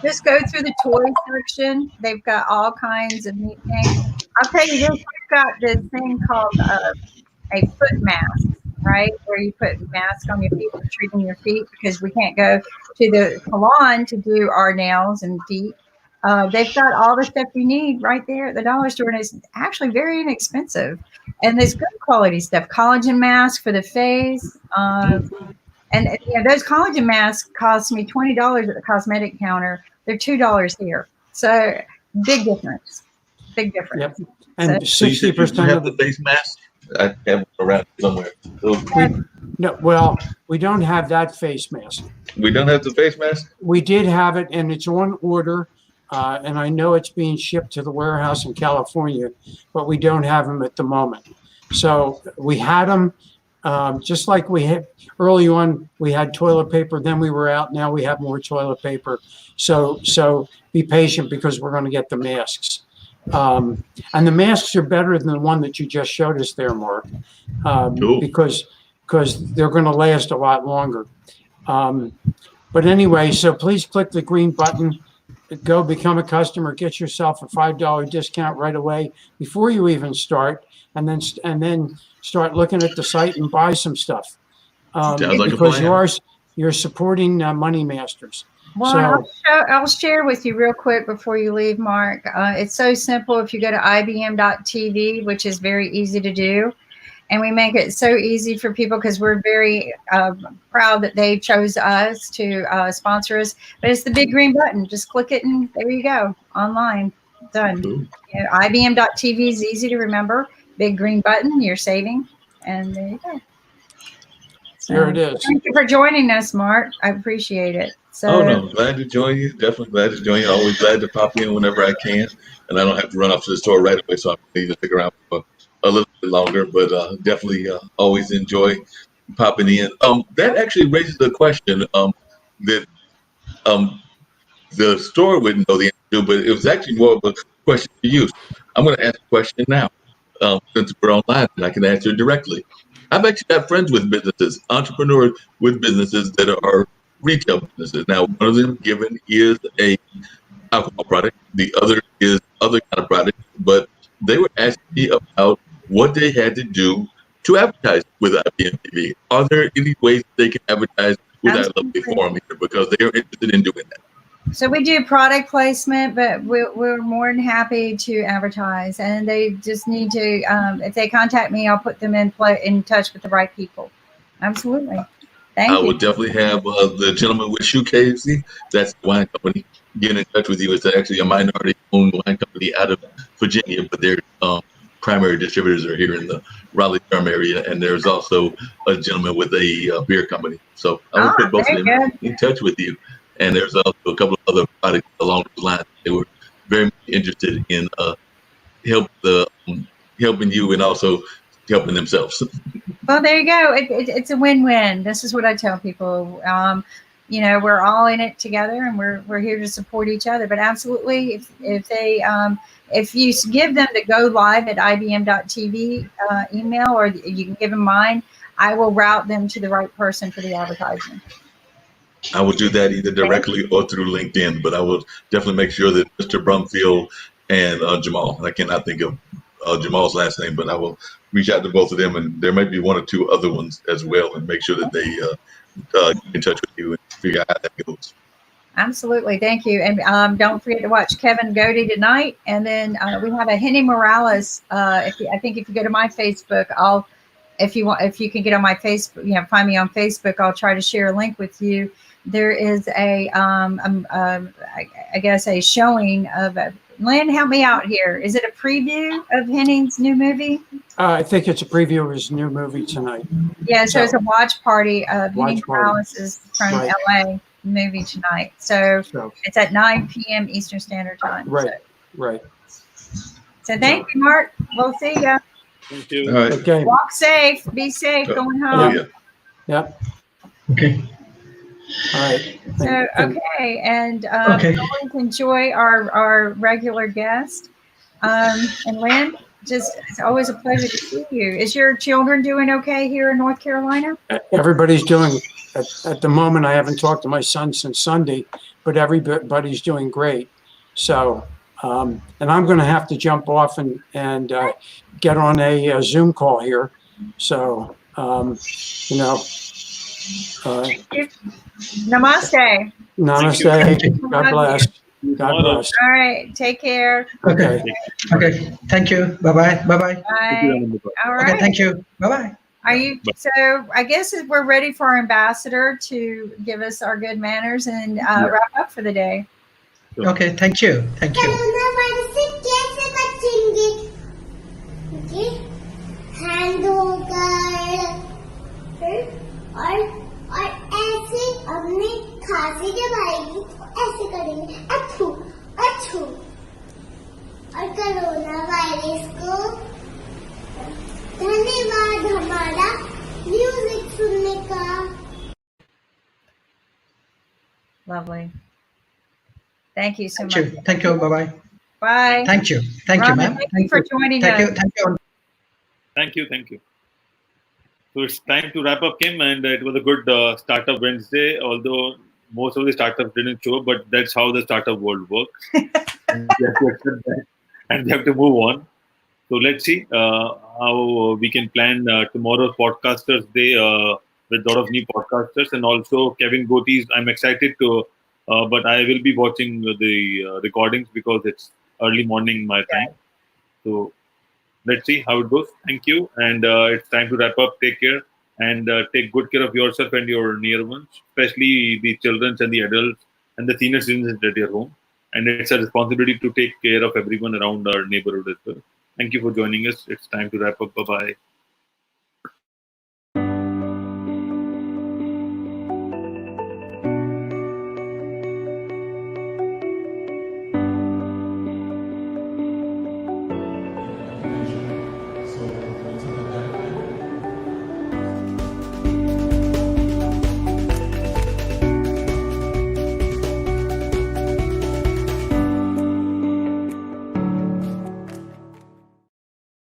just go through the toy section. They've got all kinds of neat things. I'll tell you this, we've got this thing called a foot mask, right? Where you put a mask on your feet for treating your feet, because we can't go to the salon to do our nails and feet. They've got all the stuff you need right there at the dollar store, and it's actually very inexpensive. And there's good quality stuff. Collagen masks for the face. And those collagen masks cost me $20 at the cosmetic counter. They're $2 here. So big difference. Big difference. Yep. And 60% of the face mask. I have it around somewhere. We don't have that face mask. We don't have the face mask? We did have it, and it's on order. And I know it's being shipped to the warehouse in California, but we don't have them at the moment. So we had them, just like we had early on. We had toilet paper, then we were out. Now we have more toilet paper. So be patient, because we're going to get the masks. And the masks are better than the one that you just showed us there, Mark, because they're going to last a lot longer. But anyway, so please click the green button go become a customer, get yourself a $5 discount right away before you even start, and then start looking at the site and buy some stuff. Because you're supporting Money Masters. Well, I'll share with you real quick before you leave, Mark. It's so simple. If you go to IBM.TV, which is very easy to do, and we make it so easy for people because we're very proud that they chose us to sponsor us. But it's the big green button. Just click it and there you go. Online. Done. Cool. IBM.TV is easy to remember. Big green button. You're saving. And there you go. So, here it is. Thank you for joining us, Mark. I appreciate it. So, no, glad to join you. Definitely glad to join you. Always glad to pop in whenever I can. And I don't have to run off to the store right away, so I need to stick around for a little bit longer, but definitely always enjoy popping in. That actually raises the question that the store wouldn't know the answer to, but it was actually more of a question for you. I'm going to ask a question now, since we're online and I can answer it directly. I've actually got friends with businesses, entrepreneurs with businesses that are retail businesses. Now, one of them given is a alcohol product, the other is other kind of product, but they were asking me about what they had to do to advertise with IBM TV. Are there any ways they can advertise with that lovely forum here? Because they are interested in doing that. So we do product placement, but we're more than happy to advertise. And they just need to, if they contact me, I'll put them in touch with the right people. Absolutely. Thank you. I would definitely have the gentleman with Shoe KFC, that's the wine company, get in touch with you. It's actually a minority-owned wine company out of Virginia, but their primary distributors are here in the Raleigh-Durham area. And there's also a gentleman with a beer company. So I would put both of them in touch with you. And there's also a couple of other products along those lines. They were very interested in helping you and also helping themselves. Well, there you go. It's a win-win. This is what I tell people. We're all in it together, and we're here to support each other. But absolutely, if you give them the go live at IBM.TV email, or you can give them mine, I will route them to the right person for the advertisement. I will do that either directly or through LinkedIn, but I will definitely make sure that Mr. Brumfield and Jamal, I cannot think of Jamal's last name, but I will reach out to both of them, and there might be one or two other ones as well, and make sure that they get in touch with you and figure out how that goes. Absolutely. Thank you. And don't forget to watch Kevin Godey tonight. And then we have a Henny Morales. I think if you go to my Facebook, if you can get on my Facebook, find me on Facebook, I'll try to share a link with you. There is I guess a showing of Lynn, help me out here. Is it a preview of Henning's new movie? I think it's a preview of his new movie tonight. Yeah, so it's a watch party of Henning Morales' from LA movie tonight. So it's at 9 p.m. Eastern Standard Time. Right. So thank you, Mark. We'll see you. Thank you. All right. Okay. Walk safe. Be safe going home. Yep. Okay. All right. So, okay. And always enjoy our regular guest. And Lynn, it's always a pleasure to see you. Is your children doing okay here in North Carolina? Everybody's doing, at the moment, I haven't talked to my son since Sunday, but everybody's doing great. So, and I'm going to have to jump off and get on a Zoom call here. So, Namaste. Namaste. God bless. God bless. All right. Take care. Okay. Thank you. Bye-bye. Bye-bye. Bye. All right. Okay, thank you. Bye-bye. So I guess we're ready for our ambassador to give us our good manners and wrap up for the day. Okay. Thank you. Thank you. और ऐसे अपने खांसी जब आएगी तो ऐसे करेंगे अथू अथू और कोरोना वायरस को धन्यवाद हमारा म्यूजिक सुनने का. Lovely. Thank you so much. Thank you. Bye-bye. Bye. Thank you, ma'am. Thank you for joining us. Thank you. So it's time to wrap up, Kim, and it was a good start of Wednesday, although most of the startups didn't show up, but that's how the startup world works. And we have to accept that, and we have to move on. So let's see how we can plan tomorrow's Podcasters Day with a lot of new podcasters, and also Kevin Goatees. I'm excited to, but I will be watching the recordings because it's early morning my time. So let's see how it goes. Thank you, and it's time to wrap up. Take care, and take good care of yourself and your near ones, especially the children and the adults and the senior citizens at your home. And it's a responsibility to take care of everyone around our neighborhood as well. Thank you for joining us. It's time to wrap up. Bye bye.